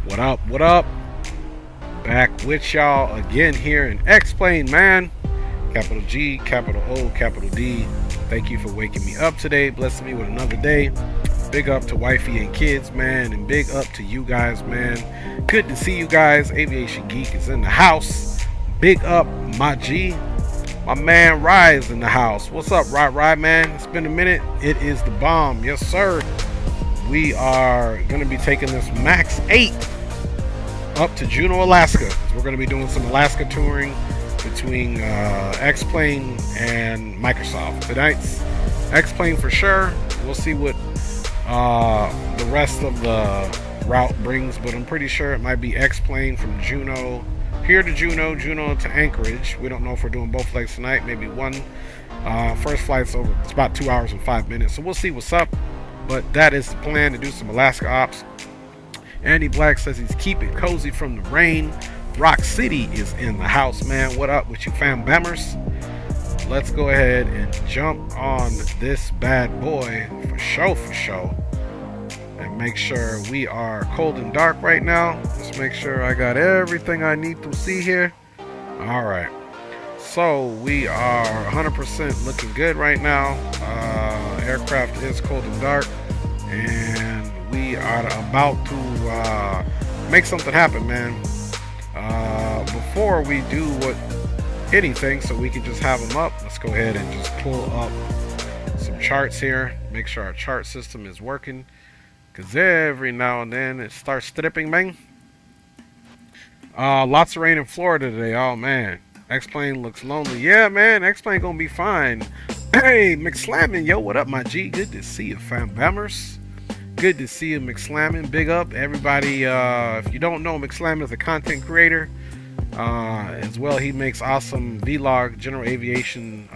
What up? What up? Back with y'all again here in X-Plane, man. Capital G, capital O, capital D. Thank you for waking me up today, blessing me with another day. Big up to wifey and kids, man, and big up to you guys, man. Good to see you guys. Aviation Geek is in the house. Big up, my G. My man Rise in the house. What's up, Ride, man? It's been a minute. It is the bomb. Yes, sir. We are going to be taking this Max 8 up to Juneau, Alaska. We're going to be doing some Alaska touring between X-Plane and Microsoft. Tonight's X-Plane for sure. We'll see what the rest of the route brings, but I'm pretty sure it might be X-Plane from Juneau here to Juneau to Anchorage. We don't know if we're doing both flights tonight. Maybe one. First flight's over. It's about 2 hours and 5 minutes, so we'll see what's up. But that is the plan, to do some Alaska ops. Andy Black says he's keeping cozy from the rain. Rock City is in the house, man. What up with you fam bammers? Let's go ahead and jump on this bad boy for show. And make sure we are cold and dark right now. Let's make sure I got everything I need to see here. Alright. So we are 100% looking good right now. Aircraft is cold and dark. And we are about to make something happen, man. Before we do anything, so we can just have them up, let's go ahead and just pull up some charts here. Make sure our chart system is working, because every now and then it starts stripping, man. Lots of rain in Florida today. Oh man, X-Plane looks lonely. Yeah, man, X-Plane gonna be fine. Hey, McSlammin', yo, what up, my G? Good to see you, fam bammers. Good to see you, McSlammin'. Big up, everybody. If you don't know, McSlammin' is a content creator. As well, he makes awesome vlog, general aviation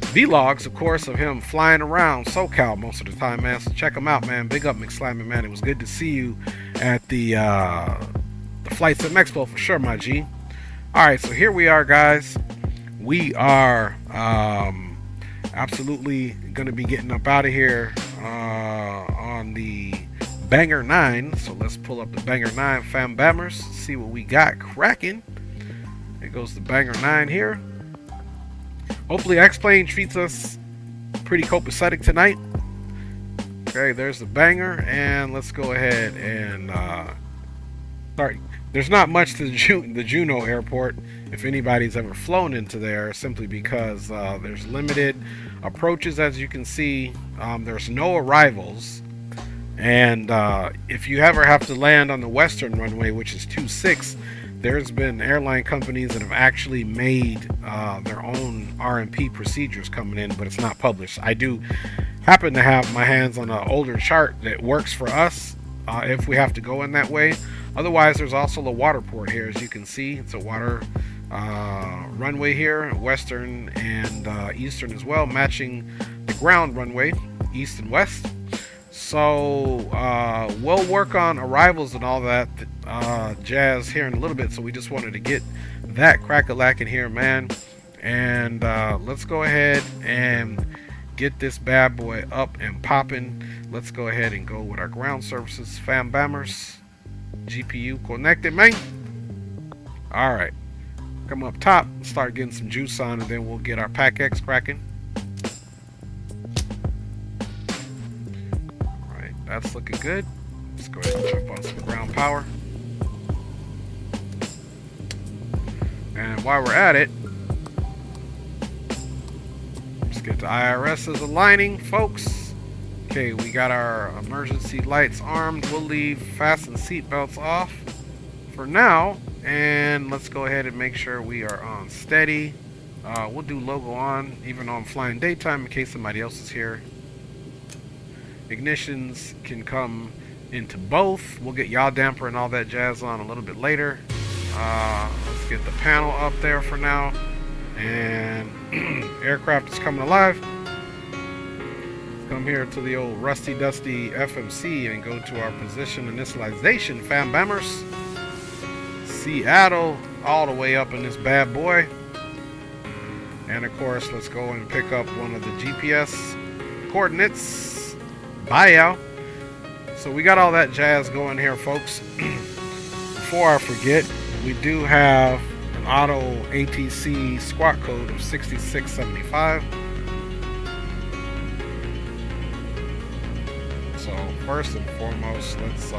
vlogs, of course, of him flying around SoCal most of the time, man. So check him out, man. Big up, McSlammin', man. It was good to see you at the Flight Sim Expo for sure, my G. All right, so here we are, guys. We are absolutely going to be getting up out of here on the Banger 9. So let's pull up the Banger 9, fam bammers, see what we got cracking. Here goes the Banger 9 here. Hopefully X-Plane treats us pretty copacetic tonight. Okay, there's the Banger, and let's go ahead and start. There's not much to the Juneau airport, if anybody's ever flown into there, simply because there's limited approaches, as you can see. There's no arrivals, and if you ever have to land on the western runway, which is 26, there's been airline companies that have actually made their own RMP procedures coming in, but it's not published. I do happen to have my hands on an older chart that works for us if we have to go in that way. Otherwise, there's also the water port here, as you can see. It's a water runway here, western and eastern as well, matching the ground runway, east and west. So we'll work on arrivals and all that jazz here in a little bit. So we just wanted to get that crack-a-lackin' here, man. And let's go ahead and get this bad boy up and popping. Let's go ahead and go with our ground services, fam bammers. GPU connected, man. All right, come up top, start getting some juice on, and then we'll get our Pack X cracking. All right, that's looking good. Let's go ahead and jump on some ground power. And while we're at it, let's get the IRS's aligning, folks. Okay, we got our emergency lights armed. We'll leave fasten seatbelts off for now, and let's go ahead and make sure we are on steady. We'll do logo on, even though I'm flying daytime, in case somebody else is here. Ignitions can come into both. We'll get yaw damper and all that jazz on a little bit later. Let's get the panel up there for now. And aircraft is coming alive. Let's come here to the old rusty dusty FMC and go to our position initialization, fam bammers. Seattle all the way up in this bad boy. And of course, let's go and pick up one of the GPS coordinates. Bye. So we got all that jazz going here, folks. Before I forget, we do have an auto ATC squawk code of 6675. So first and foremost, let's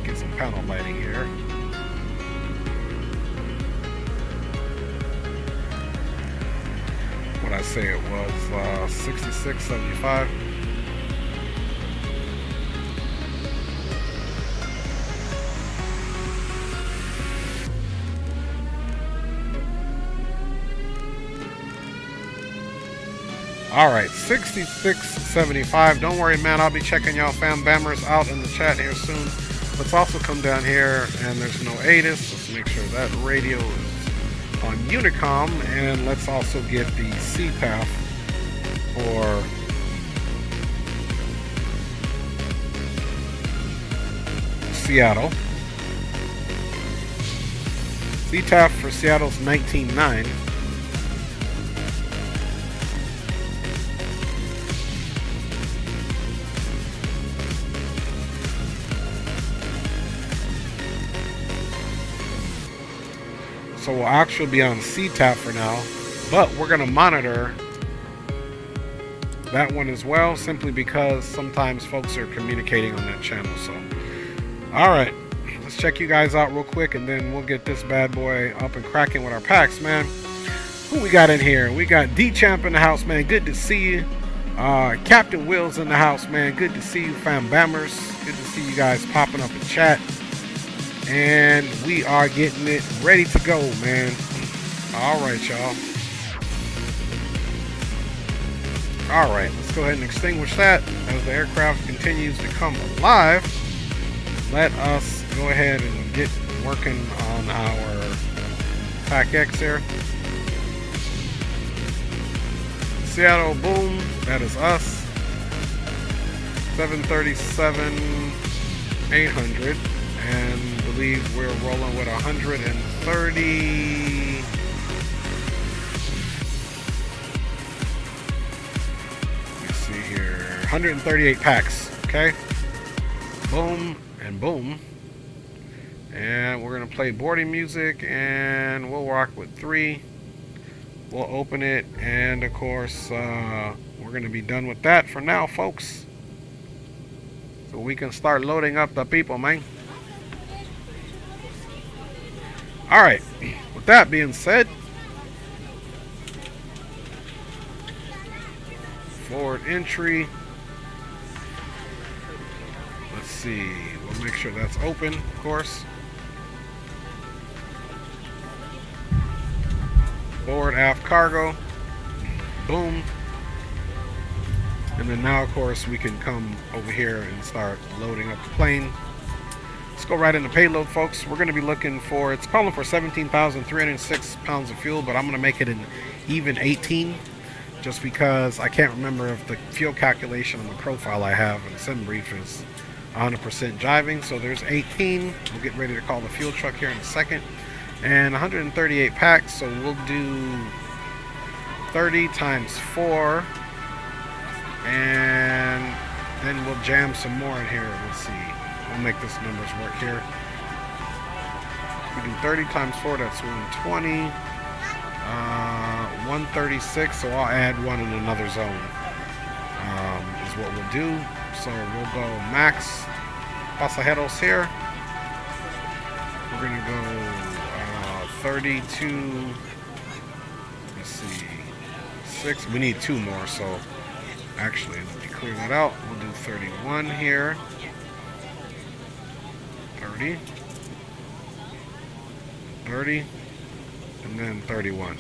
get some panel lighting here. What I say it was 6675. Alright, 6675. Don't worry, man. I'll be checking y'all fam bammers out in the chat here soon. Let's also come down here, and there's no ATIS. Let's make sure that radio is on Unicom. And let's also get the CTAF for Seattle. CTAF for Seattle's 19.9. So we'll actually be on CTAF for now, but we're going to monitor that one as well, simply because sometimes folks are communicating on that channel. So, all right, let's check you guys out real quick, and then we'll get this bad boy up and cracking with our packs, man. Who we got in here? We got D-Champ in the house, man. Good to see you. Captain Will's in the house, man. Good to see you, fam bammers. Good to see you guys popping up in chat. And we are getting it ready to go, man. All right, y'all. All right, let's go ahead and extinguish that as the aircraft continues to come alive. Let us go ahead and get working on our Pack X here. Seattle, boom. That is us. 737-800. And believe we're rolling with 130. Let's see here. 138 packs. Okay. Boom and boom. And we're going to play boarding music, and we'll rock with 3. We'll open it, and of course, we're going to be done with that for now, folks. So we can start loading up the people, man. Alright, with that being said, forward entry. Let's see, we'll make sure that's open, of course. Forward aft cargo. Boom. And then now, of course, we can come over here and start loading up the plane. Let's go right into payload, folks. We're going to be looking for, it's calling for 17,306 pounds of fuel, but I'm going to make it an even 18, just because I can't remember if the fuel calculation on the profile I have in SimBrief is 100% jiving. So there's 18. We'll get ready to call the fuel truck here in a second. And 138 packs, so we'll do 30 times 4. And then we'll jam some more in here. Let's see. We'll make this numbers work here. We do 30 times 4, that's 120. 136, so I'll add one in another zone. Is what we'll do. So we'll go max pasajeros here. We're going to go 32. Let's see. 6. We need 2 more, so actually, let me clear that out. We'll do 31 here. 30. 30. And then 31.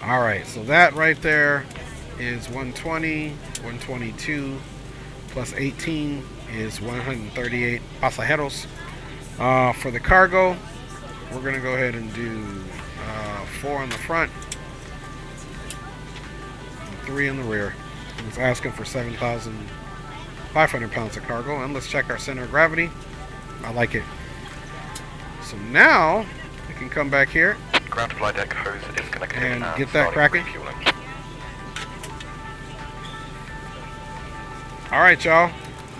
Alright, so that right there is 120, 122, plus 18, is 138 pasajeros. For the cargo, we're going to go ahead and do 4 on the front and 3 in the rear. It's asking for 7,500 pounds of cargo. And let's check our center of gravity. I like it. So now we can come back here ground flight deck hose disconnected and get that cracking. Alright, y'all.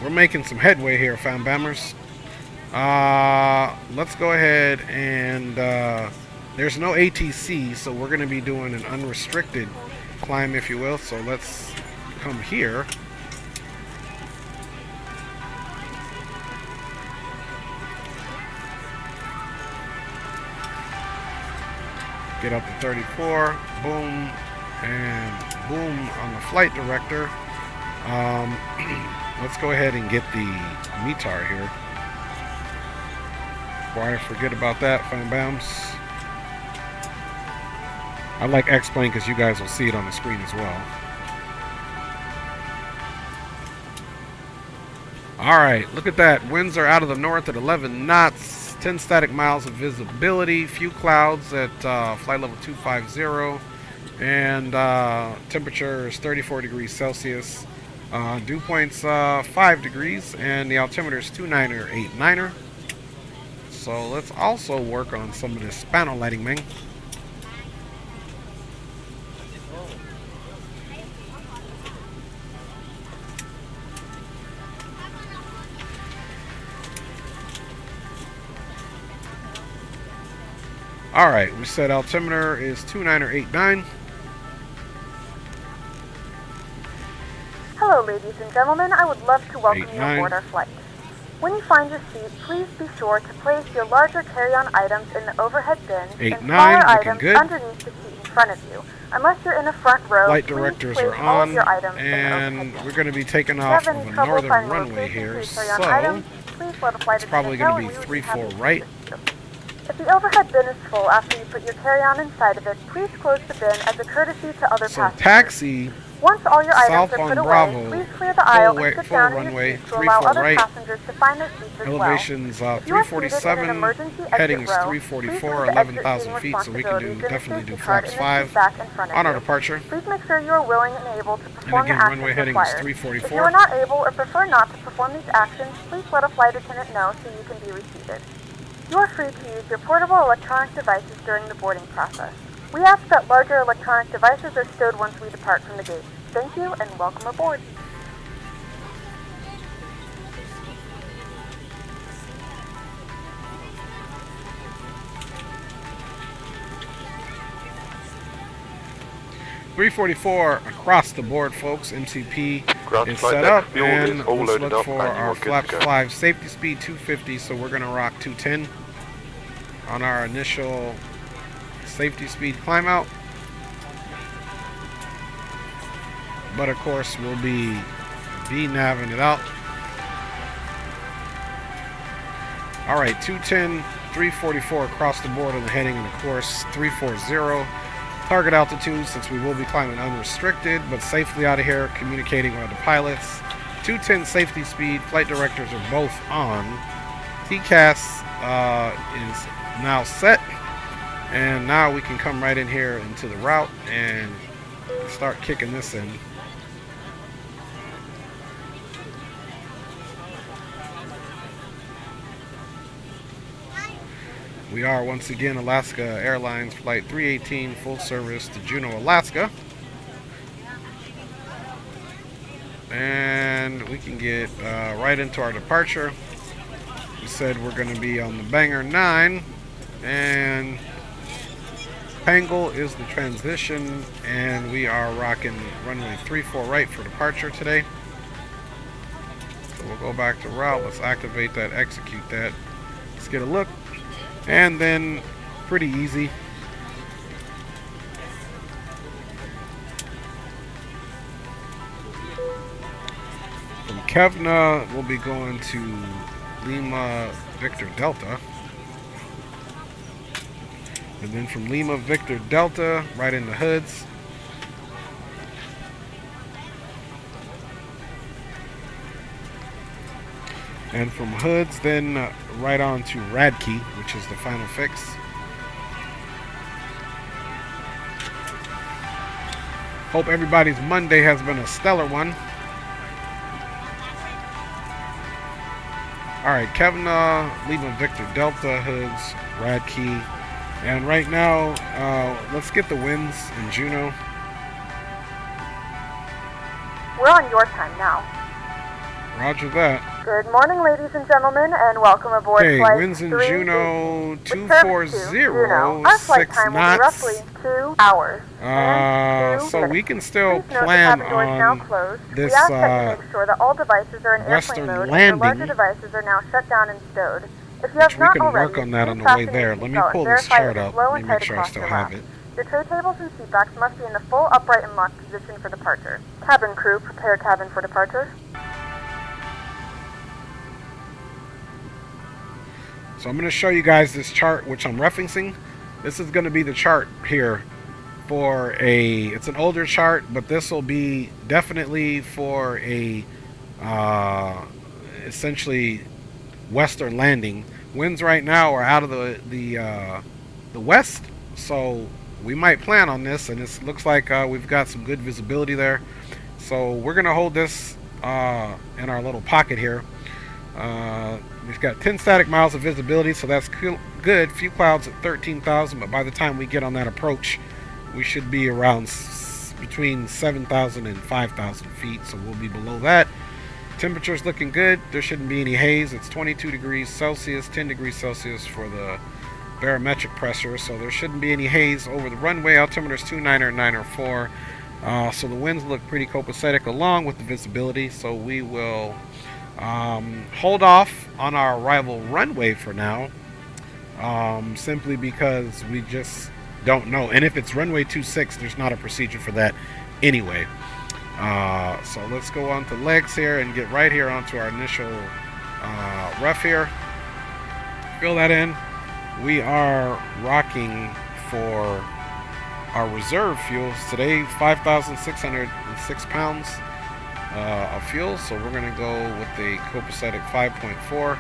We're making some headway here, fam bammers. Let's go ahead and there's no ATC, so we're going to be doing an unrestricted climb, if you will. So let's come here. Get up to 34, boom, and boom on the flight director. Let's go ahead and get the METAR here. Before I forget about that, fam bams. I like X-Plane because you guys will see it on the screen as well. Alright, look at that. Winds are out of the north at 11 knots. 10 static miles of visibility. Few clouds at flight level 250. And temperature is 34 degrees Celsius. Dew point's 5 degrees. And the altimeter is 2989er. So let's also work on some of this panel lighting, man. Alright, we said altimeter is 2989. Hello, ladies and gentlemen. I would love to welcome you aboard our flight. When you find your seat, please be sure to place your larger carry-on items in the overhead bin and smaller items underneath the seat in front of you. Unless you're in the front row, flight directors are on, and we're going to be taking off of a northern runway here, so it's probably going to be 3-4 right. If the overhead bin is full after you put your carry-on inside of it, please close the bin as a courtesy to other passengers. Taxi. Once all your items are put Bravo, away, please clear the aisle and sit down in your seat to allow other passengers to find their seats as well. Elevation's 347, heading is 344, 11,000 feet, so we can definitely do flaps 5 on our departure. Please make sure you are willing and able to perform the actions runway heading is required. 344. If you are not able or prefer not to perform these actions, please let a flight attendant know so you can be reseated. You are free to use your portable electronic devices during the boarding process. We ask that larger electronic devices are stowed once we depart from the gate. Thank you and welcome aboard. .344 across the board, folks. MCP is set up, and let's look for our flaps 5 safety speed 250. So we're going to rock 210 on our initial safety speed climb out. But of course, we'll be navving it out. All right, 210, 344 across the board on the heading, and of course 340 target altitude, since we will be climbing unrestricted but safely out of here, communicating with the pilots. 210 safety speed. Flight directors are both on. TCAS is now set, and now we can come right in here into the route and start kicking this in. We are once again Alaska Airlines Flight 318, full service to Juneau, Alaska. And we can get right into our departure. We said we're going to be on the Banger 9. And Pangle is the transition. And we are rocking runway 34 right for departure today. So we'll go back to route. Let's activate that, execute that. Let's get a look. And then, pretty easy. From Kevna, we'll be going to Lima Victor Delta. And then from Lima Victor Delta, right in the hoods. And from hoods, then right on to Radkey, which is the final fix. Hope everybody's Monday has been a stellar one. Alright, Kevin, leaving Victor Delta, hoods, Radkey. And right now, let's get the winds in Juneau. We're on your time now. Roger that. Good morning, ladies and gentlemen, and welcome aboard Okay, flight winds in 3 Juneau, with service to 240, Juneau. Our flight 6 time will be knots. roughly 2 hours. and 2 So minutes. we can still Please note the plan cabin doors now on closed. this We ask that you make sure that all devices are in Western airplane mode landing, and the larger devices are now shut down and stowed. If you which have we not can already, work on that on please the way fasten there. your Let me seatbelt pull and this verify chart it is up. low Let and me make tight sure I across still your have lap. it. The tray tables and seat backs must be in the full upright and locked position for departure. Cabin crew, prepare cabin for departure. So I'm going to show you guys this chart, which I'm referencing. This is going to be the chart here for it's an older chart, but this will be definitely for a essentially western landing. Winds right now are out of the west, so we might plan on this, and it looks like we've got some good visibility there. So we're going to hold this in our little pocket here. We've got 10 static miles of visibility, so that's good. Few clouds at 13,000, but by the time we get on that approach, we should be around between 7,000 and 5,000 feet, so we'll be below that. Temperature's looking good. There shouldn't be any haze. It's 22 degrees Celsius, 10 degrees Celsius for the barometric pressure, so there shouldn't be any haze over the runway. Altimeter's 29 or 904. So the winds look pretty copacetic along with the visibility, so we will hold off on our arrival runway for now, simply because we just don't know. And if it's runway 26, there's not a procedure for that anyway. So let's go on to legs here and get right here onto our initial rough here. Fill that in. We are rocking for our reserve fuels today, 5,606 pounds of fuel. So we're going to go with the copacetic 5.4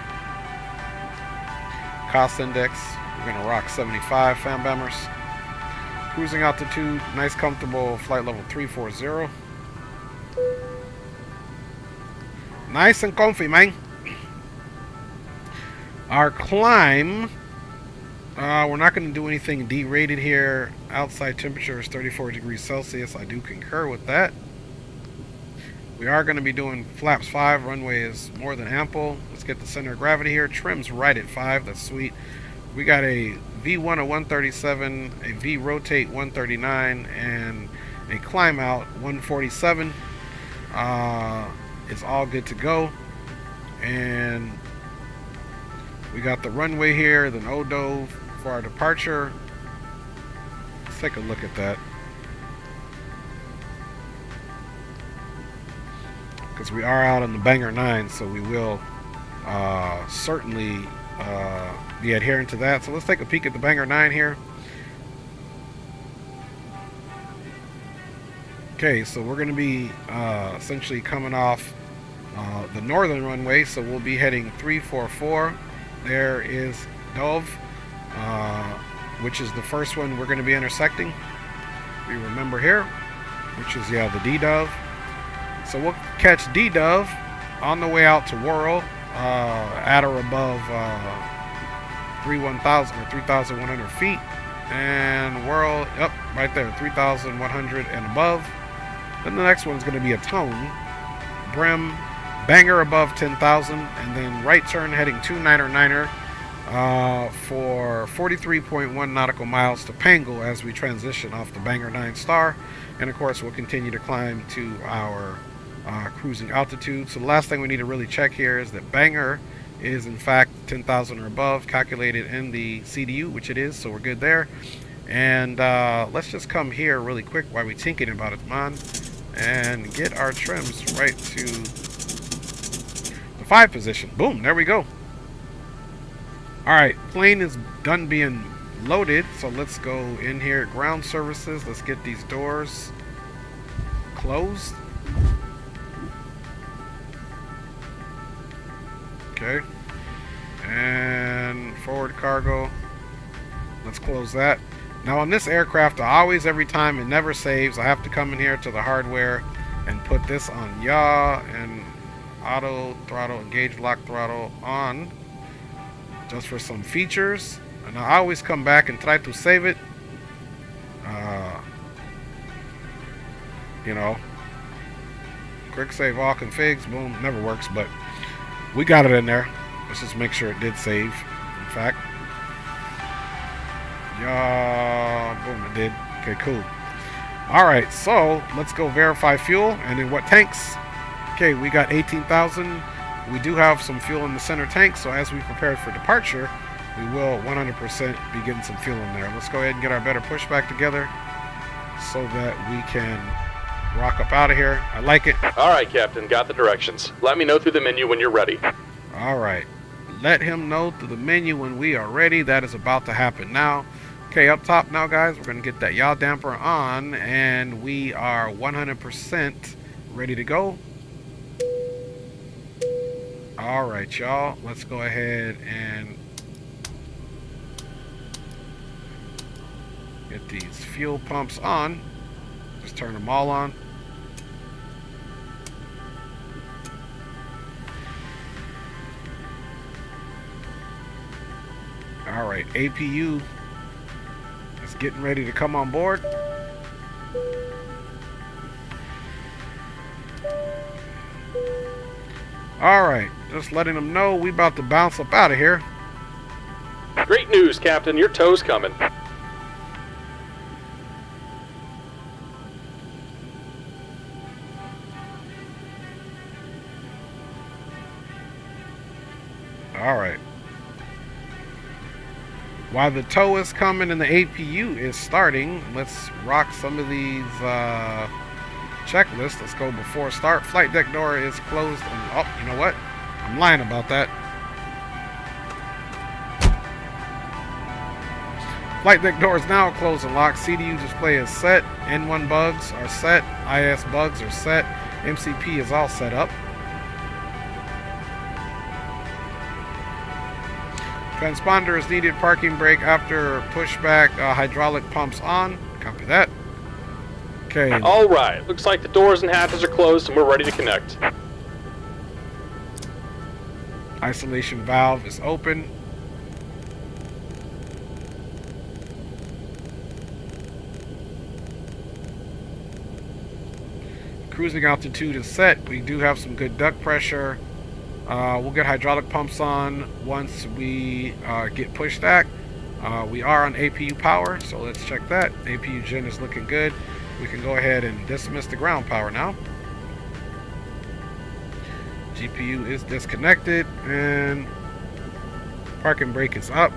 cost index. We're going to rock 75 fan bammers. Cruising altitude, nice comfortable flight level 340. Nice and comfy, man. Our climb, we're not going to do anything derated here. Outside temperature is 34 degrees Celsius. I do concur with that. We are going to be doing flaps 5. Runway is more than ample. Let's get the center of gravity here. Trim's right at 5. That's sweet. We got a V1 of 137, a V rotate 139, and a climb out 147. It's all good to go. And we got the runway here, the no-dove for our departure. Let's take a look at that, because we are out on the Banger 9, so we will certainly be adhering to that. So let's take a peek at the Banger 9 here. Okay, so we're going to be essentially coming off the northern runway, so we'll be heading 344. There is Dove, which is the first one we're going to be intersecting. We remember here, which is, yeah, the D-Dove. So we'll catch D-Dove on the way out to Whirl, at or above 3,100 or 3,100 feet. And Whirl, yep, right there, 3,100 and above. Then the next one's going to be a Tone, Brim, Banger above 10,000, and then right turn heading 299er for 43.1 nautical miles to Pangle as we transition off the Banger 9 star. And of course, we'll continue to climb to our cruising altitude. So the last thing we need to really check here is that Banger is in fact 10,000 or above, calculated in the CDU, which it is, so we're good there. And let's just come here really quick while we thinking about it, man, and get our trims right to the 5 position. Boom, there we go. Alright, plane is done being loaded, so let's go in here at ground services. Let's get these doors closed. Okay. And forward cargo. Let's close that. Now on this aircraft, every time it never saves, I have to come in here to the hardware and put this on yaw and auto throttle, engage lock throttle on, just for some features. And I always come back and try to save it. You know, quick save all configs, boom, never works, but we got it in there. Let's just make sure it did save. In fact, yeah, boom, it did. Okay, cool. All right, so let's go verify fuel and in what tanks. Okay, we got 18,000. We do have some fuel in the center tank, so as we prepare for departure, we will 100% be getting some fuel in there. Let's go ahead and get our better pushback together so that we can rock up out of here. I like it. All right, Captain, got the directions. Let me know through the menu when you're ready. All right, let him know through the menu when we are ready. That is about to happen now. Okay, up top now, guys, we're going to get that yaw damper on, and we are 100% ready to go. All right, y'all, let's go ahead and get these fuel pumps on. Just turn them all on. All right, APU is getting ready to come on board. All right, just letting them know we about to bounce up out of here. Great news, Captain. Your tow's coming. All right. While the tow is coming and the APU is starting, let's rock some of these checklists. Let's go before start. Flight deck door is closed. And, oh, you know what? I'm lying about that. Flight deck door is now closed and locked. CDU display is set. N1 bugs are set. IS bugs are set. MCP is all set up. Transponder is needed. Parking brake after pushback. Hydraulic pumps on. Copy that. Okay. All right. Looks like the doors and hatches are closed and we're ready to connect. Isolation valve is open. Cruising altitude is set. We do have some good duct pressure. We'll get hydraulic pumps on once we get pushback. We are on APU power, so let's check that. APU gen is looking good. We can go ahead and dismiss the ground power now. GPU is disconnected and parking brake is up.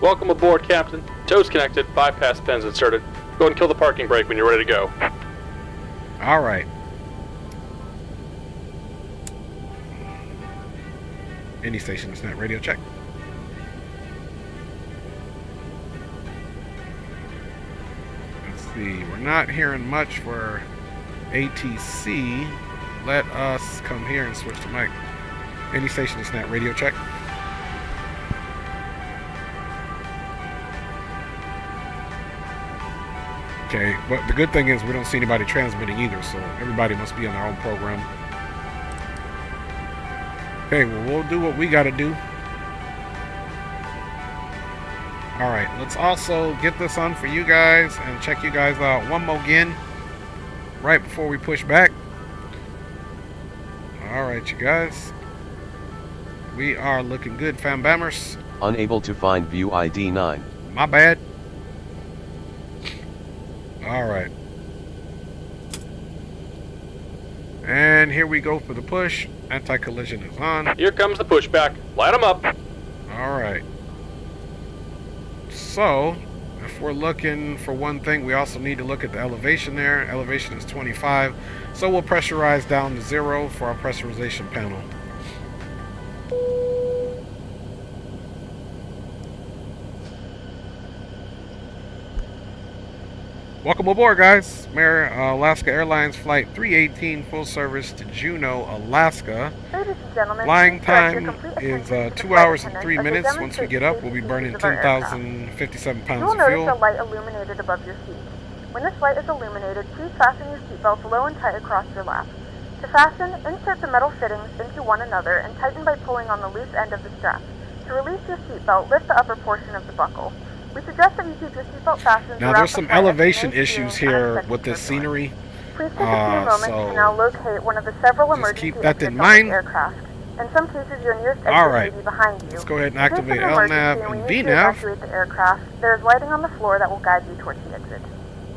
Welcome aboard, Captain. Tow's connected. Bypass pins inserted. Go ahead and kill the parking brake when you're ready to go. All right. Any station is not radio check. Let's see. We're not hearing much for ATC. Let us come here and switch to mic. Any station is not radio check. Okay, but the good thing is we don't see anybody transmitting either, so everybody must be on their own program. Okay, well, we'll do what we got to do. All right, let's also get this on for you guys and check you guys out one more again right before we push back. All right, you guys. We are looking good, fam bammers. Unable to find view ID 9. My bad. All right. And here we go for the push. Anti-collision is on. Here comes the pushback. Light them up. All right. So, if we're looking for one thing, we also need to look at the elevation there. Elevation is 25. So we'll pressurize down to 0 for our pressurization panel. Welcome aboard, guys. Alaska Airlines Flight 318, full service to Juneau, Alaska. Ladies and gentlemen, Flying please direct your time complete is attention to the 2 flight hours and attendant 3 as they minutes. Once we demonstrate get up, the we'll be safety burning features of our aircraft. 10,057 You pounds will of notice fuel. a light illuminated above your seat. When this light is illuminated, please fasten your seatbelt low and tight across your lap. To fasten, insert the metal fittings into one another and tighten by pulling on the loose end of the strap. To release your seatbelt, lift the upper portion of the buckle. We suggest that you keep your seatbelt fastened Now throughout there's the some flight as you elevation may issues experience here unexpected with this turbulence. scenery. Please take a few moments so to now locate one of the several just emergency keep that exits in on mind. this aircraft. In some cases, your nearest exit Alright. may be behind you. Let's go ahead and In case of activate an emergency LNAV we and need to VNAV. evacuate the aircraft, there is lighting on the floor that will guide you towards the exit.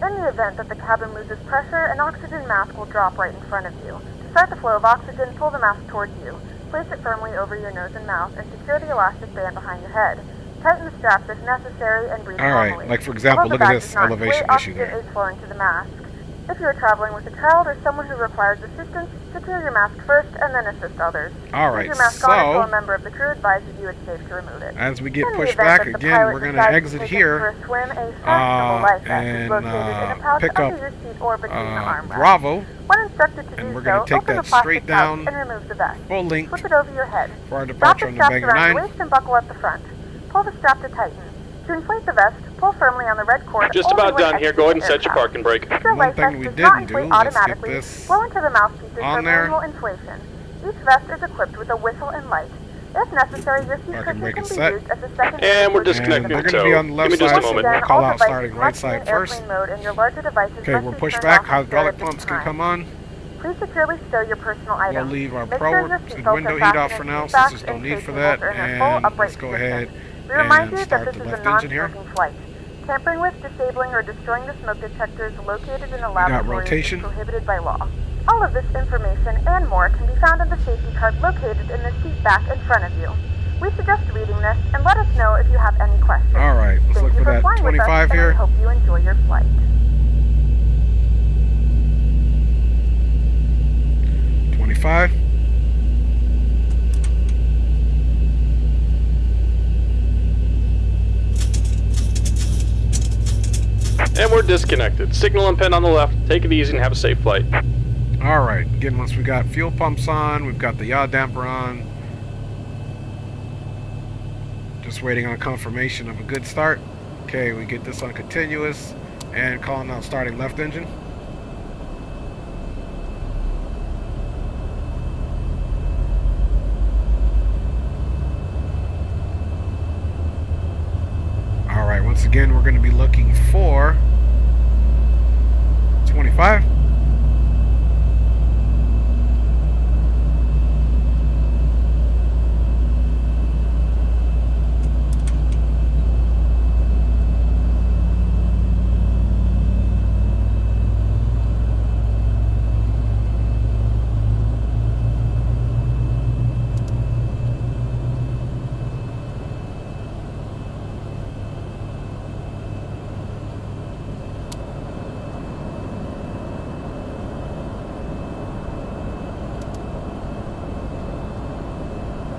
In the event that the cabin loses pressure, an oxygen mask will drop right in front of you. To start the flow of oxygen, pull the mask towards you. Place it firmly over your nose and mouth and secure the elastic band behind your head. Tighten the straps if necessary and breathe Alright, normally. like for example, Although look at the bag this does not elevation inflate, issue oxygen there. is flowing to the mask. If you are traveling with a child or someone who requires assistance, secure your mask first and then assist others. Alright, Leave your mask on until a so member of the crew advises you it's safe to remove it. as we get In the pushed event back that the again, pilot we're going to decides exit take us here for a swim, a fashionable life vest is and located in a pouch pick under up your seat or between the armrests. Bravo, When instructed to and do we're so, gonna take open that the plastic straight pouch down, and remove the vest. full length Flip it over your head. for our Wrap departure the on the straps Banger around 9. your waist and buckle at the front. Pull the strap to tighten. To inflate the vest, pull firmly on the red cord. Just only about when done here. exiting Go ahead the and set your aircraft. parking brake. If your One life thing vest we does didn't not do, inflate let's get automatically, this blow into the mouthpieces on for there. manual inflation. Each vest is equipped with a whistle and light. If necessary, your seat Parking cushion brake can is be set. used as a second. And we're And disconnecting they're the going to be on the tow. left Give me just a side, so moment. we'll call out starting right side first. Mode and your larger devices Okay, must we're be pushed turned back. off and Hydraulic stored at pumps this can time. come on. Please securely stow your personal items. We'll leave our Make sure your the seatbelts window are heat off fastened for in now seat since backs there's no and need for safety that. belts are in a full And upright let's go position. ahead We remind and you that start this the is a left engine here. non-smoking flight. Tampering with, disabling, or destroying the smoke detectors located in the got laboratory rotation. is prohibited by law. All of this information and more can be found in the safety card located in the seat back in front of you. We suggest reading this and let us know if you have any questions. Alright, let's Thank look you for for that flying with us, 25 and here. we hope you enjoy your flight. 25. And we're disconnected. Signal and pin on the left. Take it easy and have a safe flight. Alright, again, once we got fuel pumps on, we've got the yaw damper on. Just waiting on confirmation of a good start. Okay, we get this on continuous and calling out starting left engine. Alright, once again, we're going to be looking for 25.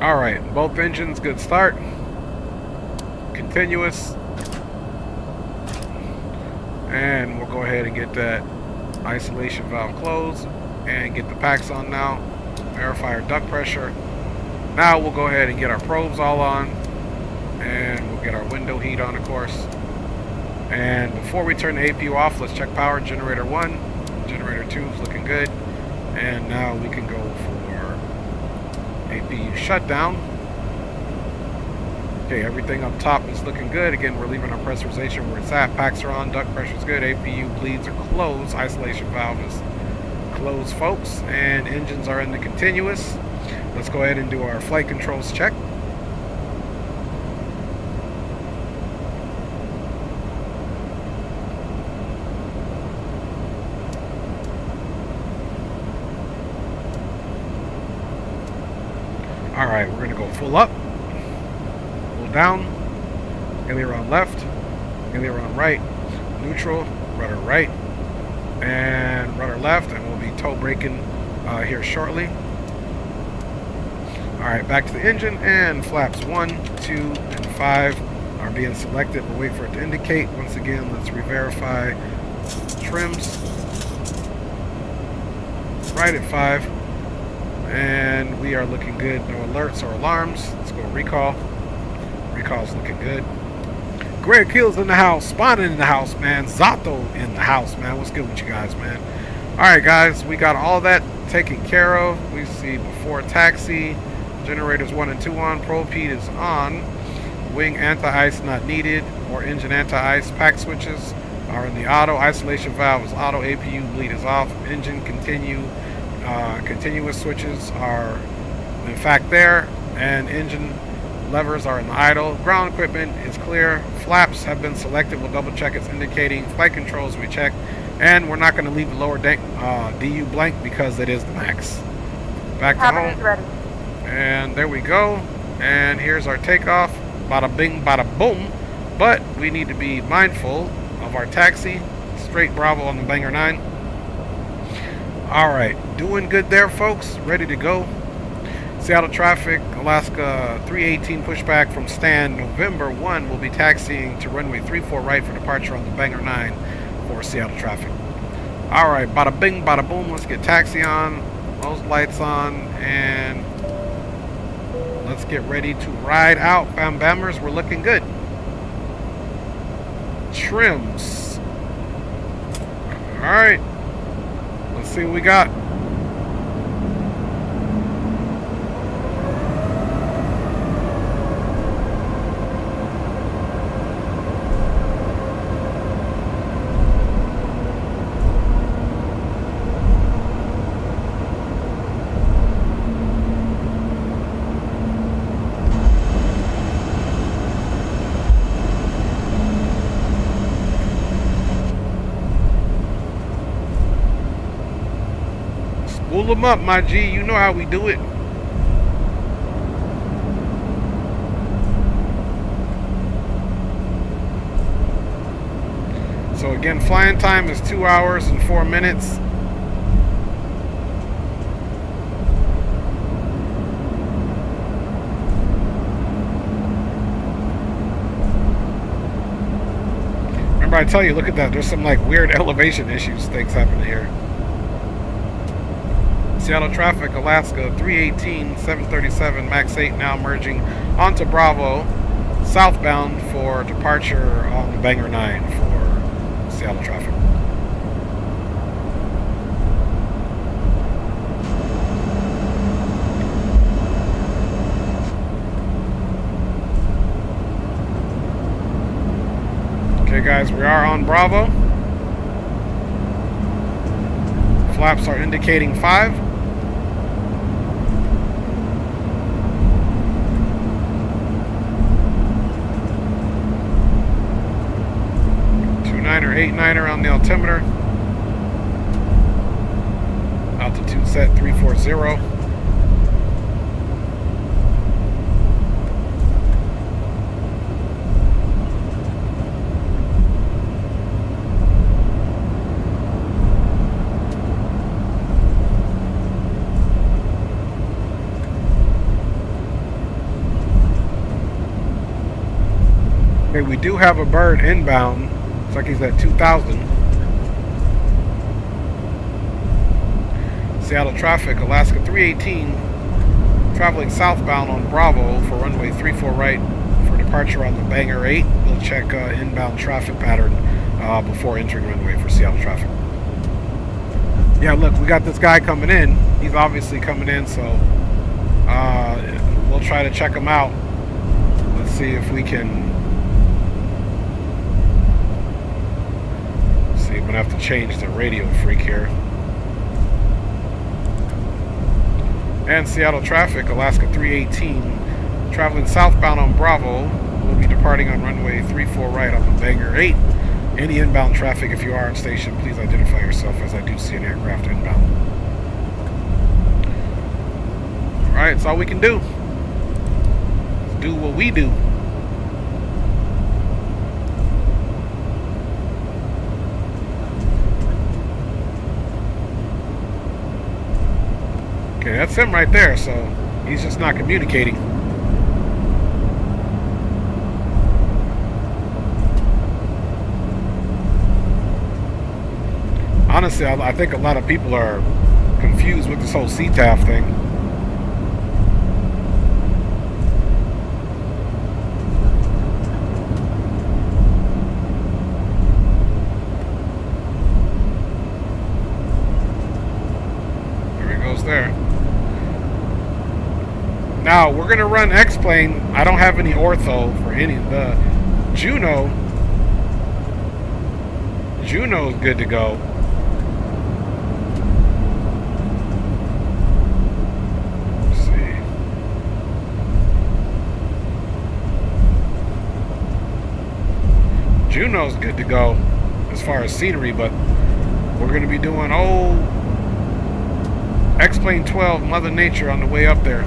Alright, both engines, good start. Continuous. And we'll go ahead and get that isolation valve closed and get the packs on now. Verify our duct pressure. Now we'll go ahead and get our probes all on. And we'll get our window heat on, of course. And before we turn the APU off, let's check power. Generator 1. Generator 2 is looking good. And now we can go for APU shutdown. Okay, everything up top is looking good. Again, we're leaving our pressurization where it's at. Packs are on, duct pressure is good. APU bleeds are closed. Isolation valve is closed, folks. And engines are in the continuous. Let's go ahead and do our flight controls check. Alright, we're going to go full up, full down, aileron left, aileron right, neutral, rudder right, and rudder left, and we'll be toe braking here shortly. Alright, back to the engine, and flaps 1, 2, and 5 are being selected. We'll wait for it to indicate. Once again, let's re-verify Trims. Right at 5. And we are looking good. No alerts or alarms. Let's go recall. Recall's looking good. Greg Hill's in the house. Spawning in the house, man. Zato in the house, man. What's good with you guys, man? Alright, guys. We got all that taken care of. We see before taxi. Generators 1 and 2 on. Propede is on. Wing anti-ice not needed. Or engine anti-ice. Pack switches are in the auto. Isolation valve is auto. APU bleed is off. Engine continuous switches are in fact there. And engine levers are in the idle. Ground equipment is clear. Flaps have been selected. We'll double check it's indicating. Flight controls we checked. And we're not going to leave the lower DU blank because it is the max. Back to Cabin home. is ready. And there we go. And here's our takeoff. Bada bing, bada boom. But we need to be mindful of our taxi. Straight Bravo on the Banger 9. Alright, doing good there, folks. Ready to go. Seattle traffic, Alaska 318 pushback from stand. November 1 will be taxiing to runway 34 right for departure on the Banger 9 for Seattle traffic. Alright, bada bing, bada boom. Let's get taxi on. Those lights on. And let's get ready to ride out. Bam Bammers, we're looking good. Trims. Alright. Let's see what we got. Pull them up, my G. You know how we do it. So again, flying time is 2 hours and 4 minutes. Remember I tell you, look at that. There's some like weird elevation issues things happening here. Seattle traffic, Alaska 318, 737, max 8 now merging onto Bravo, southbound for departure on the Banger 9 for Seattle traffic. Okay guys, we are on Bravo. Flaps are indicating 5. 8-9er on the altimeter. Altitude set 340. Okay, we do have a bird inbound. Looks like he's at 2,000. Seattle traffic, Alaska 318, traveling southbound on Bravo for runway 34 right for departure on the Banger 8. We'll check inbound traffic pattern before entering runway for Seattle traffic. Yeah, look, we got this guy coming in. He's obviously coming in, so we'll try to check him out. Let's see if we can. I'm gonna have to change the radio freak here. And Seattle traffic, Alaska 318, traveling southbound on Bravo, will be departing on runway 34 right on the Banger 8. Any inbound traffic, if you are on station, please identify yourself, as I do see an aircraft inbound. Alright, that's all we can do. Let's do what we do. Okay, that's him right there, so he's just not communicating. honestly, I think a lot of people are confused with this whole CTAF thing. There he goes there. Now, we're going to run X-Plane. I don't have any ortho for any of the Juno's good to go. Let's see. Juno's good to go as far as scenery, but we're going to be doing X-Plane 12 Mother Nature on the way up there.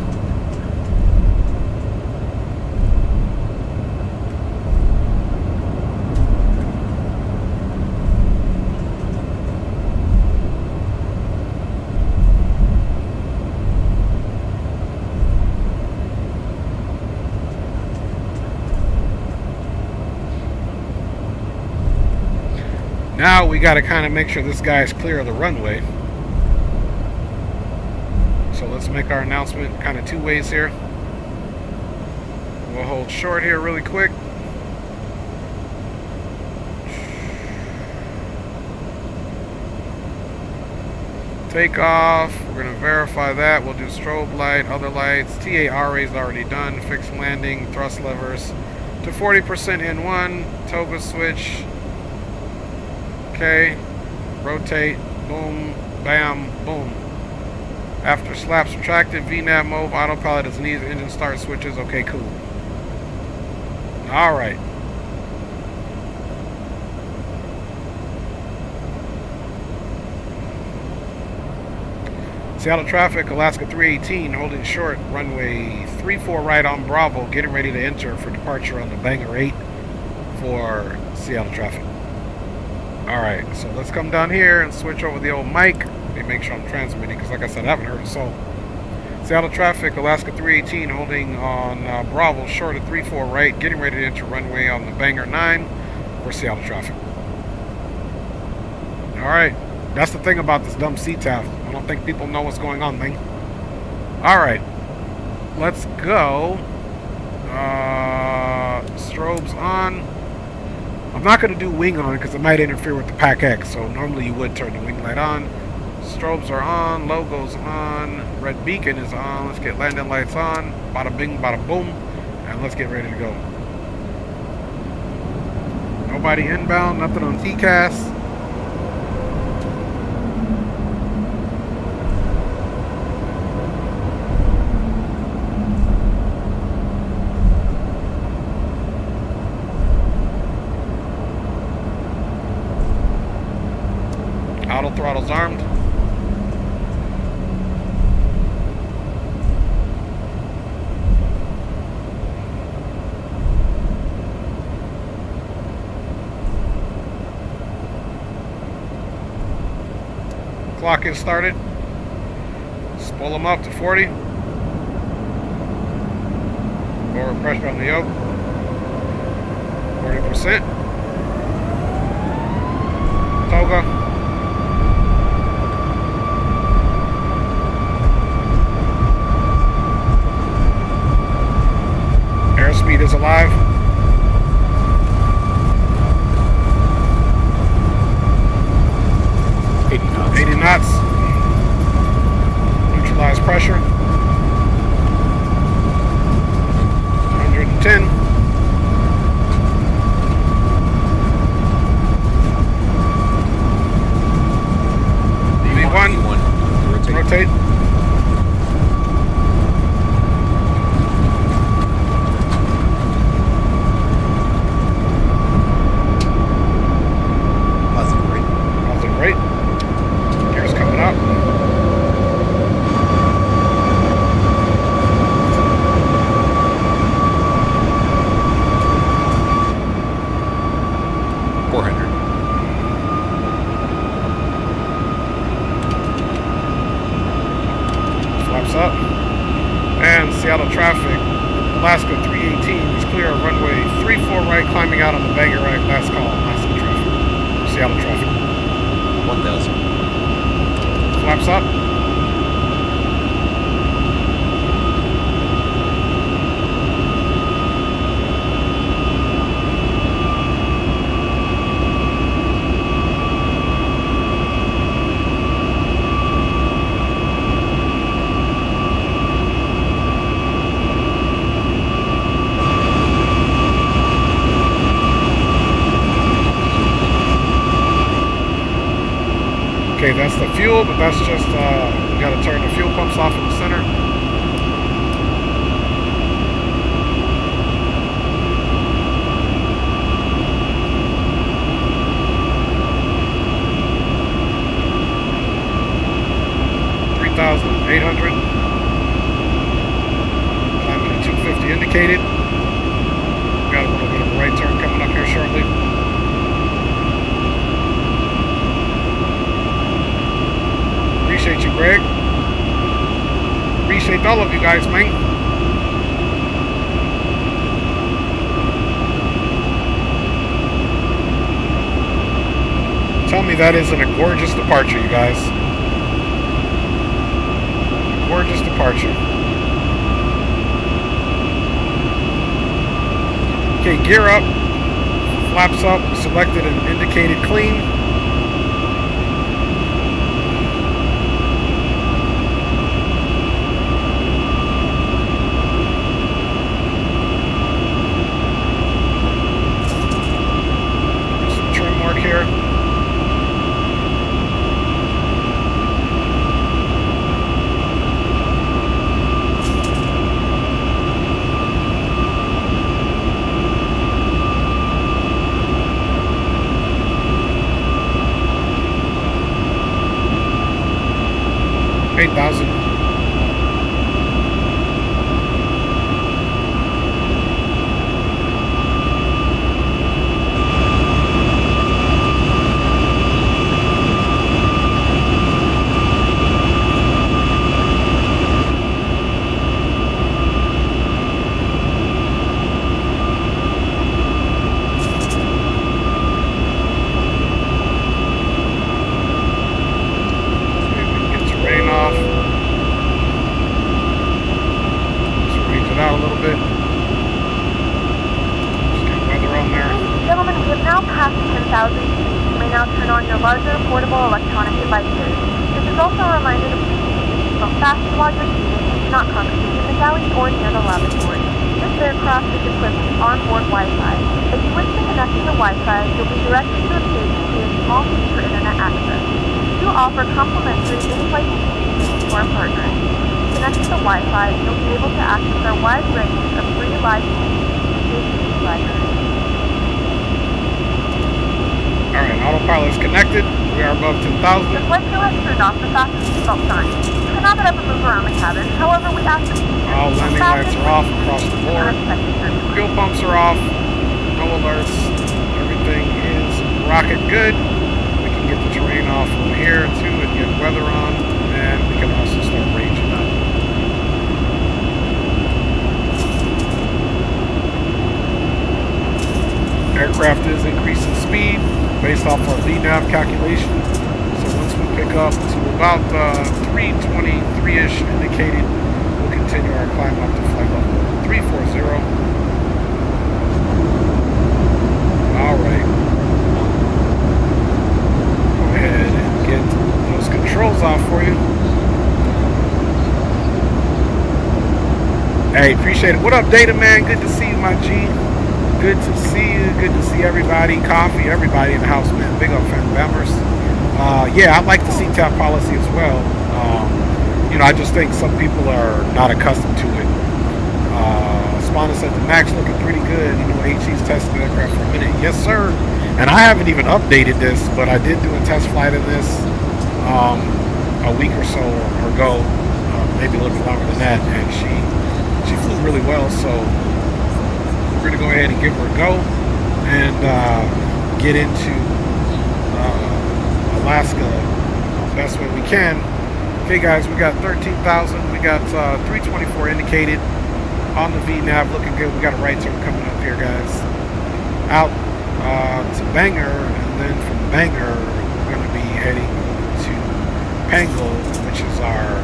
Now we got to kind of make sure this guy is clear of the runway. So let's make our announcement kind of two ways here. We'll hold short here really quick. Takeoff. We're going to verify that. We'll do strobe light, other lights. TARA is already done. Fixed landing, thrust levers to 40% in one. Toga switch. Okay, rotate, boom, bam, boom. After slap subtracted, VNAV mode, autopilot doesn't need engine start switches. Okay, cool. All right. Seattle traffic, Alaska 318, holding short, runway 34 right on Bravo, getting ready to enter for departure on the Banger 8 for Seattle traffic. Alright, so let's come down here and switch over the old mic. Let me make sure I'm transmitting, because like I said, I haven't heard a soul. Seattle traffic, Alaska 318, holding on Bravo, short of 34 right, getting ready to enter runway on the Banger 9 for Seattle traffic. Alright, that's the thing about this dumb CTAF. I don't think people know what's going on, thing. Alright, let's go. Strobes on. I'm not going to do wing on because it might interfere with the Pack X, so normally you would turn the wing light on. Strobes are on, logo's on, red beacon is on. Let's get landing lights on. Bada bing, bada boom, and let's get ready to go. Nobody inbound, nothing on TCAS. Auto throttle's armed. Clock is started. Spool them up to 40. Forward pressure on the yoke. 40%. Toga. Airspeed is alive. $80 knots. 80 knots. Neutralize pressure. 110. V1. Rotate. Up. And Seattle traffic, Alaska 318 is clear of runway 34 right, climbing out on the Banger right. Last call, Alaska traffic. Seattle traffic. 1000. Flaps up. Okay, that's the fuel, but that's just, we gotta turn the fuel pumps off in the center. $3,800. Climbing at 250 indicated. Got a little bit of a right turn coming up here shortly. Appreciate you, Greg. Appreciate all of you guys, man. Tell me that isn't a gorgeous departure, you guys. A gorgeous departure. Okay, gear up. Flaps up. Selected and indicated clean. Aircraft is increasing speed based off our VNAV calculation. So once we pick up to about 323-ish indicated, we'll continue our climb up to flight level 340. All right. Go ahead and get those controls off for you. Hey, appreciate it. What up, Data Man? Good to see you, my G. Good to see you. Good to see everybody. Coffee, everybody in the house, man. Big up, fan bammers. Yeah, I like the CTAP policy as well. You know, I just think some people are not accustomed to it. Spawner said the Max looking pretty good. You know, HE's testing the aircraft for a minute. Yes, sir. And I haven't even updated this, but I did do a test flight of this a week or so ago, maybe a little bit longer than that, and she flew really well. So we're gonna go ahead and give her a go and get into Alaska the best way we can. Okay, guys, we got 13,000. We got 324 indicated on the VNAV, looking good. We got a right turn coming up here, guys. Out to Bangor, and then from Bangor, we're going to be heading to Pango, which is our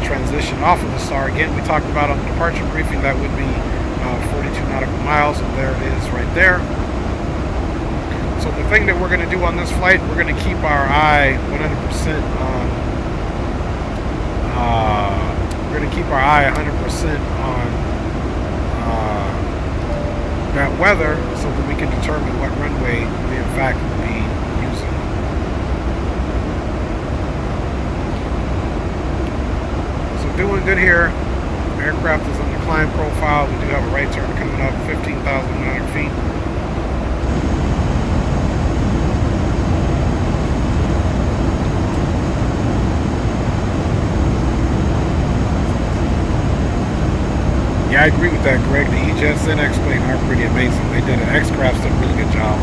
transition off of the star. Again, we talked about on the departure briefing that would be 42 nautical miles, and there it is right there. So the thing that we're going to do on this flight, we're going to keep our eye 100% on we're going to keep our eye 100% on that weather, so that we can determine what runway we in fact will be using. So doing good here. Aircraft is on the climb profile. We do have a right turn coming up, 15,100 feet. Yeah, I agree with that, Greg. The E-Jets and X-Plane are pretty amazing. They did an X-Craft did a really good job.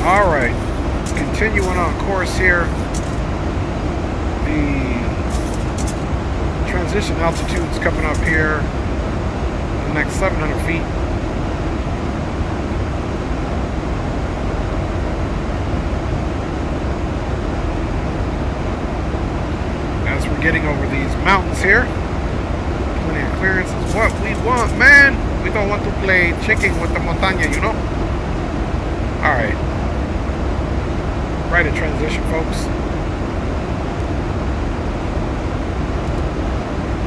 Alright, continuing on course here. The transition altitude is coming up here the next 700 feet. As we're getting over these mountains here, plenty of clearance is what we want, man. We don't want to play chicken with the montaña, you know? Alright. Right at transition, folks.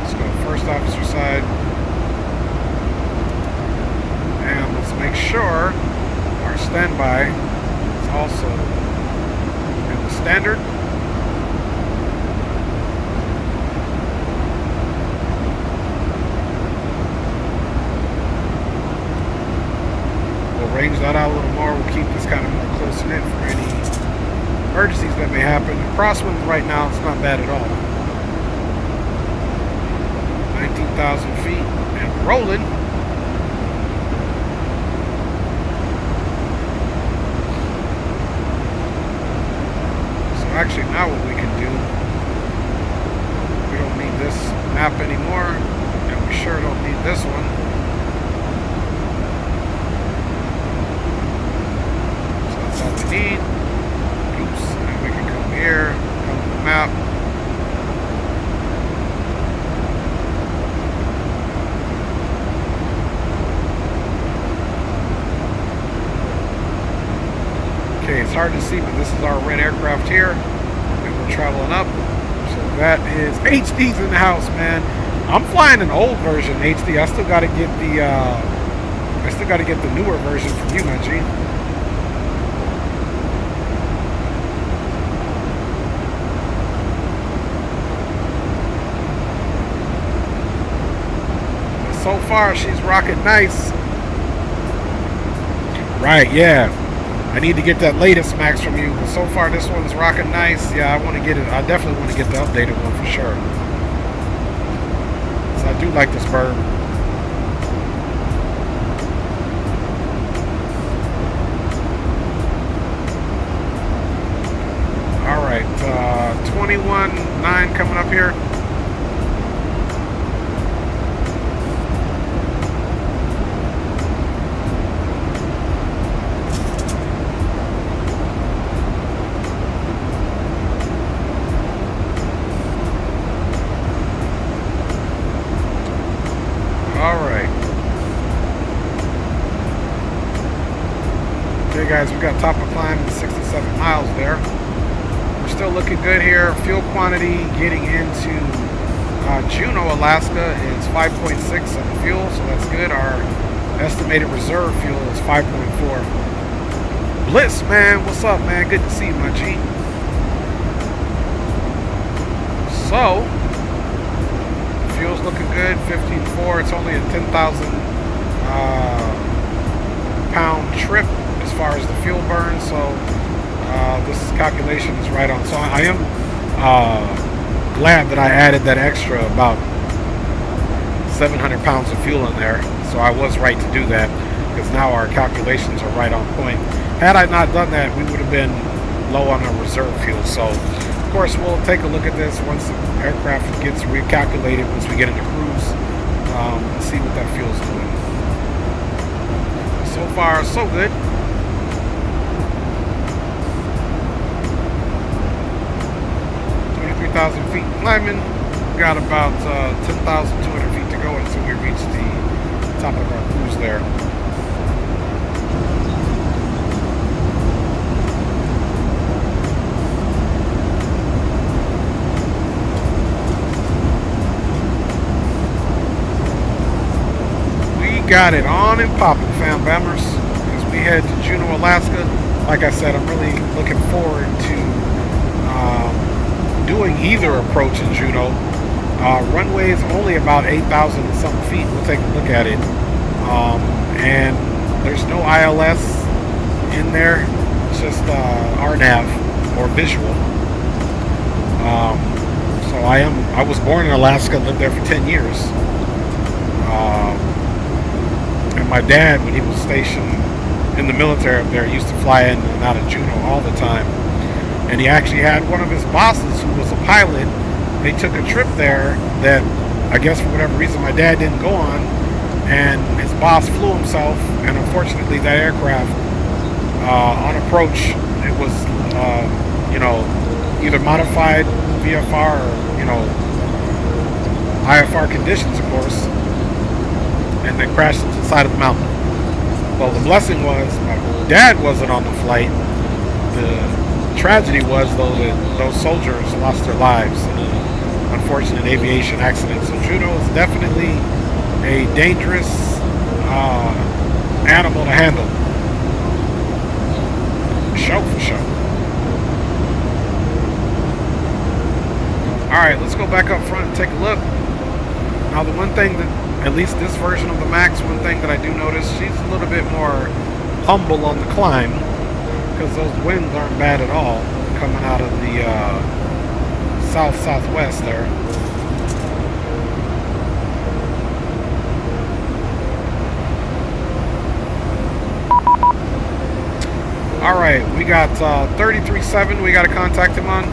Let's go first officer side. And let's make sure our standby is also in the standard. We'll range that out a little more. We'll keep this kind of more close knit for any emergencies that may happen. Crosswind right now, it's not bad at all. 19,000 feet and rolling. So actually now what we can do, we don't need this map anymore, and we sure don't need this one. So that's all we need. Here, come to the map. Okay, it's hard to see, but this is our red aircraft here, and we're traveling up. So that is HD's in the house, man. I'm flying an old version HD. I still got to get the newer version from you, my G. So far, she's rocking nice. Right, yeah. I need to get that latest Max from you. But so far, this one's rocking nice. Yeah, I want to get it. I definitely want to get the updated one for sure. So I do like this bird. All right, 21.9 coming up here. Guys, we got top of climb 67 miles there. We're still looking good here. Fuel quantity getting into Juneau, Alaska is 5.6 of fuel, so that's good. Our estimated reserve fuel is 5.4. Bliss, man, what's up, man? Good to see you, my G. So, fuel's looking good, 15.4. It's only a 10,000 pound trip as far as the fuel burn, so this calculation is right on. So I am glad that I added that extra about 700 pounds of fuel in there, so I was right to do that, because now our calculations are right on point. Had I not done that, we would have been low on our reserve fuel. So of course we'll take a look at this once the aircraft gets recalculated, once we get into cruise, and see what that fuel's doing. So far so good. Feet climbing. Got about 10,200 feet to go until we reach the top of our cruise there. We got it on and popping, fam bammers, as we head to Juneau, Alaska. Like I said, I'm really looking forward to doing either approach in Juneau. Runway is only about 8,000 and some feet. We'll take a look at it. And there's no ILS in there. It's just RNAV or visual. So I was born in Alaska, lived there for 10 years. And my dad, when he was stationed in the military up there, used to fly in and out of Juneau all the time. And he actually had one of his bosses who was a pilot. They took a trip there that, I guess for whatever reason, my dad didn't go on. And his boss flew himself. And unfortunately, that aircraft, on approach, it was, either modified VFR or, IFR conditions, of course. And they crashed into the side of the mountain. Well, the blessing was my dad wasn't on the flight. The tragedy was, though, that those soldiers lost their lives in an unfortunate aviation accident. So Juneau is definitely a dangerous animal to handle. For sure. Alright, let's go back up front and take a look. Now, the one thing that, at least this version of the Max, one thing that I do notice, she's a little bit more humble on the climb, because those winds aren't bad at all coming out of the southwest there. Alright, we got 33.7 we got to contact him on.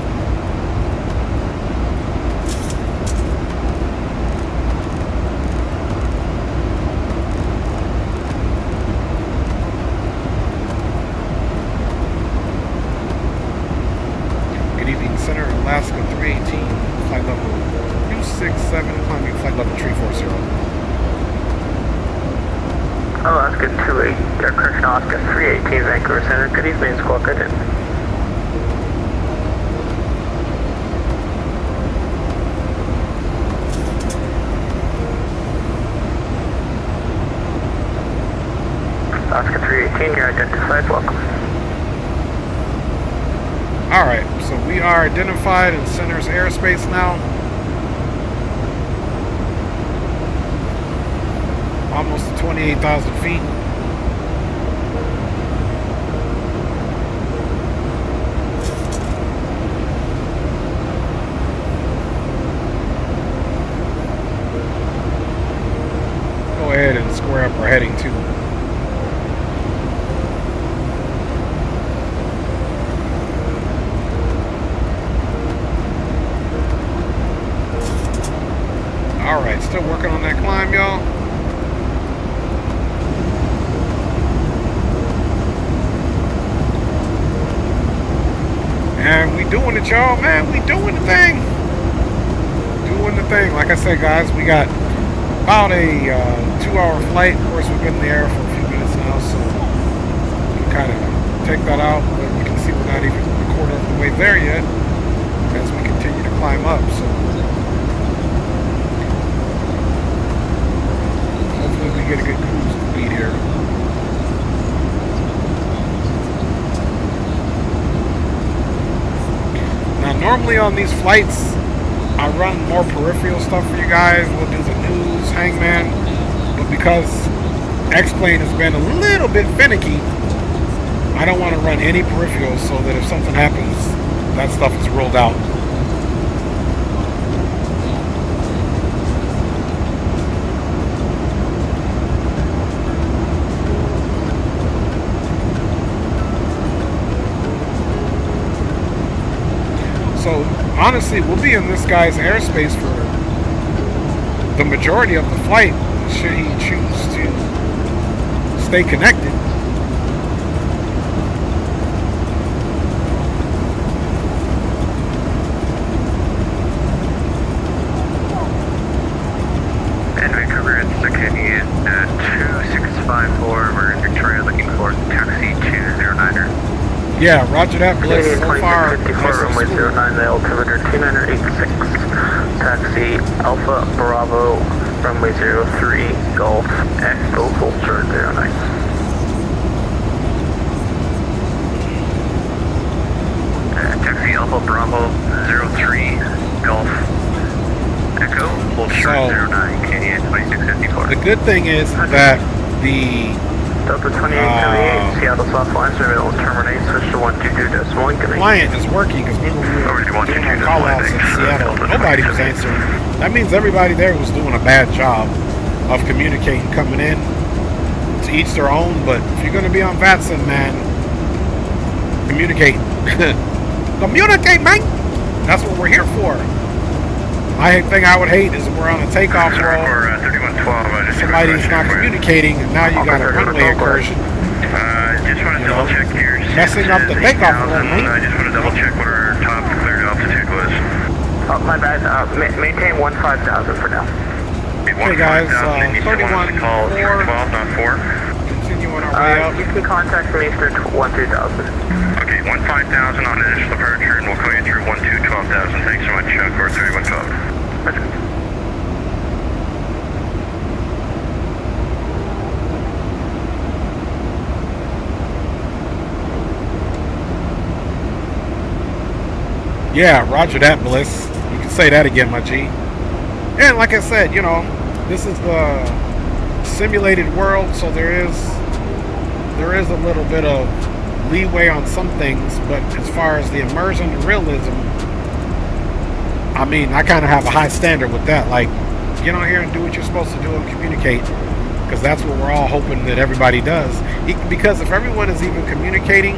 Alaska 318, flight level 267, climbing flight level 340. Alaska 28, Aircraft Alaska 318, Vancouver Center. Good evening, squawk in. Alaska 318, you're identified, welcome. Alright, so we are identified in center's airspace now. Almost to 28,000 feet. Go ahead and square up our heading too. Alright, still working on that climb, y'all. And we doing it, y'all, man. We doing the thing. Doing the thing. Like I said, guys, we got about a 2-hour flight. Of course, we've been in the air for a few minutes now, so we can kind of take that out. But you can see we're not even a quarter of the way there yet as we continue to climb up. So hopefully we get a good cruise speed here. Now, normally on these flights, I run more peripheral stuff for you guys. We'll do the news, Hangman, but because X-Plane has been a little bit finicky. I don't want to run any peripherals so that if something happens, that stuff is ruled out. So honestly, we'll be in this guy's airspace for the majority of the flight, should he choose to stay connected. And Vancouver, it's the Kenny 2654, we're in Victoria looking for taxi 209er. Yeah, roger that, Bliss. So far, 54, runway 09, the altimeter 2986, taxi Alpha Bravo, runway 03, Golf, Echo, full start 09. Taxi Alpha Bravo 03, Golf, Echo, full start 09, Canyon 2654. The good thing is that the Delta 2878, Seattle soft line, surveillance terminate, switch to 122.1. client is working, because remember we were doing our call outs in Seattle, nobody was answering. That means everybody there was doing a bad job of communicating coming in. To each their own, but if you're going to be on VATSIM, man, communicate. Communicate, man! That's what we're here for. My thing I would hate is if we're on a takeoff roll, somebody's not communicating, and now you got a runway incursion. Just want to double check here. Messing up the takeoff roll, man. I just want to double check what our top cleared altitude was. Oh, my bad. Maintain 15,000 for now. Okay, guys, 31.4. Not 4. Continue on our way up. You can contact me through 12,000. Okay, 15,000 on initial departure, and we'll call you through 12,000. Thanks so much, Core 3112. Yeah, roger that, Bliss. You can say that again, my G. And like I said, you know, this is the simulated world, so there is a little bit of leeway on some things, but as far as the immersion and realism, I mean, I kind of have a high standard with that. Like, get on here and do what you're supposed to do and communicate, because that's what we're all hoping that everybody does. Because if everyone is even communicating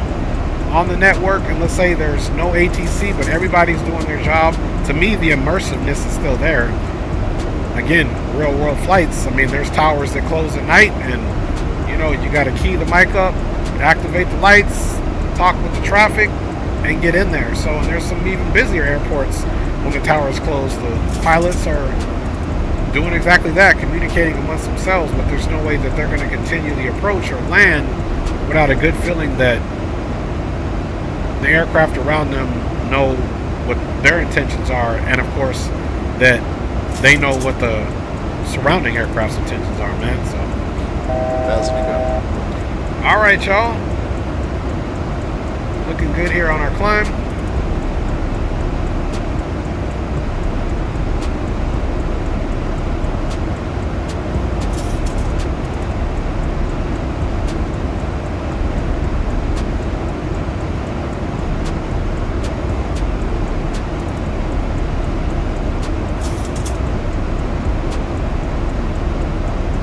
on the network, and let's say there's no ATC, but everybody's doing their job, to me, the immersiveness is still there. Again, real world flights, I mean, there's towers that close at night, and you know, you got to key the mic up, activate the lights, talk with the traffic, and get in there. So, and there's some even busier airports when the towers close. The pilots are doing exactly that, communicating amongst themselves, but there's no way that they're going to continue the approach or land without a good feeling that the aircraft around them know what their intentions are, and of course that they know what the surrounding aircraft's intentions are, man. So That's what we got. all right, y'all, looking good here on our climb.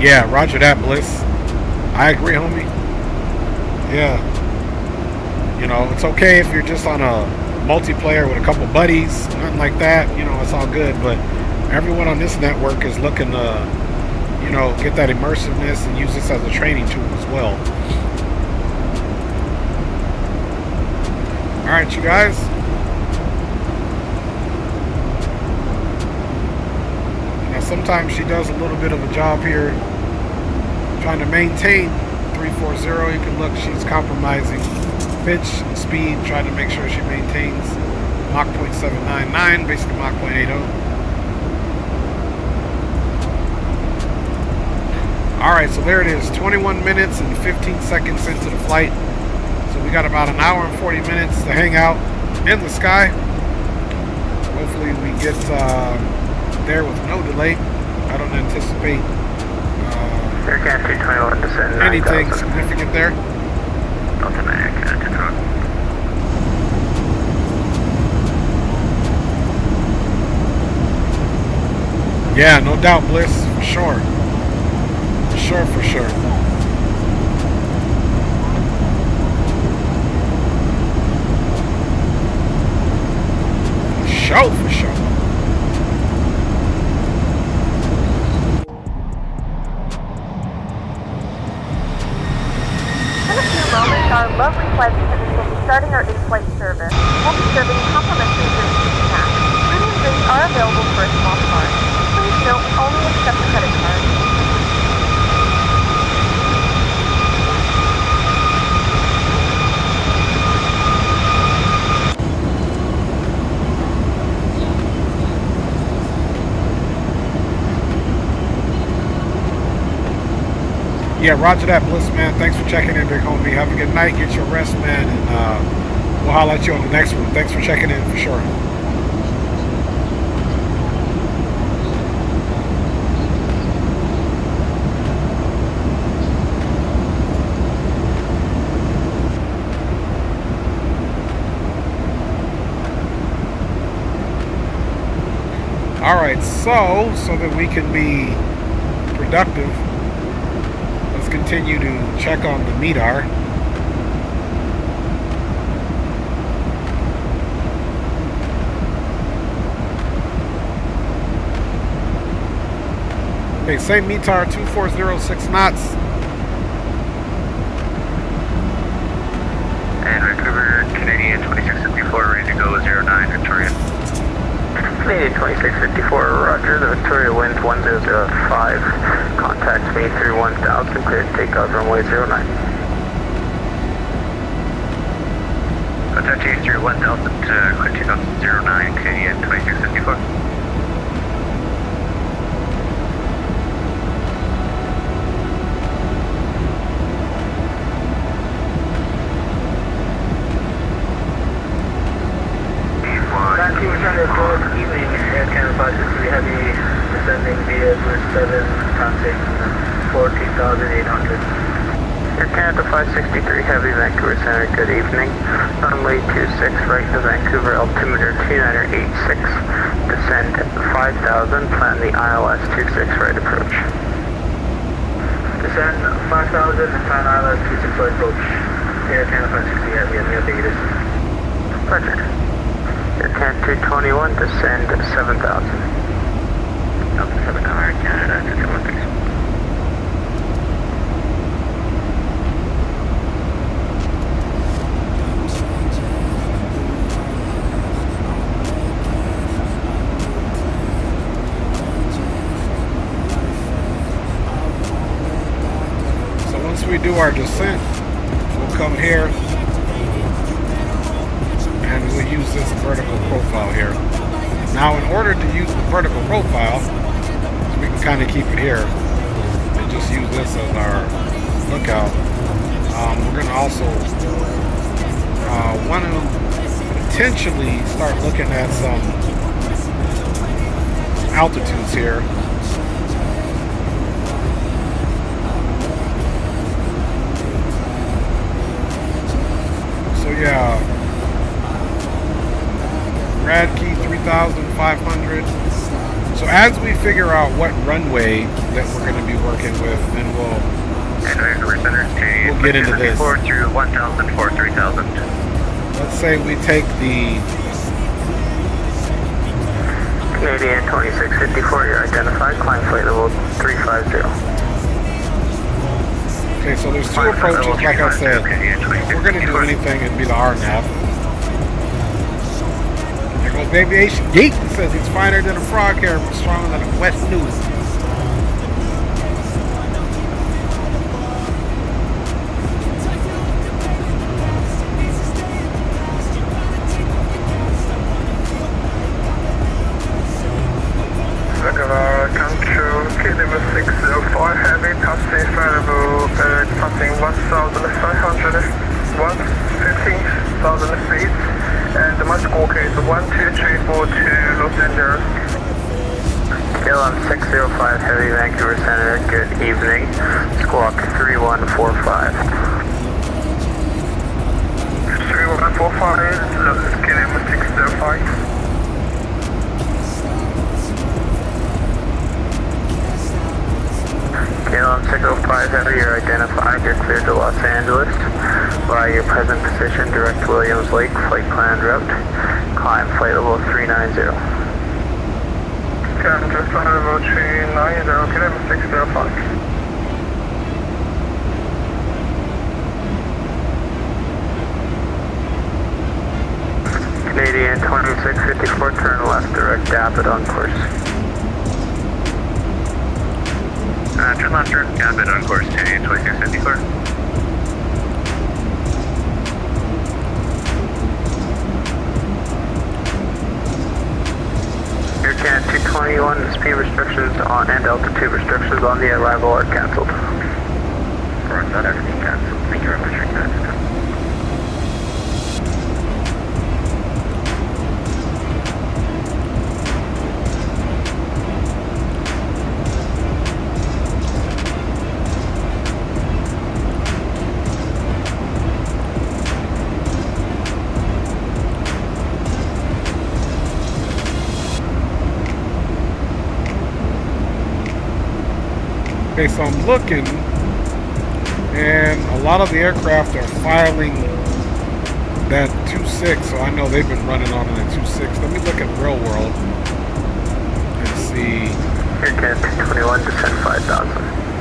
Yeah, roger that, Bliss. I agree, homie. Yeah. You know, it's okay if you're just on a multiplayer with a couple buddies, nothing like that. You know, it's all good. But everyone on this network is looking to, you know, get that immersiveness and use this as a training tool as well. All right, you guys. Now, sometimes she does a little bit of a job here trying to maintain 340. You can look, she's compromising pitch and speed, trying to make sure she maintains Mach 0.799, basically Mach 0.80. Alright, so there it is, 21 minutes and 15 seconds into the flight. So we got about an hour and 40 minutes to hang out in the sky. Hopefully we get there with no delay. I don't anticipate Aircat 221 descend 9,000. Anything significant there? Delta 9 Aircat to drop. Yeah, no doubt, Bliss, for sure. For sure. For sure. In a few moments, our lovely flight attendants will be starting our in-flight service. We'll be serving complimentary drinks and snacks. Food and drinks are available for a small charge. Please note we only accept credit cards. Yeah, roger that, Bliss, man. Thanks for checking in, big homie. Have a good night. Get your rest, man. And we'll holler at you on the next one. Thanks for checking in, for sure. Alright, so that we can be productive, let's continue to check on the MEDAR. Okay, same METAR, 2406 knots. And Vancouver, Canadian 2654, ready to go 09, Victoria. Canadian 2654, roger, the Victoria wind 1005, contacts me through 1000, clear to take off runway 09. Contact you through 1000, clear to take off 09, Canadian 2654. Good evening, Air Canada 563 Heavy, descending via Bridge 7, passing 14,800. Air Canada 563 Heavy, Vancouver Center, good evening. Runway 26, right to Vancouver, altimeter 2986, descend 5,000, plan the ILS 26 right approach. Descend 5,000 and plan ILS 26 right approach. Air Canada 563 Heavy, any updated? Roger. Aircat 221, descend 7,000. Delta 7 Air Canada, 221, thanks. So once we do our descent, we'll come here and we'll use this vertical profile here. Now, in order to use the vertical profile, so we can kind of keep it here and just use this as our lookout. We're going to also want to potentially start looking at some altitudes here. So yeah. Rad key 3,500. So as we figure out what runway that we're going to be working with, then we'll get into this. Through 1,000 for 3,000. Let's say we take the Canadian 2654, you're identified, climb flight level 350. Okay, so there's two approaches, like I said. If we're going to do anything, it'd be the RNAV. Aviation Geek says it's finer than a frog hair, but stronger than a wet noodle. Control, Kilo 604 heavy, passing variable, passing 1,500, 15,000 feet. And my score code is 12342 Los Angeles. KLM 605 Heavy Vancouver Center, good evening. Squawk 3145. 3145, KLM 605. KLM 605 Heavy, you're identified. You're cleared to Los Angeles. By your present position, direct Williams Lake, flight planned route. Climb flight level 390. KLM just on level 390, KLM 605. Canadian 2654, turn left, direct Rapid on course. Turn left, direct Rapid on course to 2654. Air Canada 221, speed restrictions on and altitude restrictions on the arrival are cancelled. Correct, that everything cancelled. Thank you very much, Air Canada. Okay, so I'm looking, and a lot of the aircraft are filing that 2.6, so I know they've been running on that 2.6. Let me look at real world and see Air Canada 221, descend 5,000.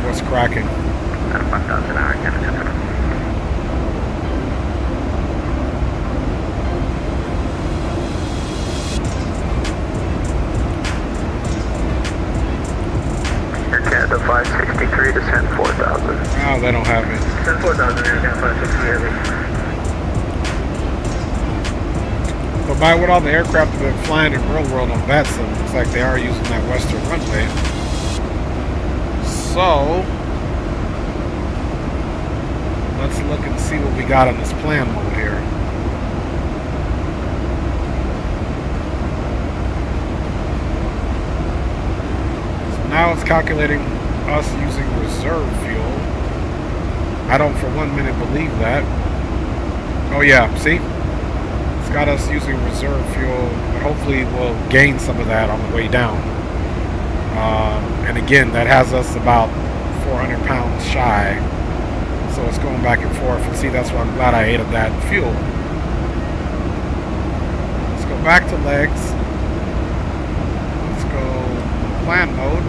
what's cracking. 5,000 hour Canada. Canada 563, descend 4,000. Oh, they don't have it. Descend 4,000, Air Canada 563 Heavy. But by what all the aircraft have been flying in real world on VATSIM, looks like they are using that western runway. So, let's look and see what we got on this plan mode here. Now it's calculating us using reserve fuel. I don't for 1 minute believe that. Oh yeah, see? It's got us using reserve fuel, but hopefully we'll gain some of that on the way down. And again, that has us about 400 pounds shy. So it's going back and forth. And see, that's why I'm glad I ate of that fuel. Let's go back to legs. Let's go plan mode.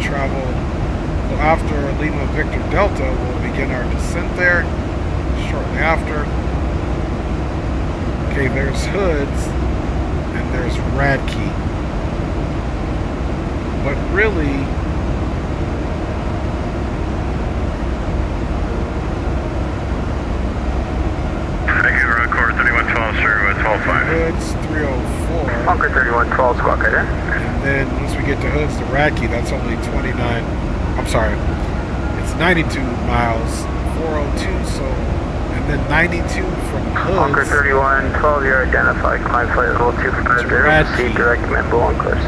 Travel. So after Lima Victor Delta, we'll begin our descent there shortly after. Okay, there's Hoods and there's Radkey. But really, Thank you, course 3112, sir, 12.5. Hoods 304. Bunker 3112, squawk right there. And then once we get to Hoods to Radkey, that's only 29. I'm sorry, it's 92 miles, 402. So, and then 92 from Hoods. Bunker 3112, you're identified. Climb flight level 250. Proceed direct Minbo on course.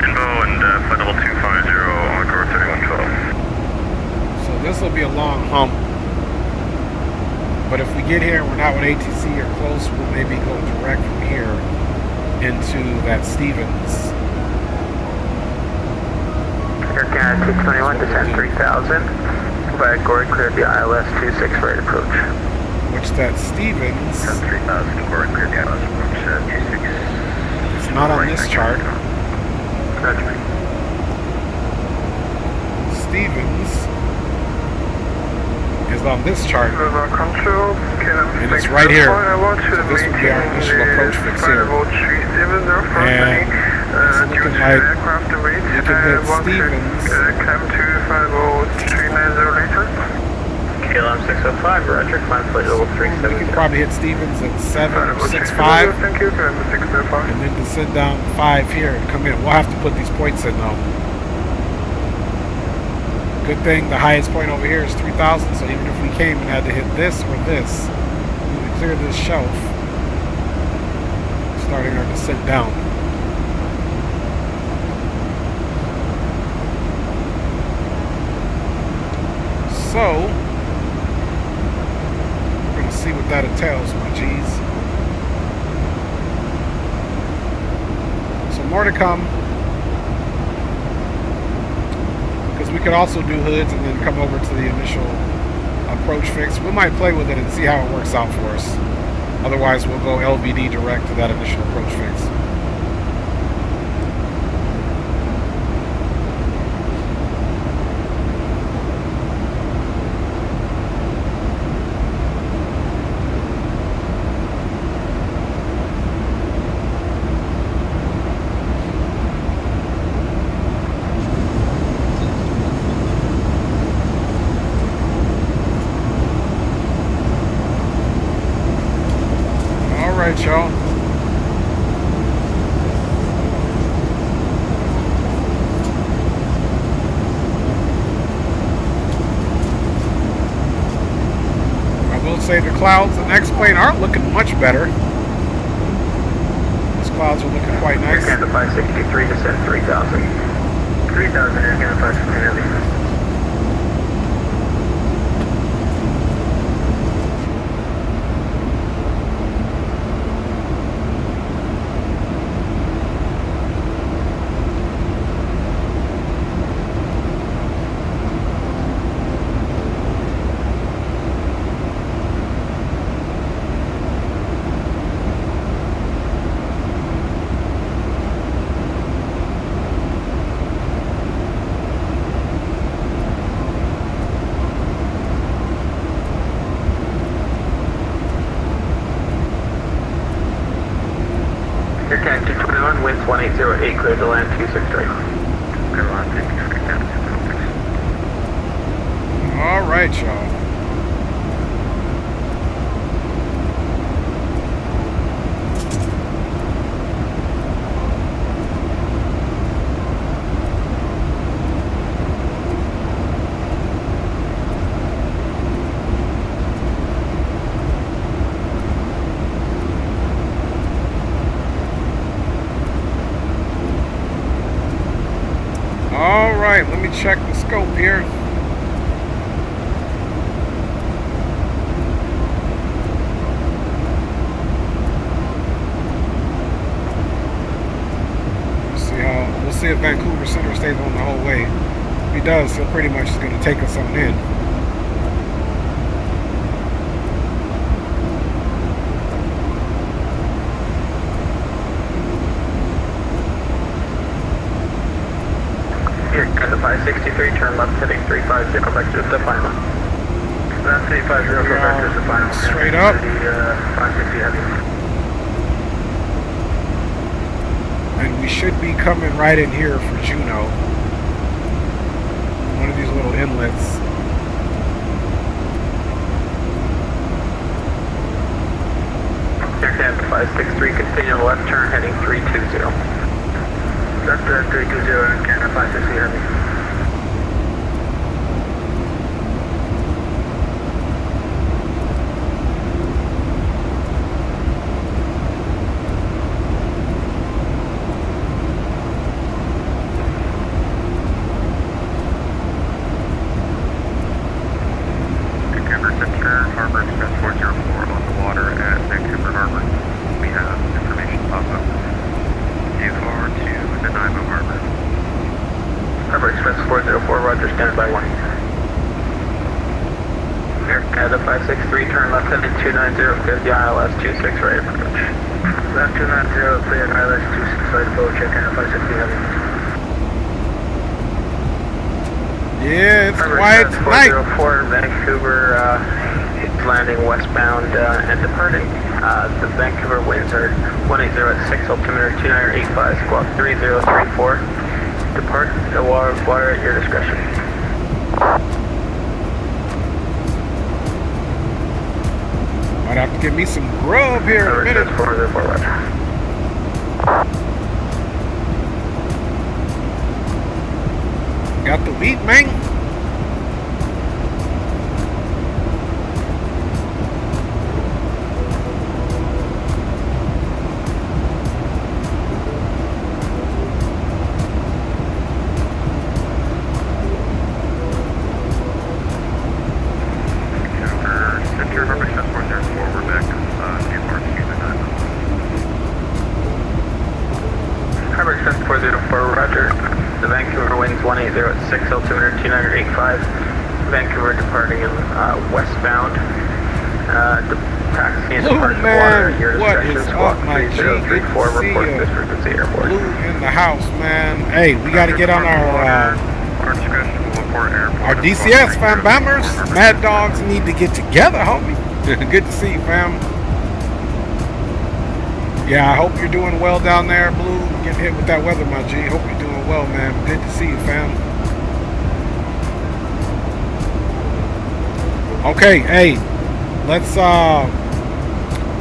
Minbo and flight level 250 on course 3112. So this will be a long hump. But if we get here and we're not with ATC or close, we'll maybe go direct from here into that Stevens. Air Canada 221, descend 3,000. Via Gory, cleared the ILS 26 right approach. Which that Stevens, Descend 3,000, Gory, cleared the ILS approach 26. it's not on this chart. Roger. Stevens is on this chart. Control, And it's right here. So this would be our initial approach fix here. And it's looking like we can hit Stevens. KLM 605, Roger, climb flight level We 370. can probably hit Stevens at 765 Thank you, KLM 605. and then descend down 5 here and come in. We'll have to put these points in though. Good thing the highest point over here is 3,000, so even if we came and had to hit this or this, we would clear this shelf. starting our descent down. So, we're going to see what that entails, my G's. So more to come. Because we could also do hoods and then come over to the initial approach fix. We might play with it and see how it works out for us. Otherwise, we'll go LVD direct to that initial approach fix. Alright, y'all. I will say the clouds and X-Plane aren't looking much better. These clouds are looking quite nice. Air Canada 563, descend 3,000. 3,000, Air Canada 563 heavy. Air Canada 221, winds 1808, clear to land 263. Clear to land 263. Alright, y'all. Alright, let me check the scope here. We'll see if Vancouver Center stays on the whole way. If he does, he'll pretty much is going to take us on in. Air Canada 563, turn left heading 350, go back to the final. Left 350, go back to the final. Straight up. 560 heavy. And we should be coming right in here for Juneau. One of these little inlets. Air Canada 563, continue left turn heading 320. Left turn 320, Air Canada 560 heavy. Rudder, stand by 1. Air Canada 563, turn left heading 290, clear the ILS 26, right approach. Left 290, clear ILS 26, right approach, Air Canada 563 heavy. Yeah, it's quiet tonight. 404, Vancouver, it's landing westbound and departing. The Vancouver winds are 180 at 6, altimeter 2985, squawk 3034. Depart the water at your discretion. Might have to give me some grub here in a minute. 404, Roger. Got the wheat, man. 06, altimeter 2985, Vancouver departing westbound. Taxi and Blue departing man, water, your what discretion, is squawk up, my G? Good 3034, to see report ya. this frequency airport. Blue in the house, man. Hey, we got to get on our DCS, fam. Bammers. Mad Dogs need to get together, homie. Good to see you, fam. Yeah, I hope you're doing well down there, Blue. Getting hit with that weather, my G. Hope you're doing well, man. Good to see you, fam. Okay, hey, let's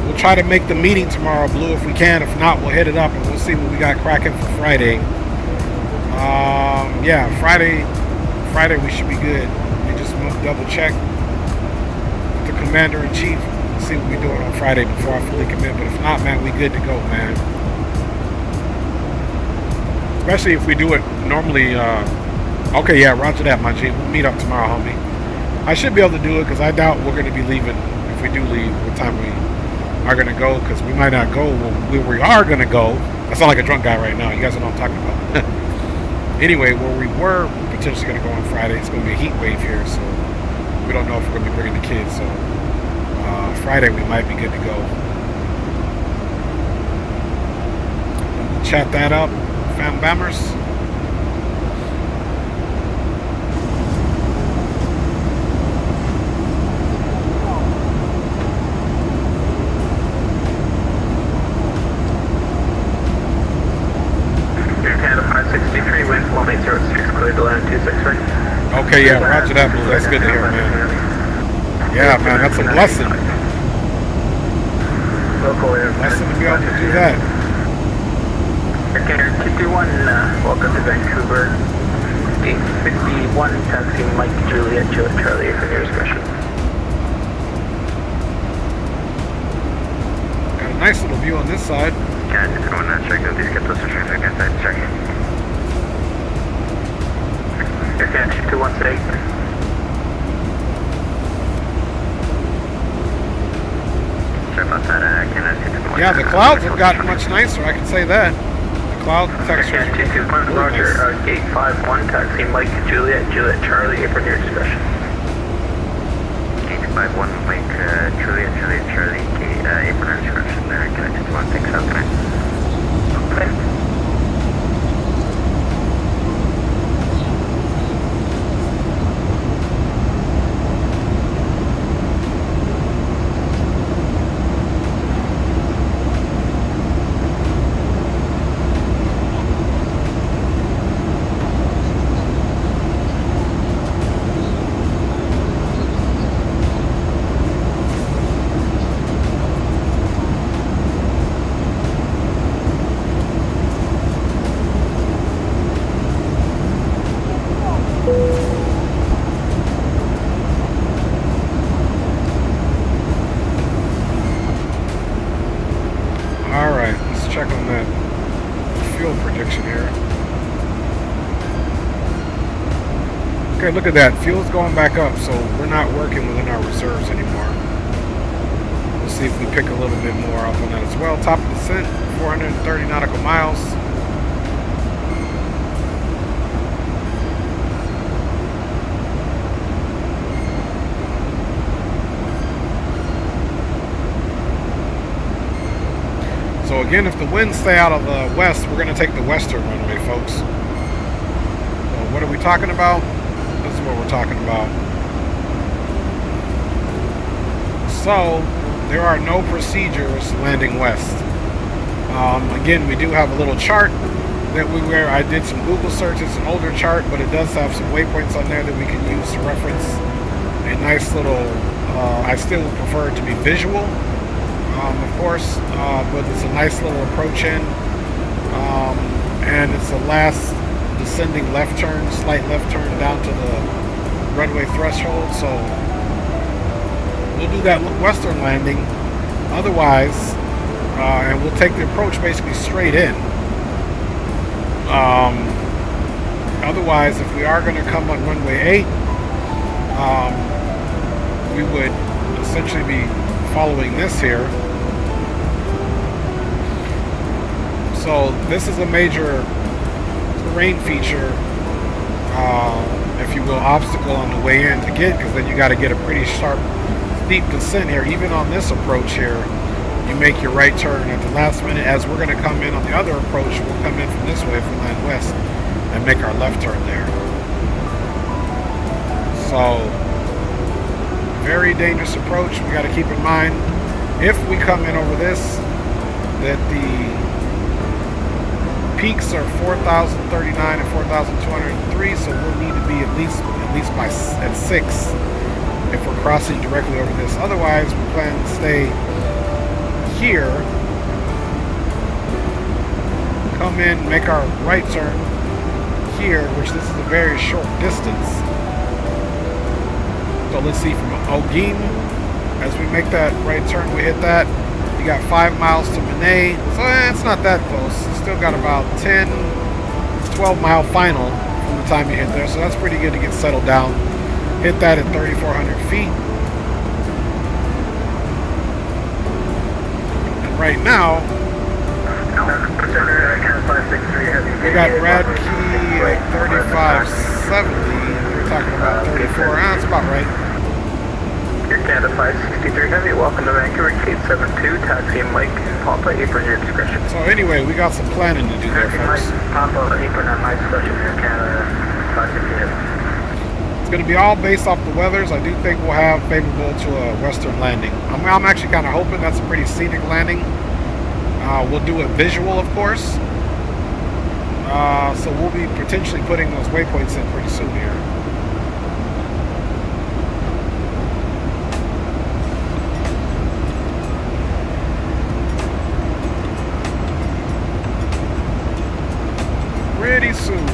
we'll try to make the meeting tomorrow, Blue, if we can. If not, we'll hit it up and we'll see what we got cracking for Friday. Yeah, Friday we should be good. We just double check with the commander-in-chief, see what we're doing on Friday before I fully commit. But if not, man, we good to go, man. Especially if we do it normally. Okay, yeah, roger that, my G. We'll meet up tomorrow, homie. I should be able to do it because I doubt we're going to be leaving. If we do leave, what time we are going to go, because we might not go where we are going to go. I sound like a drunk guy right now. You guys know what I'm talking about. Anyway, where we were potentially going to go on Friday, it's going to be a heat wave here, so we don't know if we're going to be bringing the kids. So Friday we might be good to go. Chat that up, fam bammers. Okay, yeah, roger that, Blue. That's good to hear, man. Yeah, man, that's a blessing. Blessing to be able to do that. Air 221, welcome to Vancouver. 851, taxi Mike Juliet, Charlie, for your discretion. Got a nice little view on this side. Yeah, just going to check out these ketos for traffic inside check. Air 216. Yeah, the clouds have gotten much nicer, I can say that. The cloud texture is really Roger, nice. gate 51, taxi Mike Juliet, Charlie, apron your discretion. Gate 51, Mike Juliet, Charlie, apron your discretion. Connected to 16 South Connect. Okay. Okay, look at that. Fuel's going back up, so we're not working within our reserves anymore. We'll see if we pick a little bit more up on that as well. Top of descent, 430 nautical miles. So again, if the winds stay out of the west, we're going to take the western runway, folks. So what are we talking about? This is what we're talking about. So there are no procedures landing west. Again, we do have a little chart that I did some Google searches, an older chart, but it does have some waypoints on there that we can use to reference a nice little, I still prefer it to be visual, of course, but it's a nice little approach in, and it's the last descending left turn, slight left turn down to the runway threshold, so we'll do that western landing. Otherwise, and we'll take the approach basically straight in. Otherwise, if we are going to come on runway 8, we would essentially be following this here. So this is a major terrain feature if you will, obstacle on the way in again, because then you got to get a pretty sharp, steep descent here. Even on this approach here, you make your right turn at the last minute. As we're going to come in on the other approach, we'll come in from this way, from land west, and make our left turn there. So, very dangerous approach. We got to keep in mind, if we come in over this, that the peaks are 4,039 and 4,203, so we'll need to be at least by at 6 if we're crossing directly over this. Otherwise, we plan to stay here, come in, make our right turn here, which this is a very short distance. So let's see, from Ogim, as we make that right turn, we hit that. You got 5 miles to Manet, so it's not that close. Still got about 10, 12 mile final from the time you hit there, so that's pretty good to get settled down. Hit that at 3,400 feet. And right now, we got Rad Key at 3570. We're talking about 34. That's about right. Your Canada 563 Heavy, welcome to Vancouver, Gate 72, taxi Mike Papa, apron your discretion. So anyway, we got some planning to do there, folks. Papa, apron at my discretion, your Canada 563 Heavy. It's going to be all based off the weathers. I do think we'll have favorable to a western landing. I'm actually kind of hoping that's a pretty scenic landing. We'll do a visual, of course. So we'll be potentially putting those waypoints in pretty soon here. Pretty soon.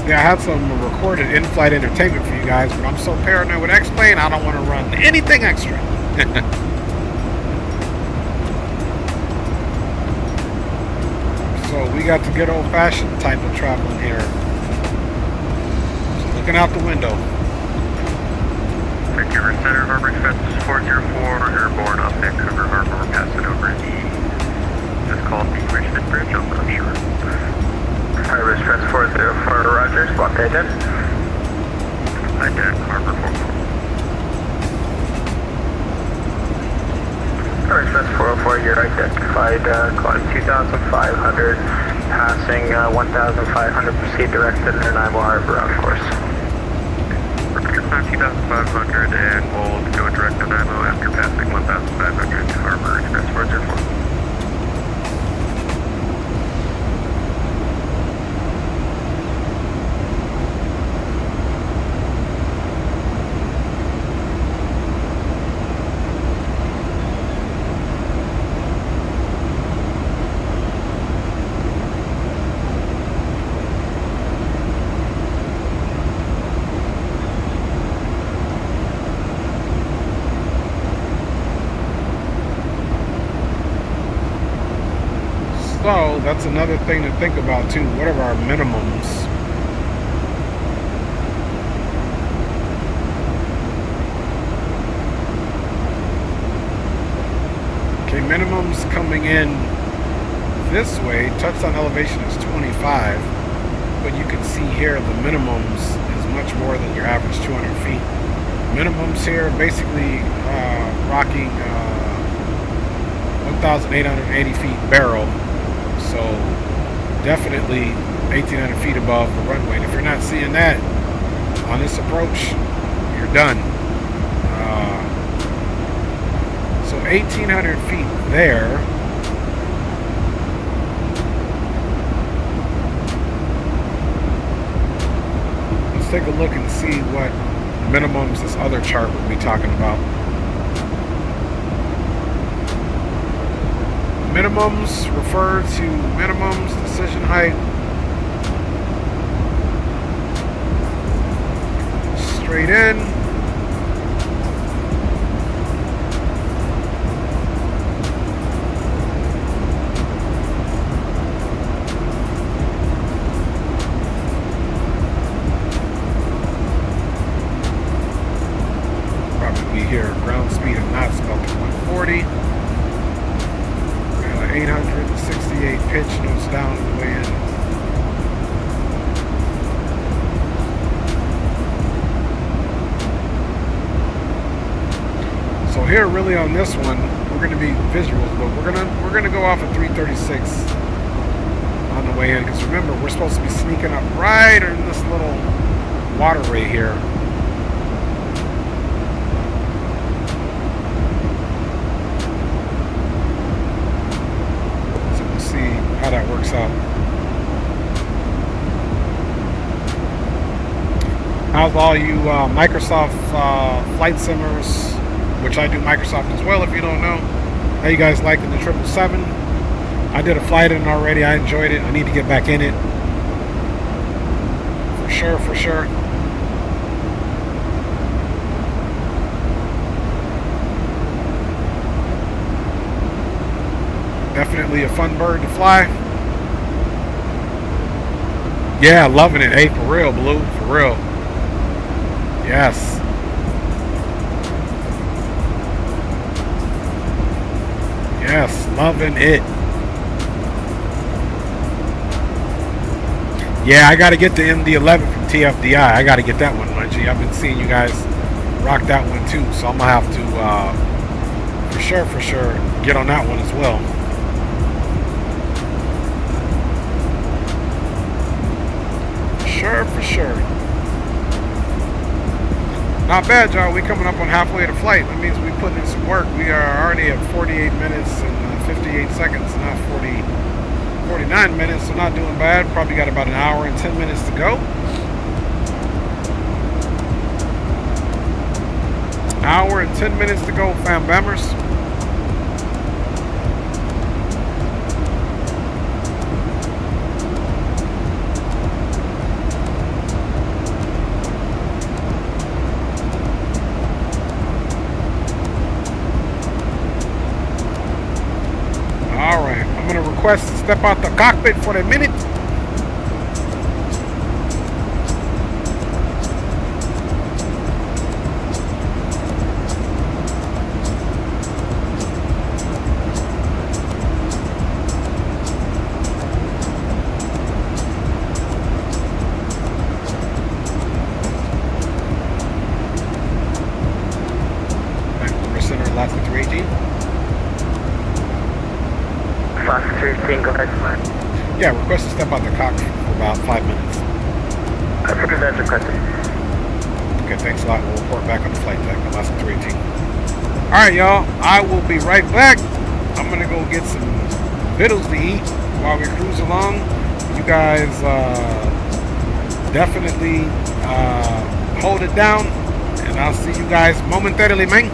Yeah, I had some recorded in-flight entertainment for you guys, but I'm so paranoid with X-Plane, I don't want to run anything extra. So we got the good old-fashioned type of traveling here. So looking out the window. Vancouver Center, Harbor Express 404, airborne off Vancouver Harbor, passing over the, just called the Richmond Bridge, I'm not sure. Harbor Express 404, Rogers, block ident. Ident, Harbor 44. Harbor Express 404, you're identified, climb 2,500, passing 1,500, proceed direct to Nanaimo Harbor on course. Repeat climb 2,500 and we'll go direct to Nanaimo after passing 1,500, Harbor Express 404. So that's another thing to think about too. What are our minimums? Okay, minimums coming in this way, touchdown elevation is 25, but you can see here the minimums is much more than your average 200 feet. Minimums here basically rocking 1,880 feet barrel. So definitely 1,800 feet above the runway. And if you're not seeing that on this approach, you're done. So 1,800 feet there. Let's take a look and see what minimums this other chart would be talking about. minimums, refer to minimums, decision height. Straight in. Probably here, ground speed of knots about 140. 868 pitch, nose down on the way in. So here, really on this one, we're going to be visuals, but we're gonna go off at 336 on the way in, because remember, we're supposed to be sneaking up right in this little waterway here. How that works out. How's all you Microsoft flight simmers, which I do Microsoft as well if you don't know, how you guys liking the 777? I did a flight in already. I enjoyed it. I need to get back in it. For sure, for sure. Definitely a fun bird to fly. Yeah, loving it. Hey, for real, Blue. For real. Yes. Yes, loving it. Yeah, I got to get the MD-11 from TFDI. I got to get that one, Munchie. I've been seeing you guys rock that one too, so I'm going to have to, for sure, get on that one as well. For sure. Not bad, y'all. We coming up on halfway of the flight. That means we putting in some work. We are already at 48 minutes and 58 seconds, not 49 minutes, so not doing bad. Probably got about an hour and 10 minutes to go. Hour and 10 minutes to go, fam bammers. Request to step out the cockpit for a minute. Vancouver Center, Alaska 318. Go ahead. Yeah, request to step out the cockpit for about 5 minutes. That's requested. Okay, thanks a lot. We'll report back on the flight deck, Alaska 318. Alright, y'all. I will be right back. I'm going to go get some vittles to eat while we cruise along. You guys definitely hold it down, and I'll see you guys momentarily, man.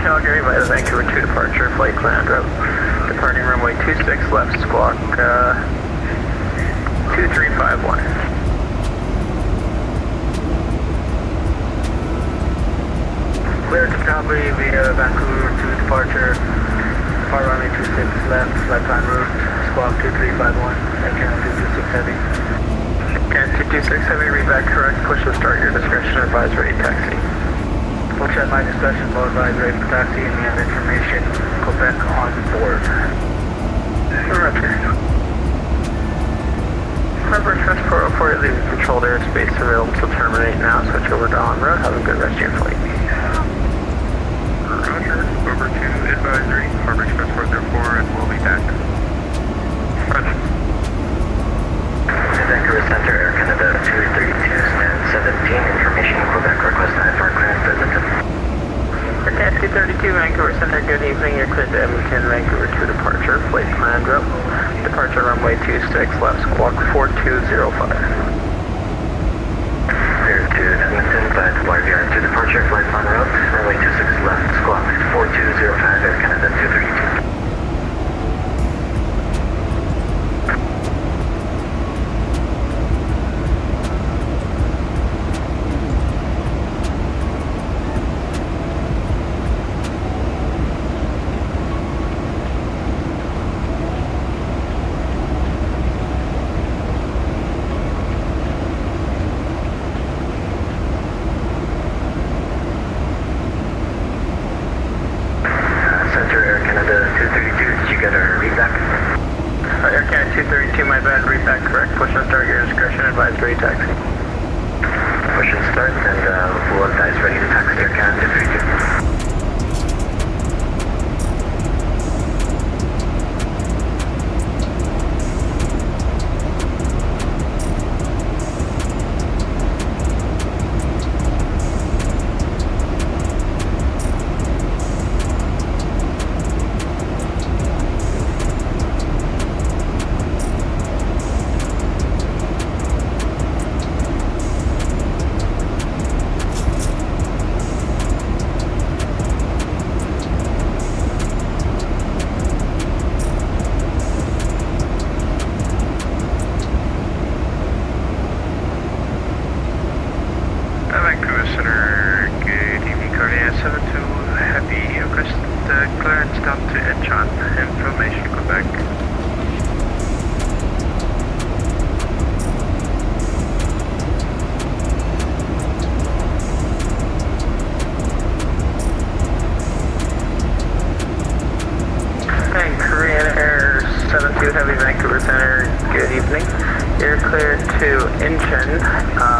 Calgary via the Vancouver 2 departure, flight plan route. Departing runway 26 left, squawk 2351. Cleared to Calgary via Vancouver 2 departure, depart runway 26 left, flight plan route, squawk 2351, Air Canada 226 Heavy. Canada 226 Heavy, read back correct, push to start your discretion, advise ready taxi. Push at my discretion, low advise ready for taxi, and we have information, Quebec on board. Roger. Remember, transport before you leave controlled airspace available to terminate now, switch over to en route, have a good rest of your flight. Roger, over to advisory, Harbor Express 404, and we'll be back. Roger. Vancouver Center, Air Canada 232, stand 17, information, Quebec request IFR clearance visited. Air Canada 232, Vancouver Center, good evening, you're cleared to Edmonton, Vancouver 2 departure, flight plan route. Departure runway 26 left, squawk 4205. Clear to Edmonton, via YVR 2 departure, flight plan route, runway 26 left, squawk 4205, Air Canada 232.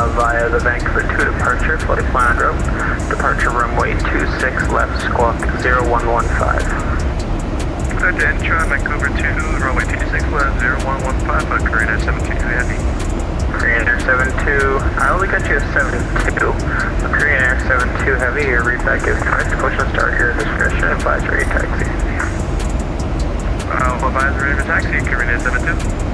Via the Vancouver 2 departure, flight plan route. Departure runway 26 left, squawk 0115. Good to Incheon, Vancouver 2, runway 26 left, 0115, Korean Air 72 Heavy. Korean Air 72, I only got you a 72. Korean Air 72 Heavy, your readback is correct. Push and start your discretion, advisory taxi. Advisory for taxi, Korean Air 72.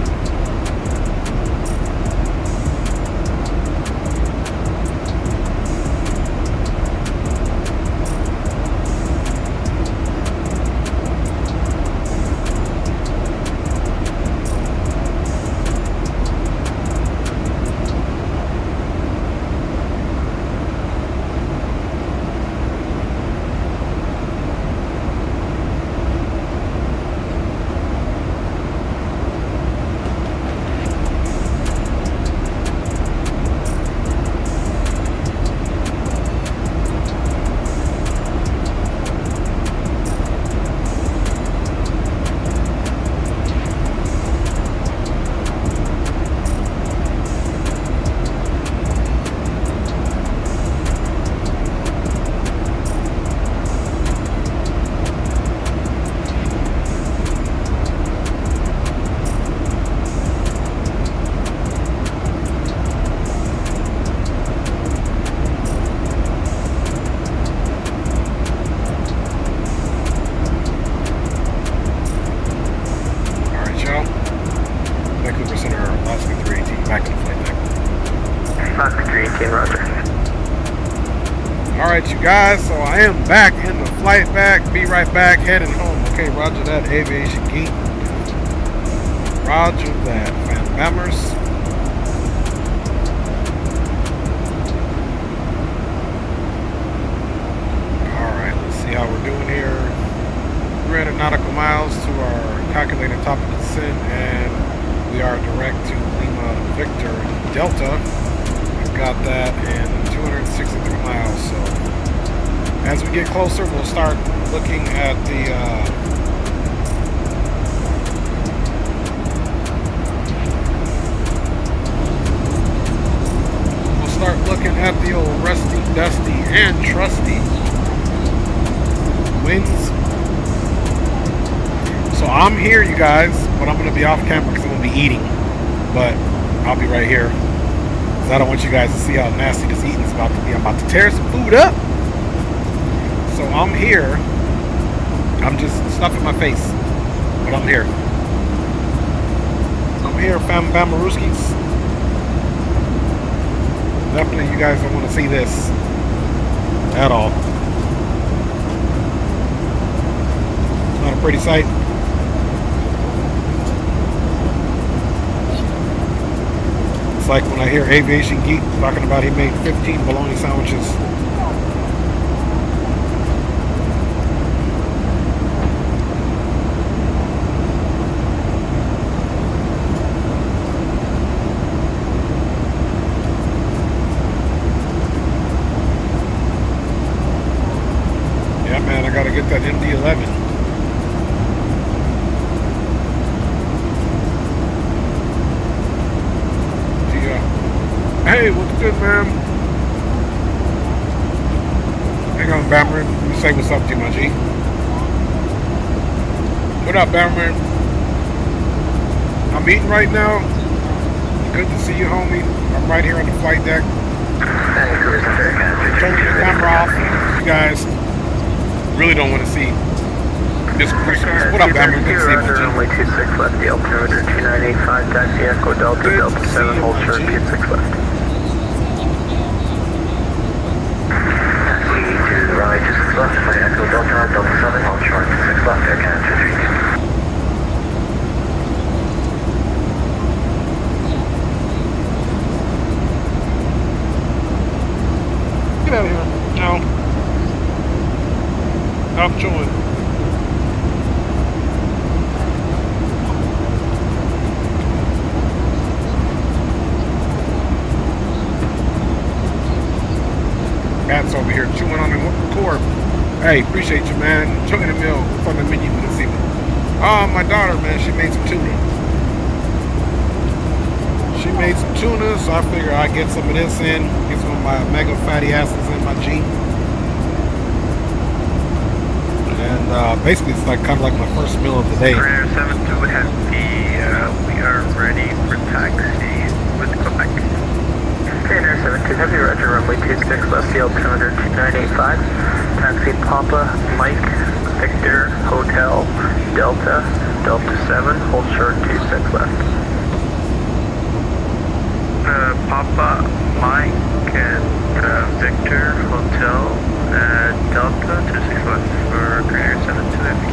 Alright, you guys, so I am back in the flight back. Be right back. Heading home. Okay, roger that, Aviation Geek. Roger that, fam bammers. Alright, let's see how we're doing here. 300 nautical miles to our calculated top of descent, and we are direct to Lima Victor Delta. We've got that, and 263 miles. So as we get closer, we'll start looking at the old rusty, dusty, and trusty winds. So I'm here, you guys, but I'm gonna be off camera because I'm gonna be eating. But I'll be right here because I don't want you guys to see how nasty this eating is about to be. I'm about to tear some food up. So I'm here. I'm just stuffing my face, but I'm here. I'm here, fam bamaruskis. Definitely, you guys don't want to see this at all. Not a pretty sight. It's like when I hear Aviation Geek talking about he made 15 bologna sandwiches. Get that MD-11. Yeah. Hey, what's good, man? Hang on, Bammer. Let me say what's up to you, my G. What up, Bammer? I'm eating right now. Good to see you, homie. I'm right here on the flight deck. Turning the camera off. You guys really don't want to see this Christmas. What up, Bammer? Good to see you, my G. Runway 26 left, the altimeter 2985, taxi Echo Delta, Delta 7, hold short, 26 left. Taxi to runway 26 left, flight Echo Delta, Delta 7, hold short, 26 left, Air Canada 23. Get out of here. No. I'm chewing. Cat's over here chewing on the cord. Hey, appreciate you, man. Enjoying the meal from the menu this evening. Oh, my daughter, man, she made some tuna. She made some tuna, so I figure I'd get some of this in. Get some of my mega fatty acids in my Jeep. And basically, it's like kind of like my first meal of the day. Rudder 72 Heavy, we are ready for taxi with Quebec. Rudder 72 Heavy, roger, runway 26 left, the altimeter 2985, taxi Papa, Mike, Victor, Hotel, Delta, Delta 7, hold short 26 left. Papa, Mike, and Victor, Hotel, Delta 26 left for Rudder 72 Heavy.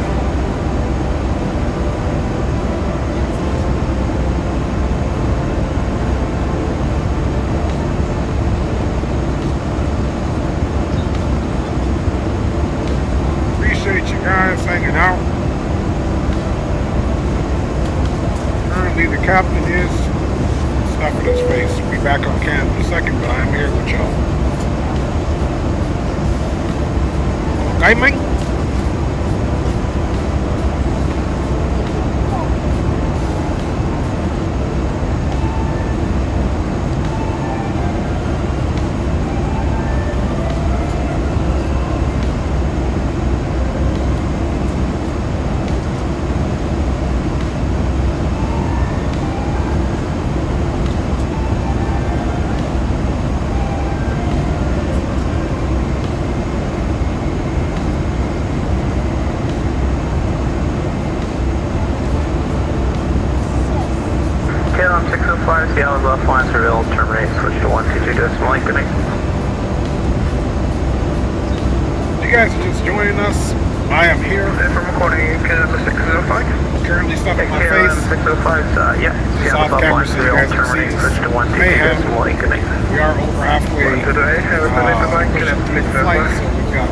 Appreciate you guys hanging out. Currently, the captain is stuffing his face. We'll be back on cam in a second, but I'm here with y'all. Okay, man? Seattle left line surveillance terminate, switch to 122 decimal lengthening. You guys are just joining us, I am here. From recording Canada 605. Currently stuffing my KLM face. 605's, yeah. It's off camera so you guys can see this mayhem. We are over halfway Today, through the flight, so we've got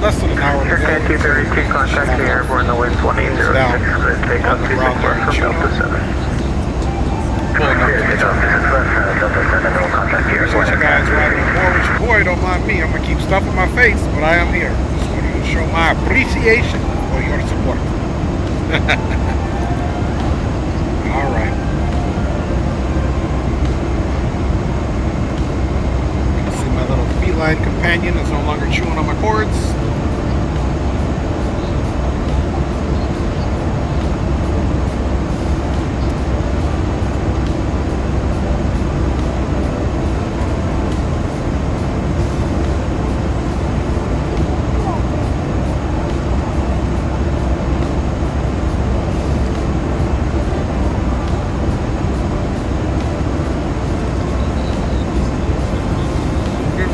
less than an hour to go. Air 232, contact the airborne, the wind 2006, takeoff 264 from Delta 7. Pulling up to the appreciate you guys riding aboard with your boy. Don't mind me. I'm going to keep stuffing my face, but I am here. Just wanted to show my appreciation for your support. All right. You can see my little feline companion is no longer chewing on my cords.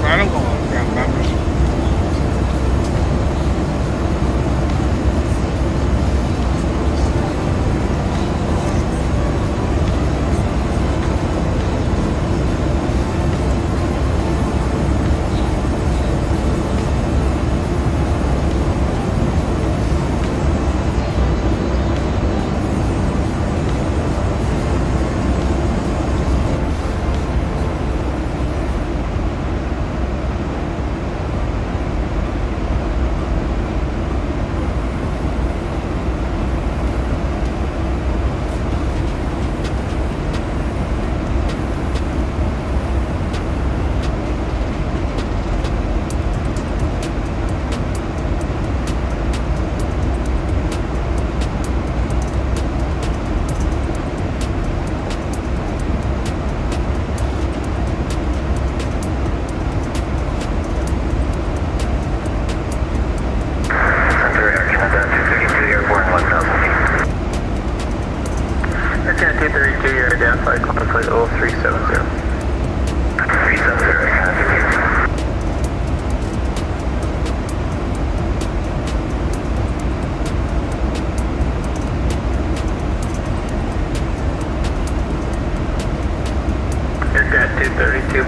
Right along, ground members.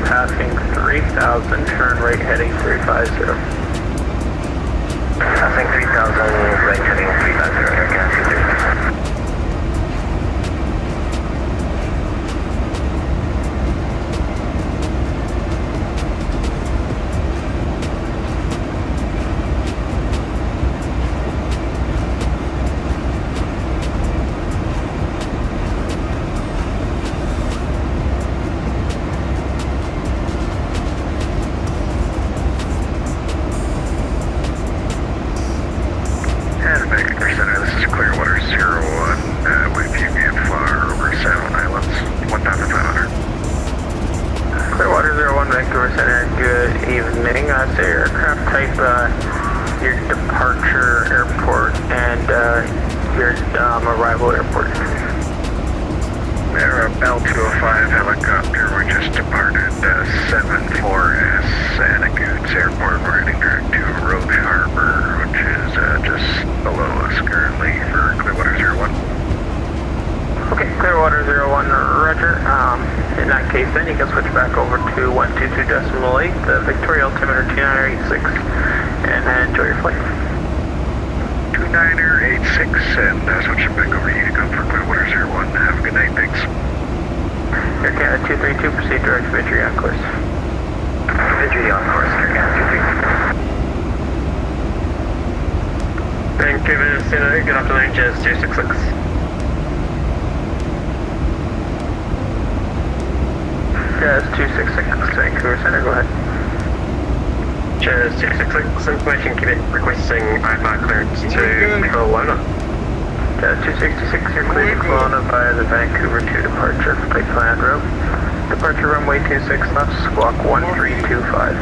Passing 3,000, turn right heading 350. Passing 3,000, right heading 350, Air Canada 232. Arrival airport. They're a Bell 205 helicopter. We just departed 74S Santa Cruz Airport. We're heading direct to Roche Harbor, which is just below us currently for Clearwater 01. Okay, Clearwater 01, Roger. In that case, then you can switch back over to 122.8, the Victoria altimeter 2986, and then enjoy your flight. 2986, and switching back over to Unicom for Clearwater 01. Have a good night, thanks. Air Canada 232, proceed direct to Victory on course. Victory on course, Air Canada 232. Vancouver, Sino, good afternoon, Jazz 266. Jazz 266, Vancouver Center, go ahead. Jazz 266, information Quebec requesting IFR clearance to Kelowna. Jazz 266, you're clear to Kelowna via the Vancouver 2 departure. Take land route. Departure runway 26 left, squawk 1325.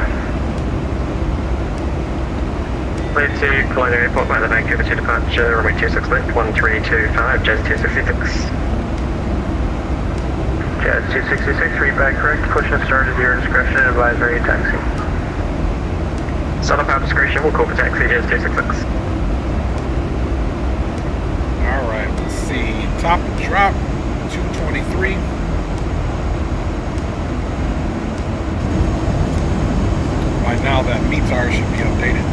Clear to Kelowna Airport by the Vancouver 2 departure, runway 26 left, 1325, Jazz 266. Jazz 266, read back correct, push and start at your discretion and advise ready taxi. Southern Power Discretion, we'll call for taxi, here's 266. Alright, let's see. Top and drop, 223. By now that METAR should be updated.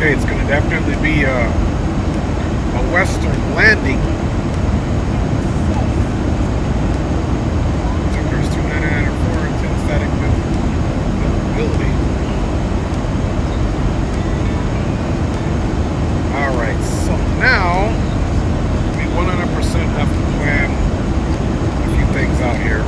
Okay, it's going to definitely be a western landing. There's 299 or 10 static visibility. Alright, so now we 100% have to plan a few things out here.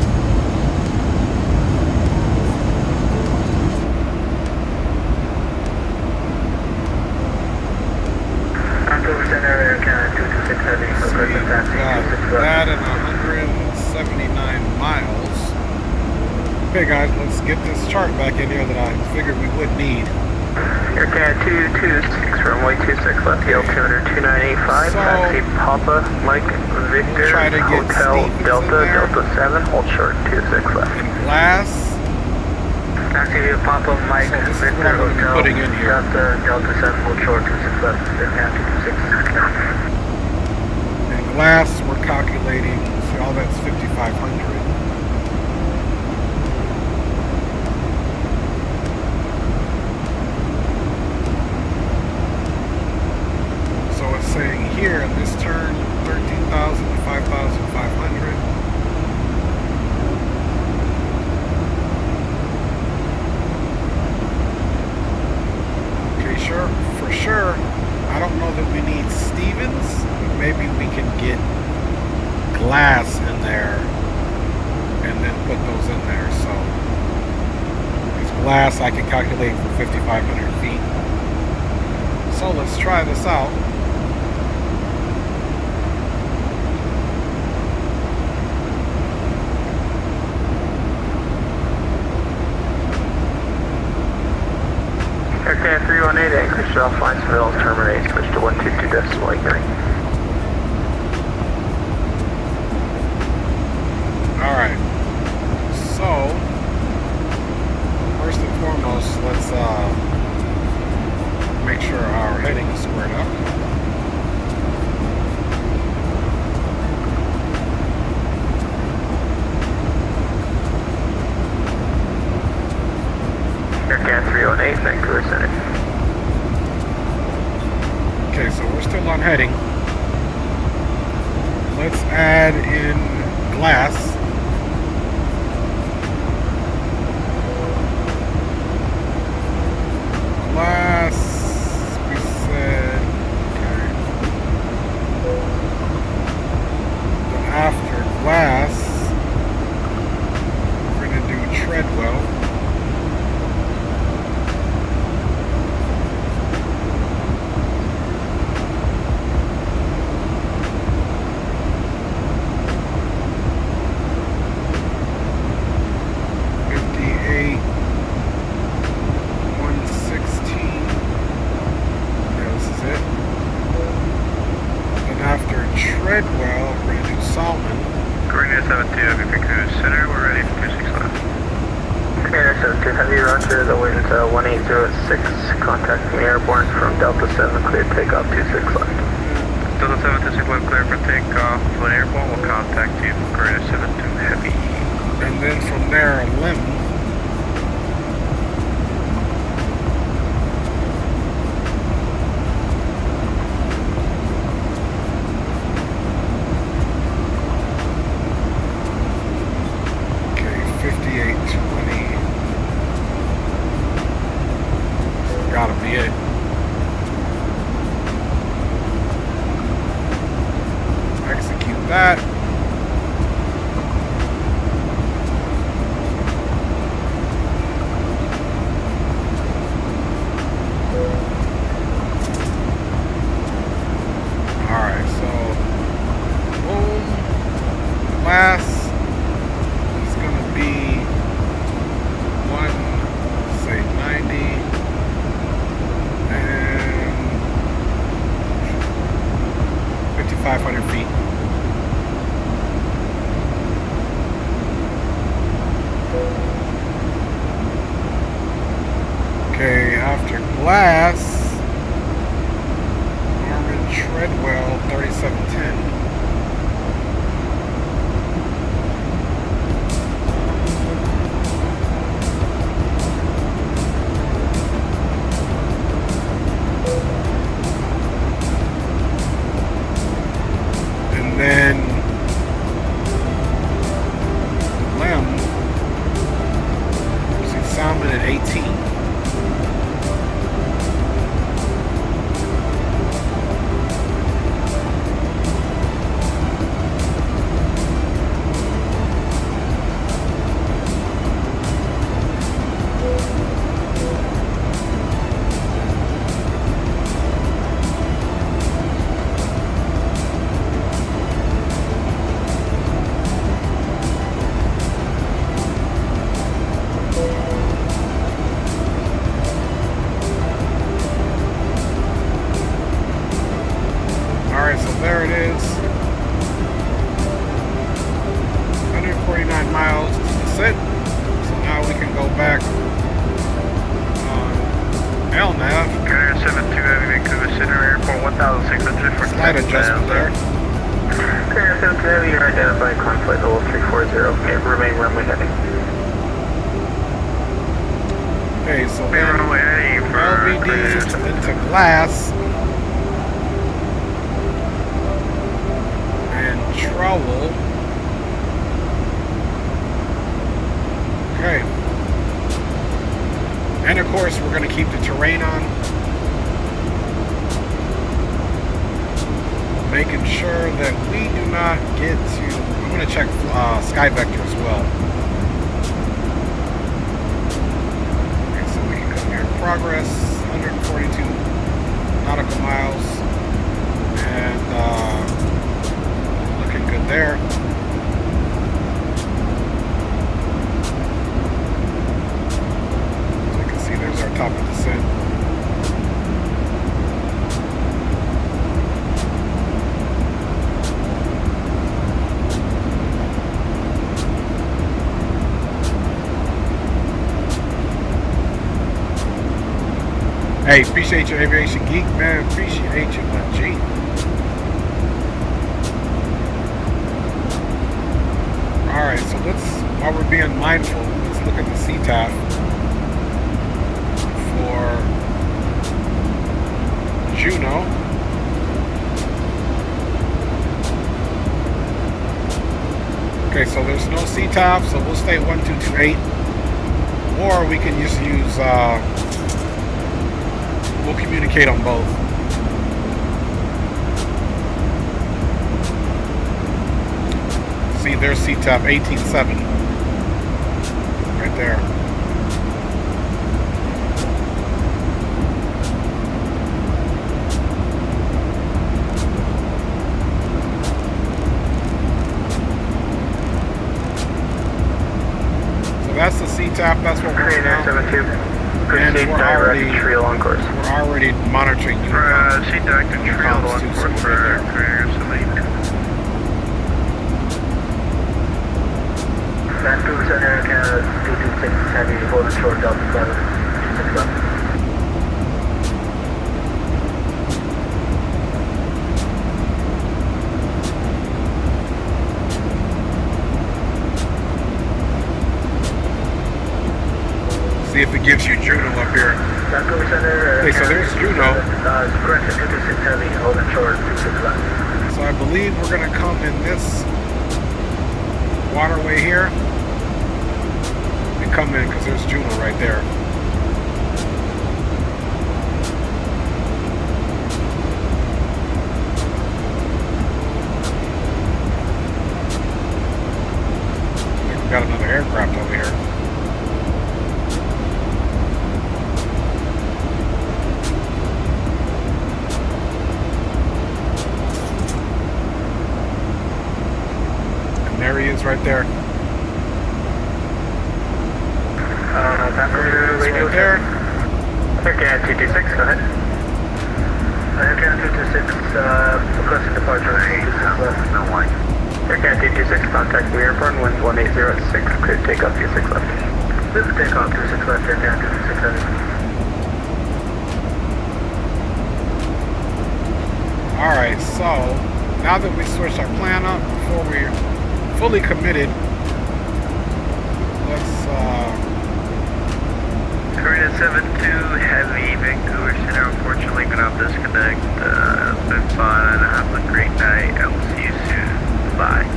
That and 179 miles. Okay guys, let's get this chart back in here that I figured we would need. Air Canada 226, runway 26 left, altimeter 2985, taxi Papa, Mike, Victor, Hotel Delta, Delta 7, hold short 26 left. In glass. Taxi Papa, Mike, So Victor, Hotel, putting in here. Delta 7, hold short 26 left, Air Canada 226. In glass, we're calculating, see all that's 5,500. So it's saying here in this turn, 13,000 to 5,500. Okay, sure, for sure. I don't know that we need Stevens, but maybe we can get glass in there and then put those in there. So this glass I can calculate for 5,500 feet. So let's try this out. Aircraft 318, anchorage off line surveillance terminate, switch to 122.8. Alright. So first and foremost, let's make sure our heading is squared up. Aircraft 318, Vancouver Center. Okay, so we're still on heading. Let's add in glass. Glass, we said, okay. Then after glass, we're going to do Treadwell. Treadwell, we're going to do Salmon. Coordinate 72, Vancouver Center, we're ready for 26 left. Coordinate 72, heavy roger, the wind's 1806, contacting airborne from Delta 7, clear takeoff 26 left. Delta 7, 26 left, clear for takeoff, when airborne, we'll contact you, Coordinate 72, heavy. And then from there, a limb. Gotta be it. Execute that. Alright, so boom. Last is gonna be 90. And to 500 feet. Okay, after glass, Norman Treadwell 3710. And then Lem, see Salmon at 18. There it is. 149 miles to descent. So now we can go back on LNAV. Carrier 72 Heavy Vancouver Center Airport 1600 for Slight adjustment there. Carrier 72 Heavy, you're identifying conflict level 340. Okay, remain runway heading. Okay, so then runway heading for LVD into glass. Throttle. Okay. And of course, we're going to keep the terrain on. Making sure that we do not get to... I'm going to check Sky Vector as well. Okay, so we can come here. Progress, 142 nautical miles. And... good there. So you can see there's our top of descent. Hey, appreciate your aviation geek, man. Appreciate you, my G. Alright, so let's, while we're being mindful, let's look at the CTAF for Juno. Okay, so there's no CTAF, so we'll stay at 1228. Or we can just use, we'll communicate on both. See, there's CTAF 18.7 right there. So that's the CTAF. That's what we're doing now. And we're already monitoring unicoms. Unicoms too, so we're good. Vancouver Center, Canada 226 Heavy, holding short Delta 7, 26 left. See if it gives you Juno up here. Vancouver Center, okay, so there's Juno. Correction, 226 Heavy, holding short 26 left. So I believe we're going to come in this waterway here. Come in because there's Juno right there. We've got another aircraft over here. And there he is right there. Radio right there. Air 226, go ahead. Air 226, requesting departure. Air 226, contact the airport, winds 180 at 6, clear takeoff 26 left. Clear for takeoff 26 left, Air 226 heavy. Alright, so now that we switched our plan up before we're fully committed, let's Korea 72 heavy, Vancouver Center, unfortunately gonna have to disconnect. It's been fun and have a great night. I will see you soon. Bye.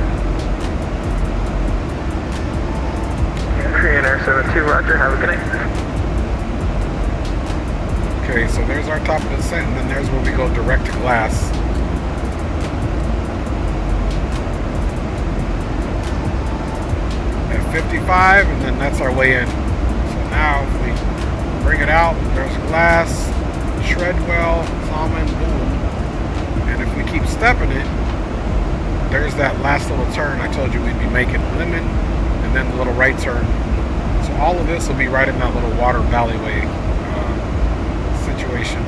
Korean Air 72, roger, have a good night. okay, so there's our top of the descent, and then there's where we go direct to glass. At 55, and then that's our way in. So now if we bring it out, there's glass, Shredwell, common, boom. And if we keep stepping it, there's that last little turn I told you we'd be making, lemon, and then the little right turn. So all of this will be right in that little water valleyway situation.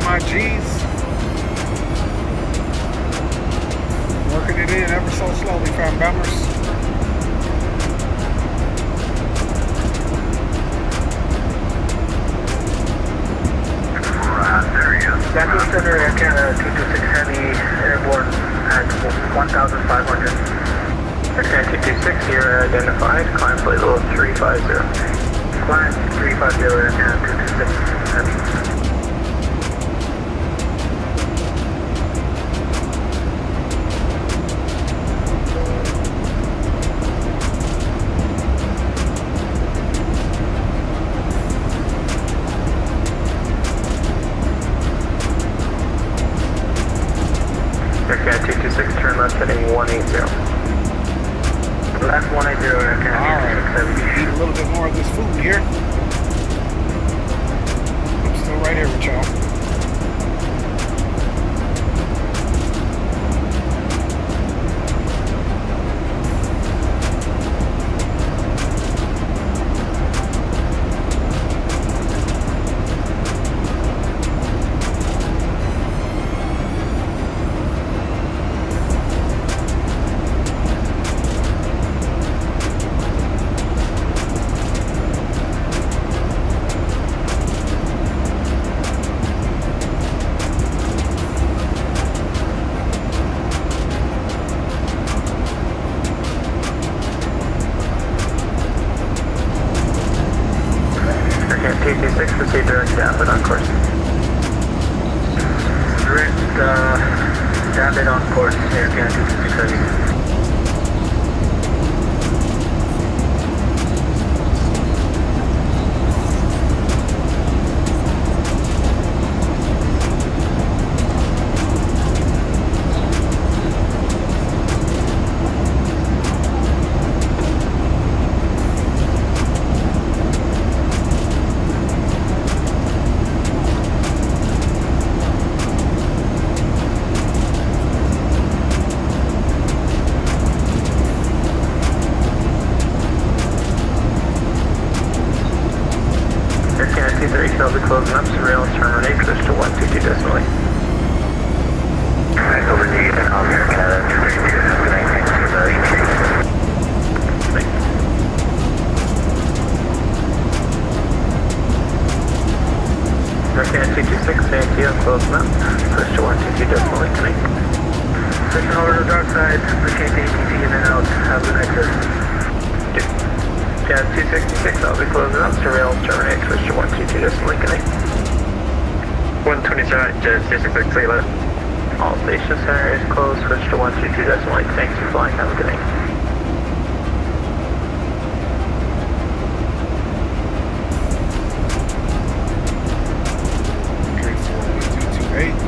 My G's, working it in ever so slowly, fam bombers. Vancouver Center, Air Canada 226 heavy, airborne at 1,500. Air Canada 226, you're identified, climb flight level 350. Climb 350, Air Canada 226 heavy. Aircraft 226, turn left heading 180. Left 180, Aircraft. Alright, eat a little bit more of this food here. I'm still right here with y'all. Proceed direct downwind on course. Direct downwind on course, Air Canada 226 heavy. I'll be closing up, surveillance terminate, switch to 122 decimally. Alright, over to you, Takeoff, Air Canada 232, good night, thanks for the entry. Thanks. Air Canada 226, AMTL, closing up, switch to 122 decimally, good night. Switching over to the dark side, appreciate the ATC in and out, have a good night, sir. Cat 266, I'll be closing up, surveillance terminate, switch to 122 decimally, good night. 127, Jet 266, say left. All station center is closed, switch to 122 decimally, thanks for flying, have a good night. Okay, 41228.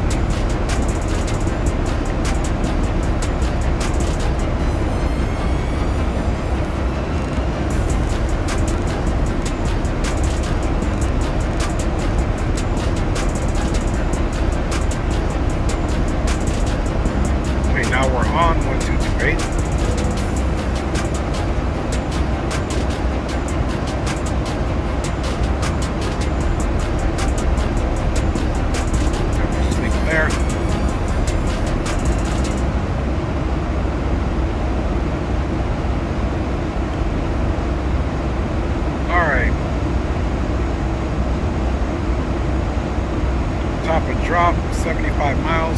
chop and drop, 75 miles.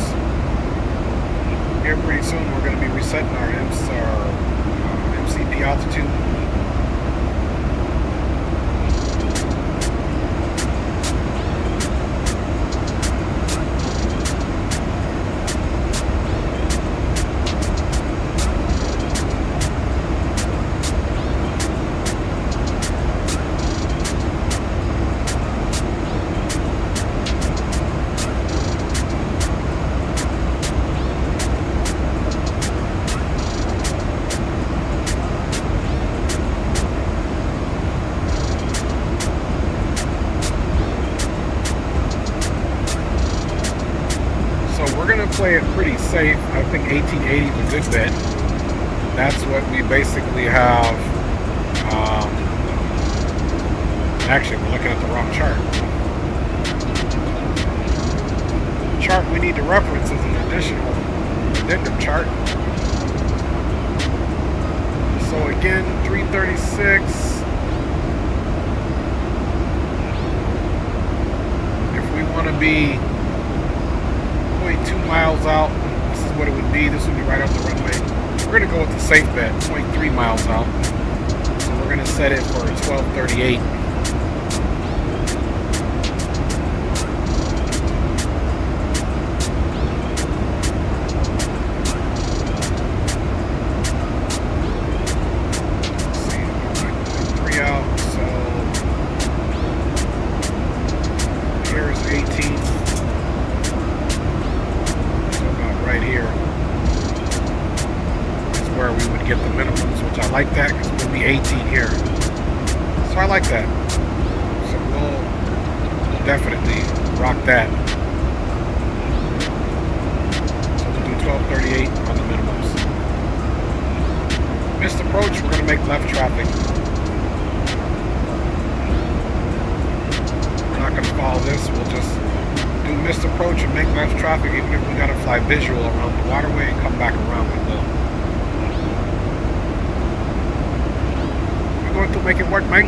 Here pretty soon we're going to be resetting our MCP altitude. Play it pretty safe. I think 1880 is a good bet. That's what we basically have. Actually, we're looking at the wrong chart. The chart we need to reference is an additional addendum chart. So again, 336. If we want to be 0.2 miles out, this is what it would be. This would be right off the runway. We're going to go with the safe bet, 0.3 miles out. So we're going to set it for 1238. Let's see, 3 out. So here's 18. Right here is where we would get the minimums, which I like that because we'll be 18 here. So I like that. So we'll definitely rock that. So we'll do 1238 on the minimums. Missed approach, we're going to make left traffic. We're not going to follow this, we'll just do missed approach and make left traffic. Even if we got to fly visual around the waterway and come back around, we will. We're going to make it work, man.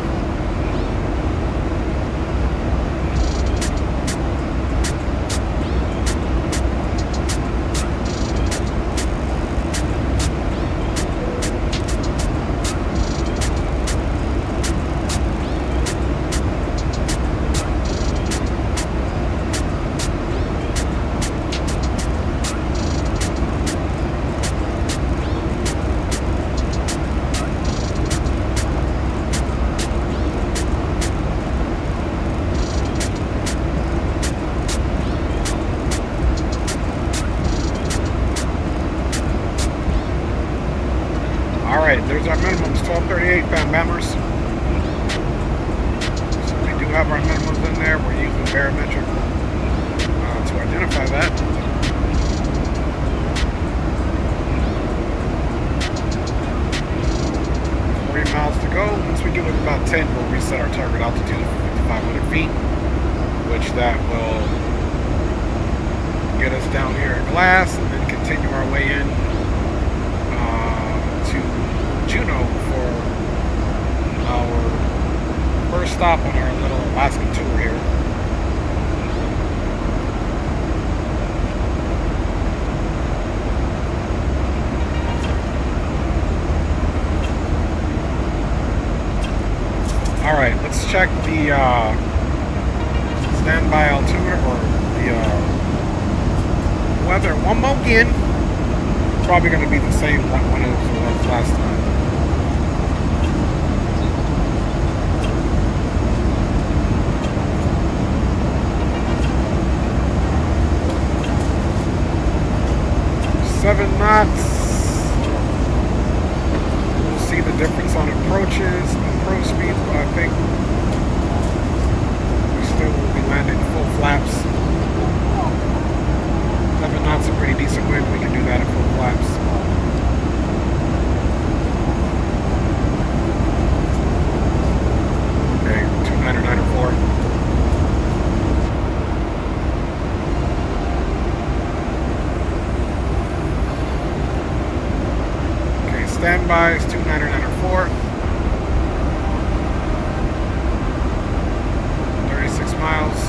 Alright, there's our minimums, 1238 pound bammers. So we do have our minimums in there. We're using barometric to identify that. Miles to go. Once we get to about 10, we'll reset our target altitude for 5,500 feet, which that will get us down here at Glass and then continue our way in to Juneau for our first stop on our little Alaskan tour here. Alright, let's check the standby altimeter or the weather one more again. Probably going to be the same one it was last time. Seven knots. We'll see the difference on approaches. Approach speeds, but I think we still will be landing full flaps. 7 knots a pretty decent wind. We can do that at full flaps. Okay, 2994. Okay, standby is 2994. 36 miles.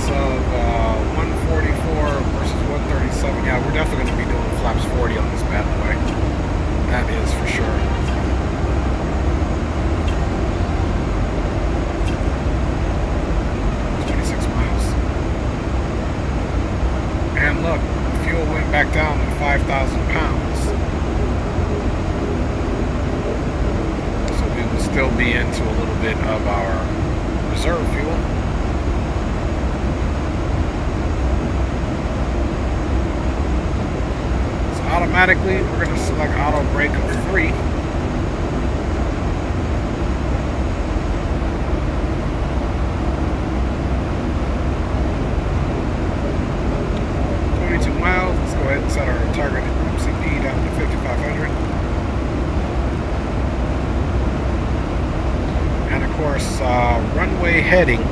difference of 144 versus 137. Yeah, we're definitely going to be doing flaps 40 on this bad boy. That is for sure. And look, fuel went back down to 5,000 pounds. So we will still be into a little bit of our reserve fuel. So automatically, we're going to select auto brake of 3. Miles. Let's go ahead and set our target MCP down to 5,500. And of course, runway heading.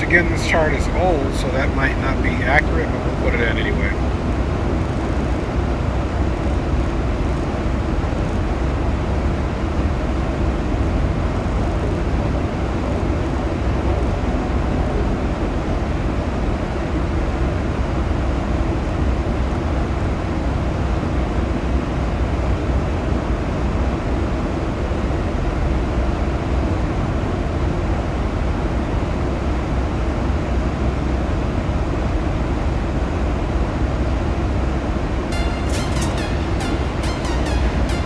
Again, this chart is old, so that might not be accurate, but we'll put it in anyway.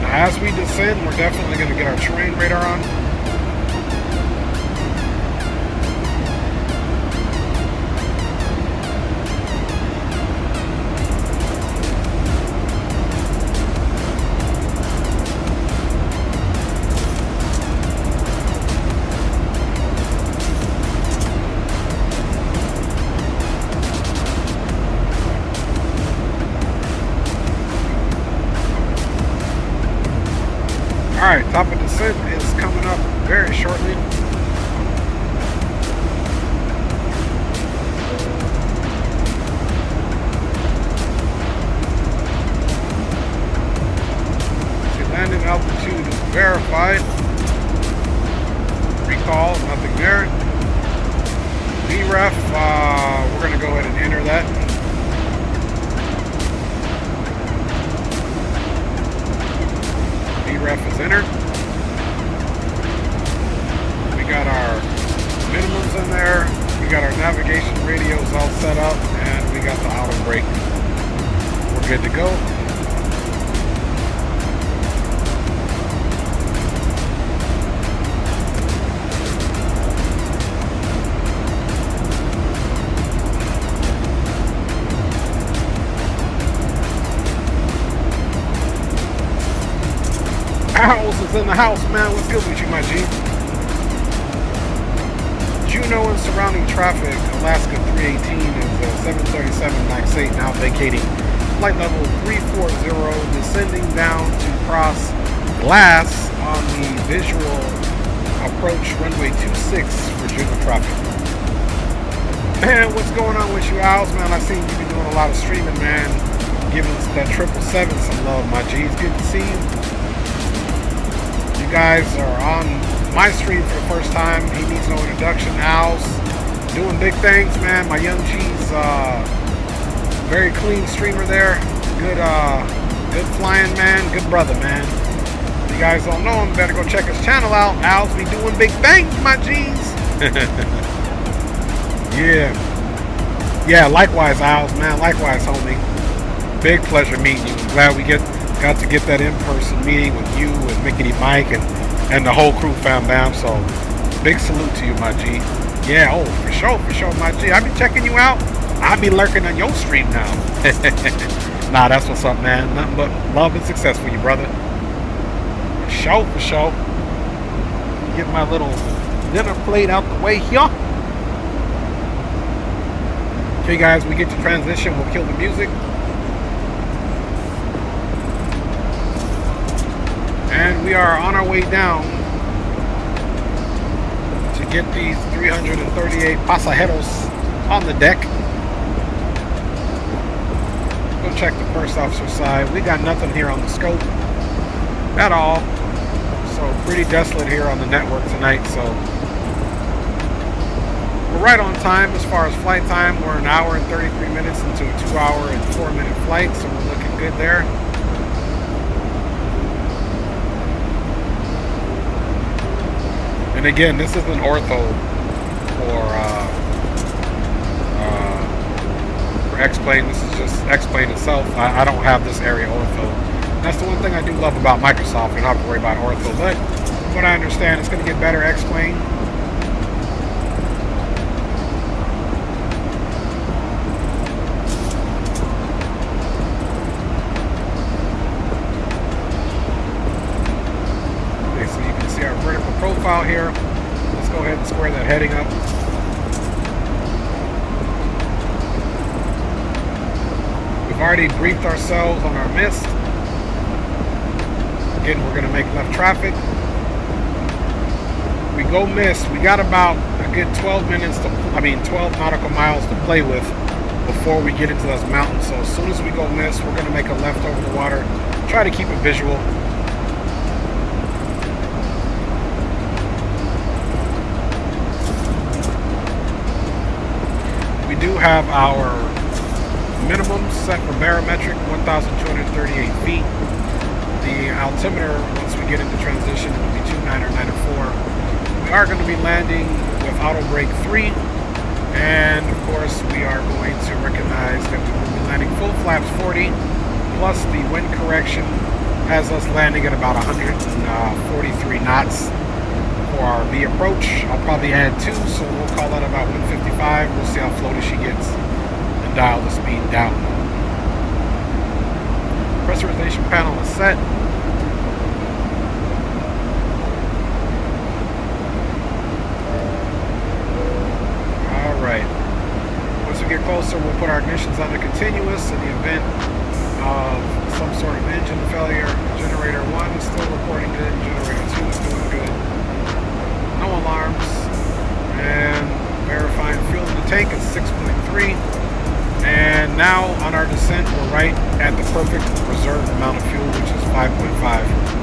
As we descend, we're definitely going to get our terrain radar on. Alright, top of descent is coming up very shortly. See, landing altitude is verified. Recall, nothing there. VREF, we're going to go ahead and enter that. VREF is entered. We got our minimums in there. We got our navigation radios all set up, and we got the auto brake. We're good to go. Owls is in the house, man. What's good with you, my G? Juneau and surrounding traffic. Alaska 318 is 737 MAX 8 now vacating flight level 340, descending down to cross glass on the visual approach runway 26 for Juneau traffic. Man, what's going on with you, Owls, man? I've seen you been doing a lot of streaming, man. Giving us that 777 some love, my G. It's good to see you. You guys are on my stream for the first time. He needs no introduction. Owls doing big things, man. My young G's very clean streamer there. Good good flying, man. Good brother, man. If you guys don't know him, better go check his channel out. Owls be doing big things, my G's. Yeah, likewise, Owls, man. Likewise, homie. Big pleasure meeting you. Glad we got to get that in-person meeting with you and Mickey Mike and the whole crew, fam bam. So big salute to you, my G. Yeah, oh, for sure, my G. I be checking you out. I be lurking on your stream now. Nah, that's what's up, man. Nothing but love and success for you, brother. For sure. Get my little dinner plate out the way here. Okay, guys, we get to transition. We'll kill the music. And we are on our way down to get these 338 pasajeros on the deck. Go check the first officer side. We got nothing here on the scope at all. So pretty desolate here on the network tonight. So we're right on time as far as flight time. We're an hour and 33 minutes into a 2-hour and 4-minute flight. So we're looking good there. And again, this isn't ortho for X-Plane. This is just X-Plane itself. I don't have this area ortho. That's the one thing I do love about Microsoft. I don't have to worry about ortho. But from what I understand, it's going to get better X-Plane. Okay, so you can see our vertical profile here. Let's go ahead and square that heading up. We've already briefed ourselves on our mist. Again, we're going to make left traffic. We go mist. We got about a good 12 nautical miles to play with before we get into those mountains. So as soon as we go mist, we're going to make a left over the water. Try to keep it visual. We do have our minimum set for barometric, 1,238 feet. The altimeter, once we get into transition, it will be 29 or 904. We are going to be landing with auto brake 3, and of course we are going to recognize that we will be landing full flaps 40, plus the wind correction has us landing at about 143 knots for our V approach. I'll probably add 2, so we'll call that about 155. We'll see how floaty she gets and dial the speed down. Pressurization panel is set. Alright. Once we get closer, we'll put our ignitions on the continuous in the event of some sort of engine failure. Generator 1 is still reporting good. Generator 2 is doing good. No alarms. And verifying fuel in the tank is 6.3. And now on our descent, we're right at the perfect reserve amount of fuel, which is 5.5.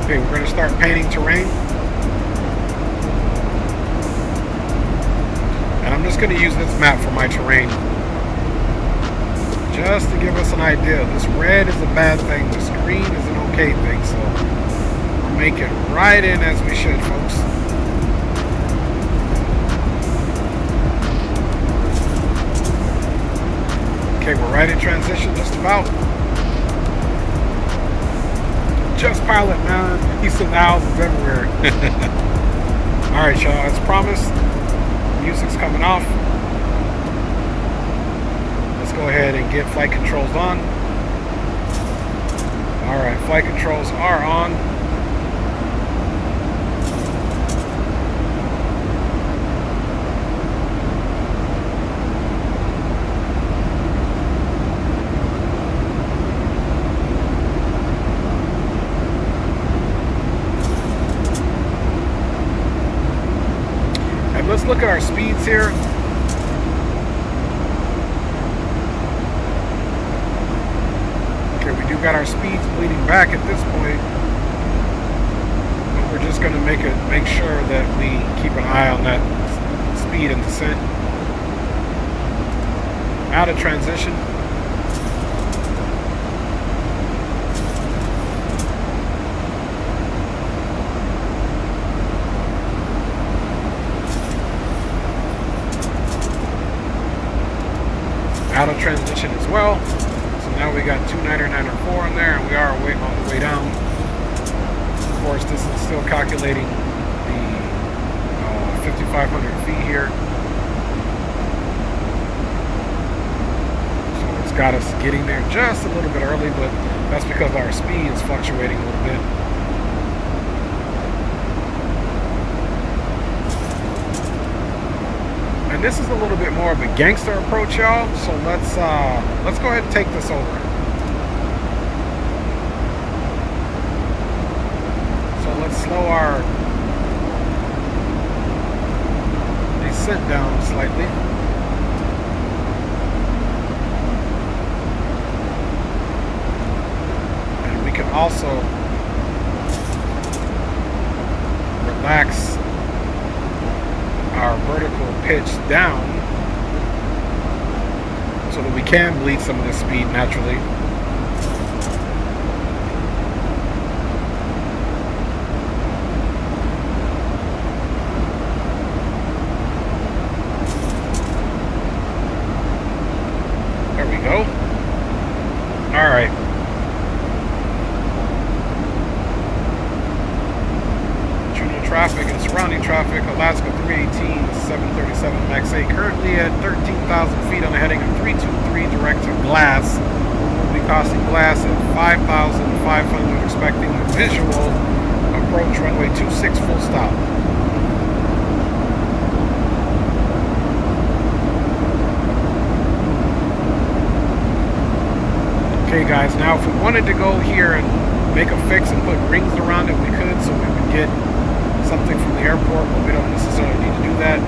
Okay, we're going to start painting terrain. And I'm just going to use this map for my terrain. Just to give us an idea. This red is a bad thing. This green is an okay thing. So we'll make it right in as we should, folks. Okay, we're right in transition just about. Just pilot, man. He's in the houses everywhere. Alright, y'all. As promised, music's coming off. Let's go ahead and get flight controls on. Alright, flight controls are on. Let's look at our speeds here. Okay, we do got our speeds bleeding back at this point. But we're just going to make sure that we keep an eye on that speed and descent. Out of transition. auto transition as well. So now we got 29904 in there, and we are way all the way down. Of course, this is still calculating the 5,500 feet here. So it's got us getting there just a little bit early, but that's because our speed is fluctuating a little bit. And this is a little bit more of a gangster approach, y'all. So let's go ahead and take this over. So let's slow our descent down slightly. And we can also relax our vertical pitch down so that we can bleed some of the speed naturally. There we go. All right. Traffic and surrounding traffic, Alaska 318, 737 MAX 8, currently at 13,000 feet on a heading of 323 direct to Glass. We'll be crossing Glass at 5,500, expecting a visual approach runway 26 full stop. Okay guys, now if we wanted to go here and make a fix and put rings around it, we could, so we would get something from the airport, but we don't necessarily need to do that.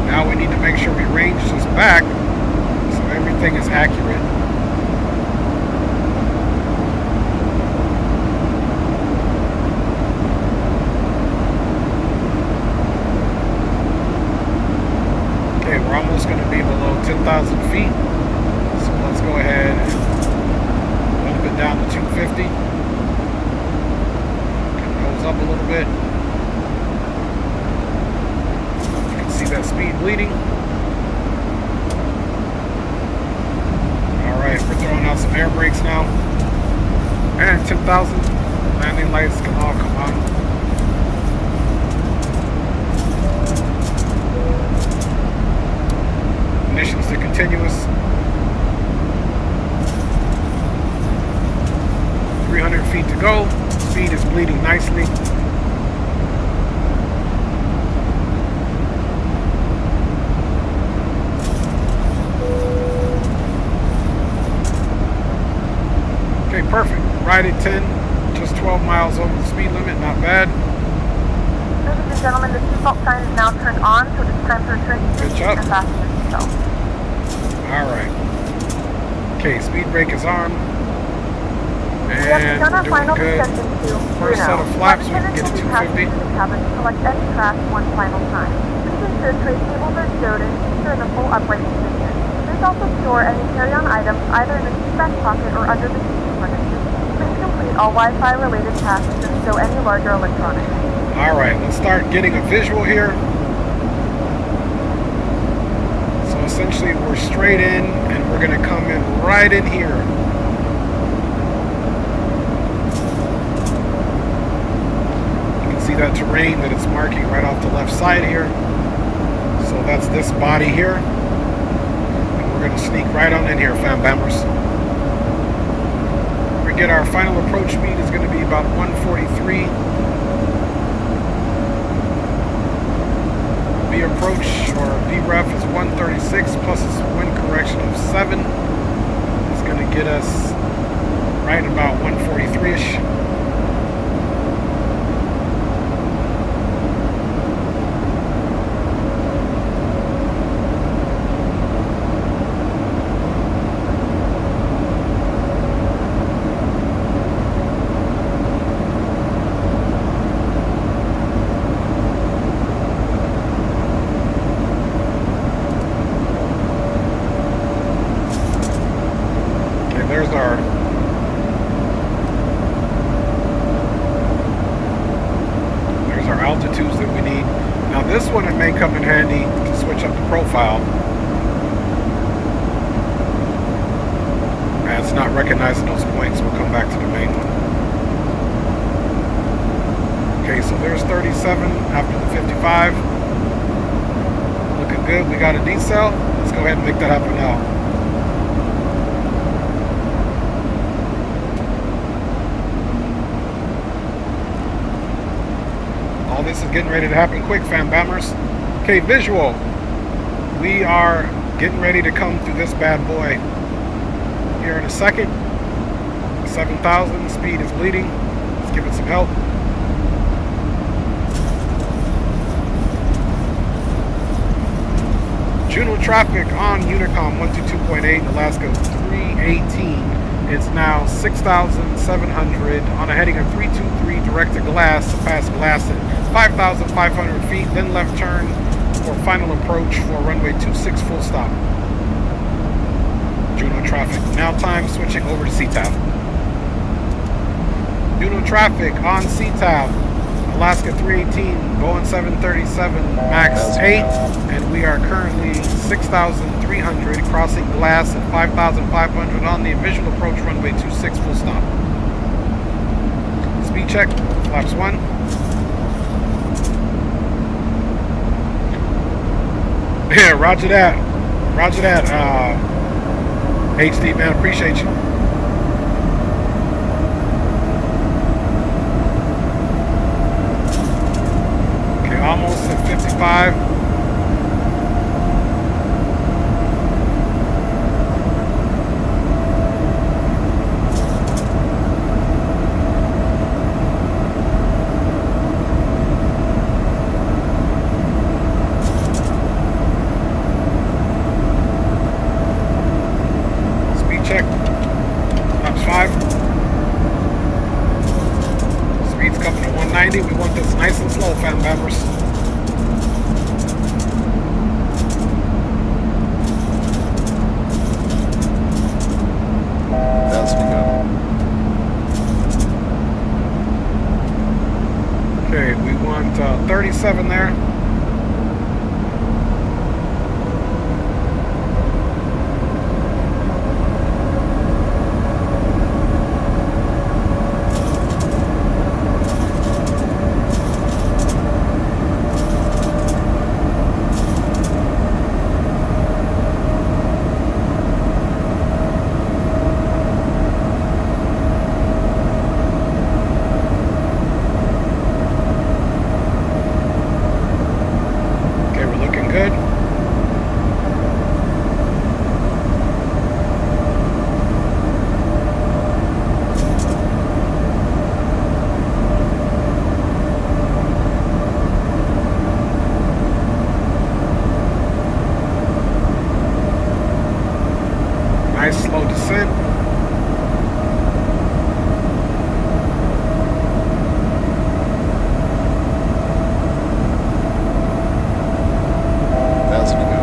Now we need to make sure we range this back so everything is accurate. Going to be below 10,000 feet, so let's go ahead and bump it down to 250. Goes up a little bit. You can see that speed bleeding. Alright, we're throwing out some air brakes now, and 10,000 landing lights can all come on. Ignitions to continuous. 300 feet to go. Speed is bleeding nicely. Okay, perfect. Right at 10. Just 12 miles over the speed limit. Not bad. Ladies and gentlemen, the seatbelt sign is now turned on, so it's time to return to your seat and fasten your seatbelt. Alright. Okay, speed brake is on. We have begun our final descent into First set of flaps, we can get to 250. Select any track one final time. Please ensure tray tables are stowed and seats are in a full upright position. Please also store any carry-on items either in the seat back pocket or under the seat furniture. Please complete all Wi-Fi related tasks and stow any larger electronics. Alright, let's start getting a visual here. So essentially we're straight in and we're going to come in right in here. See that terrain that it's marking right off the left side here. So that's this body here. And we're going to sneak right on in here, fam bammers. We get our final approach speed is going to be about 143. V approach or VREF is 136 plus a wind correction of 7. It's going to get us right about 143-ish. star. There's our altitudes that we need. Now this one, it may come in handy to switch up the profile. It's not recognizing those points. We'll come back to the main one. Okay, so there's 37 after the 55. Looking good. We got a decel. Let's go ahead and make that happen now. All this is getting ready to happen quick, fam bammers. Okay, visual. We are getting ready to come through this bad boy here in a second. 7,000. Speed is bleeding. Let's give it some help. Juno traffic on Unicom 122.8, Alaska 318. It's now 6,700 on a heading of 323 direct to glass to pass glass at 5,500 feet, then left turn for final approach for runway 26 full stop. Juno traffic. Now time switching over to CTAF. Juno traffic on CTAF. Alaska 318, Boeing 737 MAX 8, and we are currently 6,300 crossing glass at 5,500 on the visual approach runway 26 full stop. Speed check, flaps 1. Yeah, roger that. Roger that. HD, man, appreciate you. Almost at 55. Speed check. Flaps 5. Speed's coming to 190. We want this nice and slow, fam members. Okay, we want 37 there. Nice slow descent. That's we go.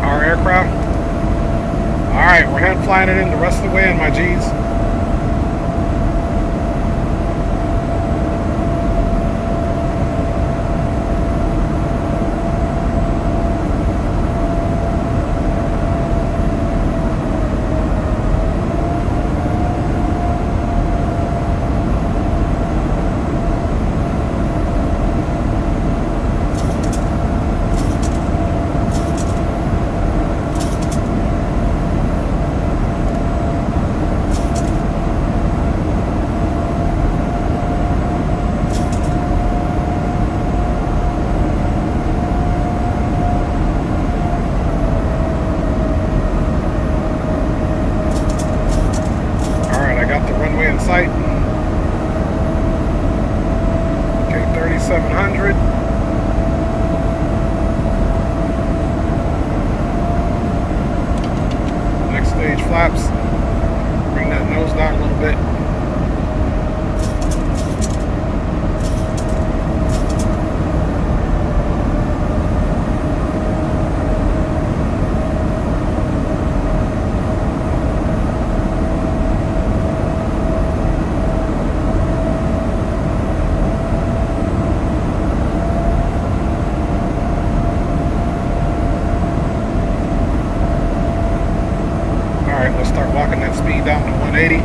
Our aircraft. Alright, we're hand flying it in the rest of the way in, my G's. Sight. Okay, 3,700. Next stage flaps. Bring that nose down a little bit. that speed down to 180.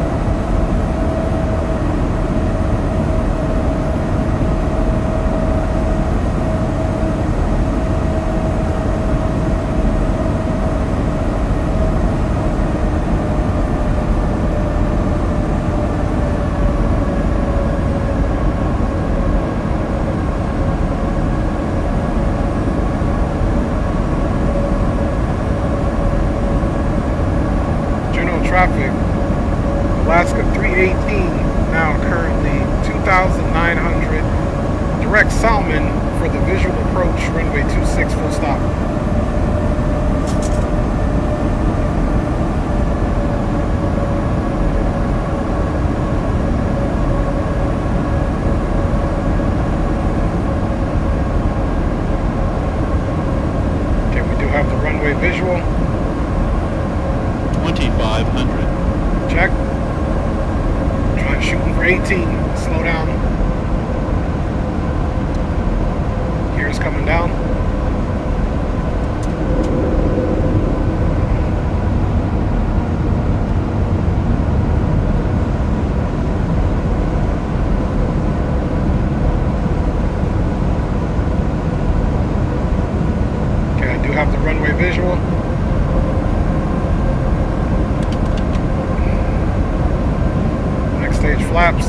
Traffic, Alaska 318, now currently 2,900, direct Salmon for the visual approach, runway 26, full stop. Okay, we do have the runway visual. 2,500. Check. Trying shooting for 18. Slow down. Gears coming down. Okay, I do have the runway visual. Stage flaps.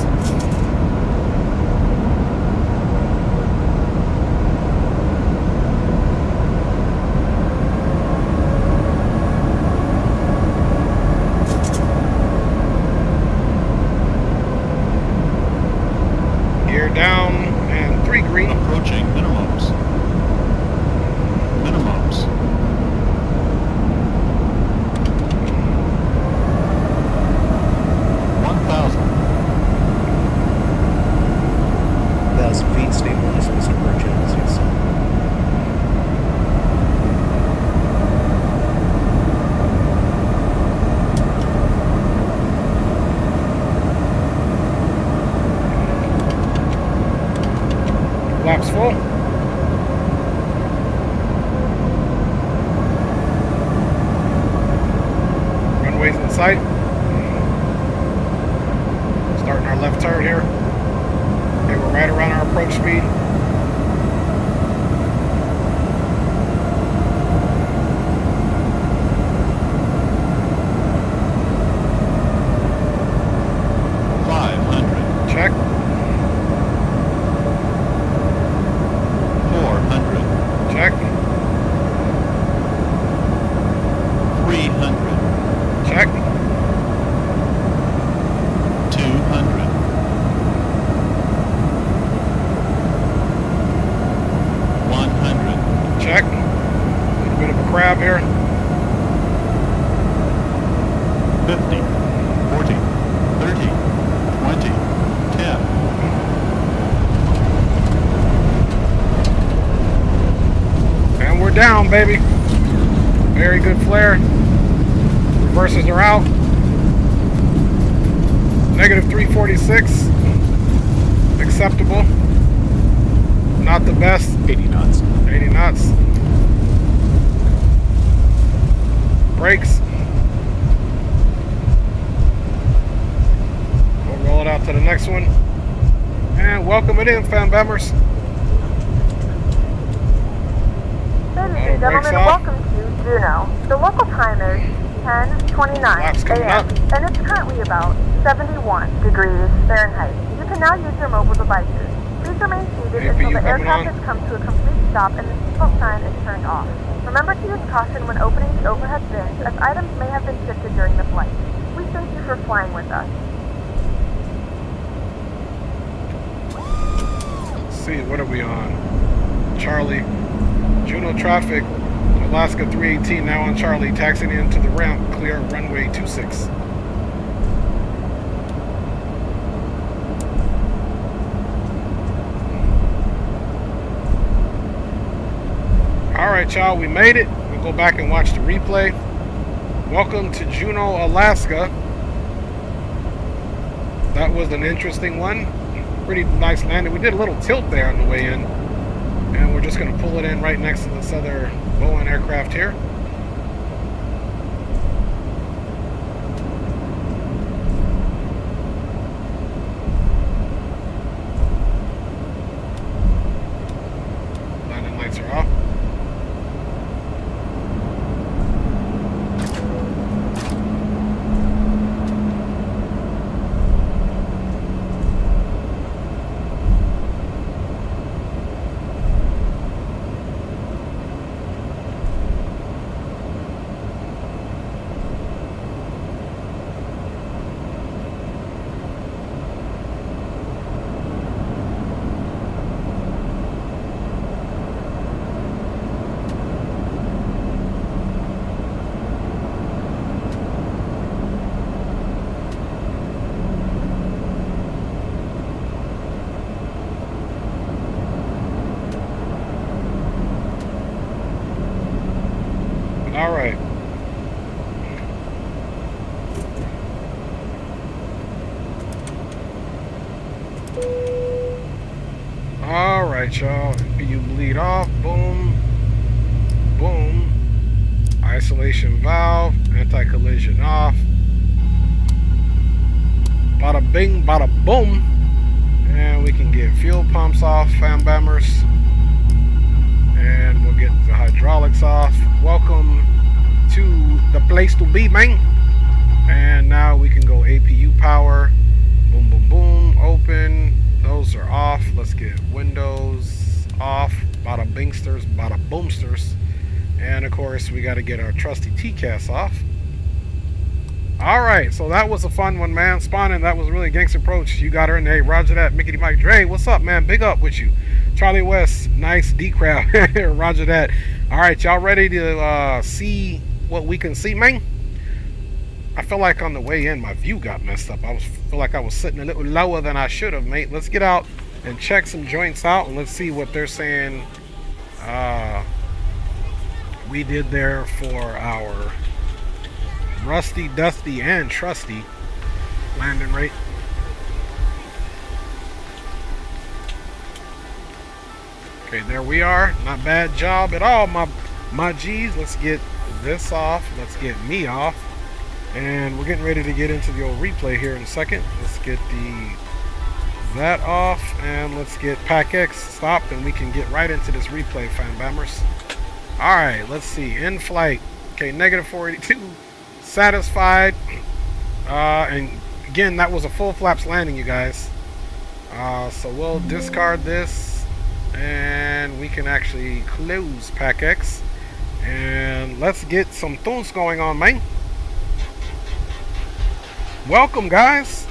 Gear down and 3 green. Approaching minimums. Minimums. Feet stabilized, Mr. Burchett. Flaps full. Runways in sight. Starting our left turn here. Okay, we're right around our approach speed. Check. 400. Check. 300. Check. 200. 100. Check. A little bit of a crab here. 50. 40. 30. 20, 10. And we're down, baby. Very good flare. Reverses are out. Negative 346. Acceptable. Not the best. 80 knots. 80 knots. Brakes. Roll it out to the next one. And welcome it in, fan bammers. Ladies and gentlemen, welcome to Juneau. The local time is 10:29 a.m. and it's currently about 71 degrees Fahrenheit. You can now use your mobile devices. Please remain seated until the aircraft has come to a complete stop and the seatbelt sign is turned off. Remember to use caution when opening the overhead bins as items may have been shifted during the flight. We thank you for flying with us. See, what are we on? Charlie. Juneau traffic. Alaska 318 now on Charlie. Taxiing into the ramp. Clear runway 26. Alright, y'all. We made it. We'll go back and watch the replay. Welcome to Juneau, Alaska. That was an interesting one. Pretty nice landing. We did a little tilt there on the way in, and we're just going to pull it in right next to this other Boeing aircraft here. right, y'all. You bleed off. Boom. Boom. Isolation valve. Anti-collision off. Bada bing, bada boom. And we can get fuel pumps off, fan bammers. And we'll get the hydraulics off. Welcome to the place to be, man. And now we can go APU power. Boom, boom, boom. Open. Those are off. Let's get windows off. Bada bingsters, bada boomsters. And of course, we got to get our trusty TCAS off. Alright, so that was a fun one, man. Spawning, that was really a gangster approach. You got her in there. Roger that. Mickey Mike Dre, what's up, man? Big up with you. Charlie West, nice D-crowd. Roger that. Alright, y'all ready to see what we can see, man? I feel like on the way in, my view got messed up. Feel like I was sitting a little lower than I should have, mate. Let's get out and check some joints out, and let's see what they're saying we did there for our rusty, dusty, and trusty landing rate. Okay, there we are. Not bad job at all, my G's. Let's get this off. Let's get me off. And we're getting ready to get into the old replay here in a second. Let's get that off, and let's get Pack X stopped, and we can get right into this replay, fan bammers. Alright, let's see. In flight. Okay, negative 482. Satisfied. And again, that was a full flaps landing, you guys. So we'll discard this, and we can actually close Pack X. And let's get some tunes going on, man. Welcome, guys,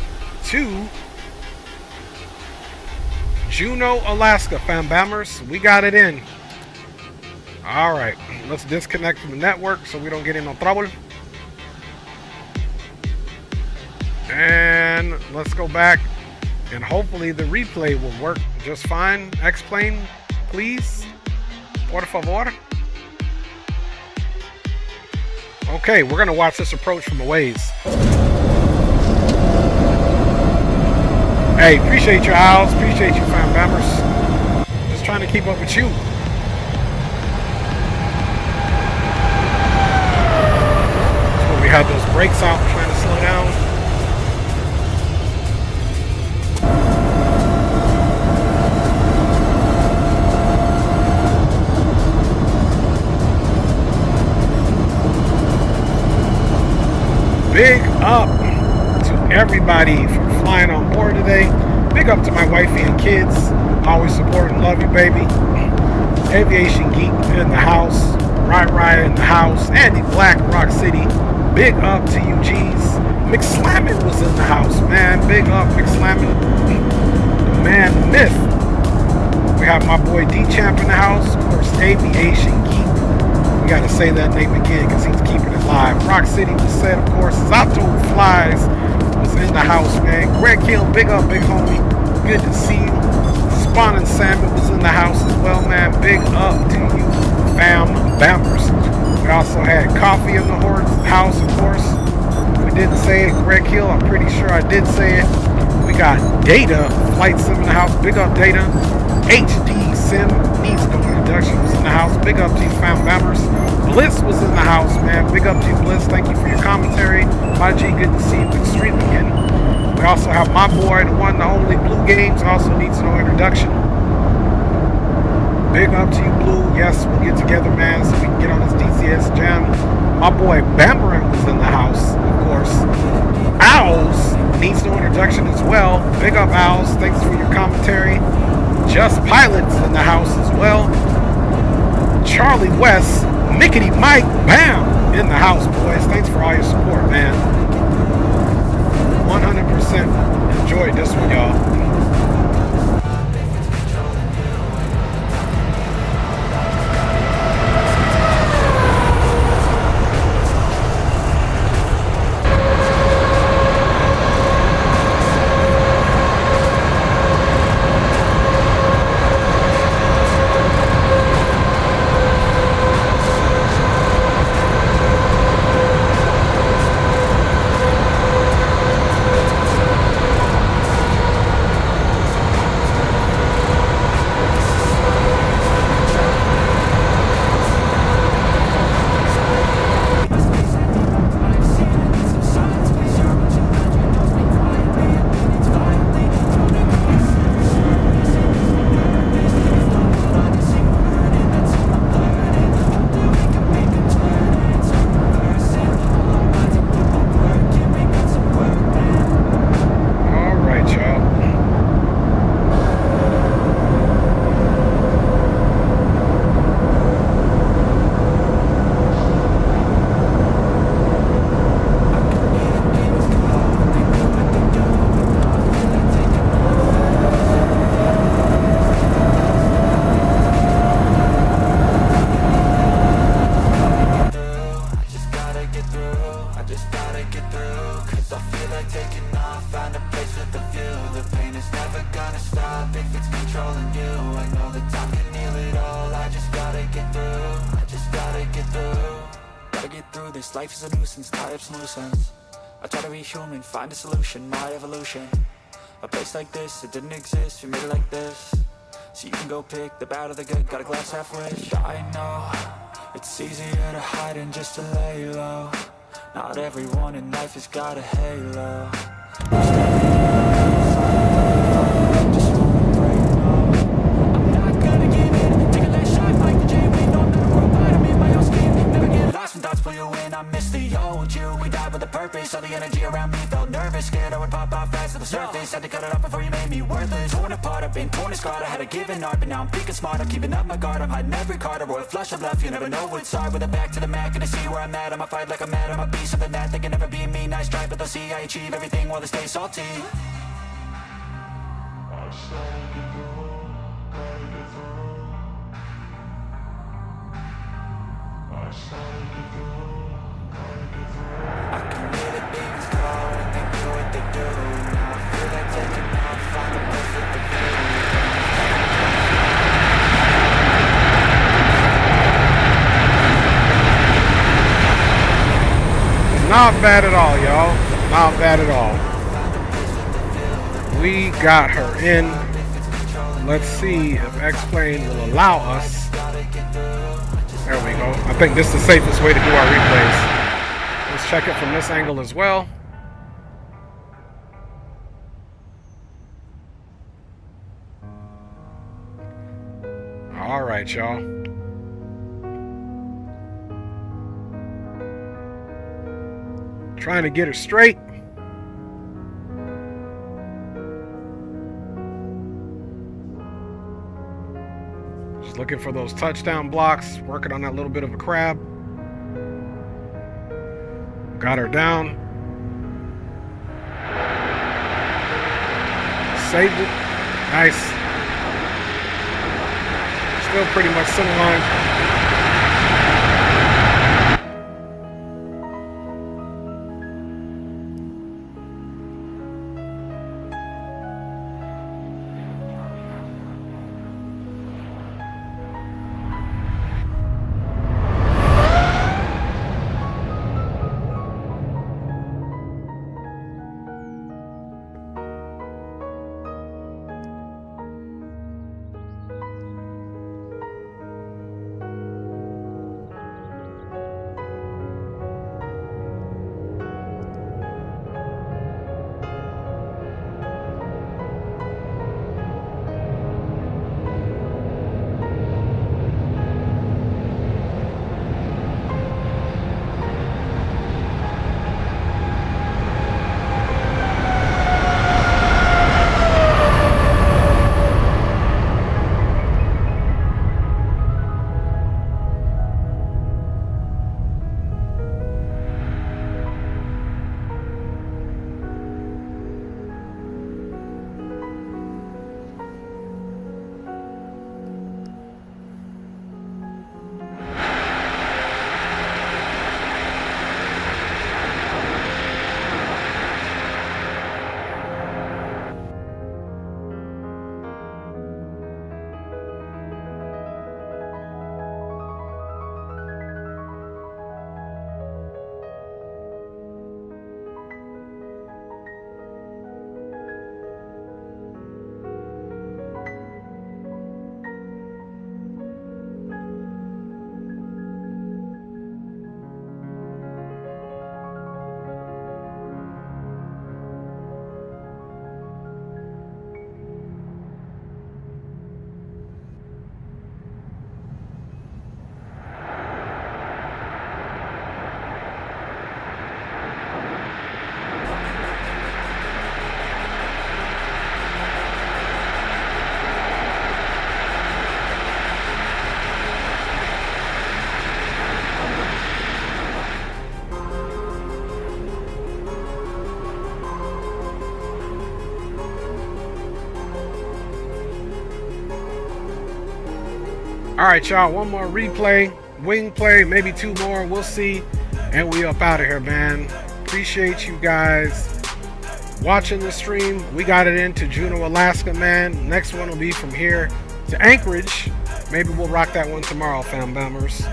to Juneau, Alaska, fan bammers. We got it in. Alright, let's disconnect from the network so we don't get in no trouble. And let's go back, and hopefully the replay will work just fine. Explain, please. Por favor. Okay, we're going to watch this approach from a ways. Hey, appreciate your owls. Appreciate you, fan bammers. Just trying to keep up with you. That's when we had those brakes out, trying to slow down. Big up to everybody for flying on board today. Big up to my wifey and kids. Always support and love you, baby. Aviation Geek in the house. Rye in the house. Andy Black, Rock City. Big up to you, G's. McSlammin was in the house, man. Big up, McSlammin. The man, the myth. We have my boy D-Champ in the house. Of course, Aviation Geek. We gotta say that name again because he's keeping it live. Rock City was said, of course. Zato Flies was in the house, man. Greg Hill, big up, big homie. Good to see you. Spawn and Salmon was in the house as well, man. Big up to you, fam bammers. We also had Coffee in the house, of course. If we didn't say it, Greg Hill, I'm pretty sure I did say it. We got Data, Flight Sim in the house. Big up, Data. HD Sim needs no introduction was in the house. Big up to you, fam bammers. Bliss was in the house, man. Big up to you, Bliss. Thank you for your commentary. My G, good to see you. Good stream again. We also have my boy, the one, the only, Blue Games, also needs no introduction. Big up to you, Blue. Yes, we'll get together, man, so we can get on this DCS jam. My boy Bambarin was in the house, of course. Owls needs no introduction as well. Big up, Owls. Thanks for your commentary. Just Pilots in the house as well. Charlie West, Mickety Mike, bam, in the house, boys. Thanks for all your support, man. 100% enjoyed this one, y'all. like taking off, find a place with a view. The pain is never gonna stop if it's controlling you. I know that time can heal it all, I just gotta get through. I just gotta get through. Gotta get through this, life is a nuisance, tie up some loose ends. I try to be human, find a solution, my evolution. A place like this, it didn't exist, we made it like this. So you can go pick the bad or the good, got a glass half wish. I know, it's easier to hide than just to lay low. Not everyone in life has got a halo. I'm not gonna give in, take a last shot like the J-Wing. No matter what, but I'm in my own skin. Never get lost when thoughts pull you in, I miss the old you. We died with a purpose, all the energy around me felt nervous. Scared I would pop off fast to the surface. Had to cut it off before you made me worthless. Torn apart, I've been torn and scarred. I had a given art, but now I'm thinking smart. I'm keeping up my guard, I'm hiding every card. A royal flush of love, you never know what's hard. With a back to the mat, gonna see where I'm at. I'ma fight like I'm mad, I'ma be something that they can never be me. Nice try, but they'll see I achieve everything while they stay salty. I can hear the demons call when they do what they do. Now I feel like taking off, find a place with the view. Not bad at all, y'all. Not bad at all. We got her in. Let's see if X-Plane will allow us. There we go. I think this is the safest way to do our replays. Let's check it from this angle as well. All right, y'all. Trying to get her straight. Just looking for those touchdown blocks. Working on that little bit of a crab. Got her down. Saved it. Nice. Still pretty much center line. All right, y'all, one more replay, wing play, maybe two more, we'll see. And we up out of here, man. Appreciate you guys. watching the stream. We got it into Juneau, Alaska, man. Next one will be from here to Anchorage. Maybe we'll rock that one tomorrow, fam bammers.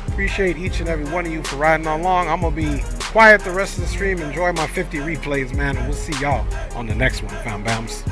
Appreciate each and every one of you for riding along. I'm gonna be quiet the rest of the stream. Enjoy my 50 replays, man, and we'll see y'all on the next one, fam bams.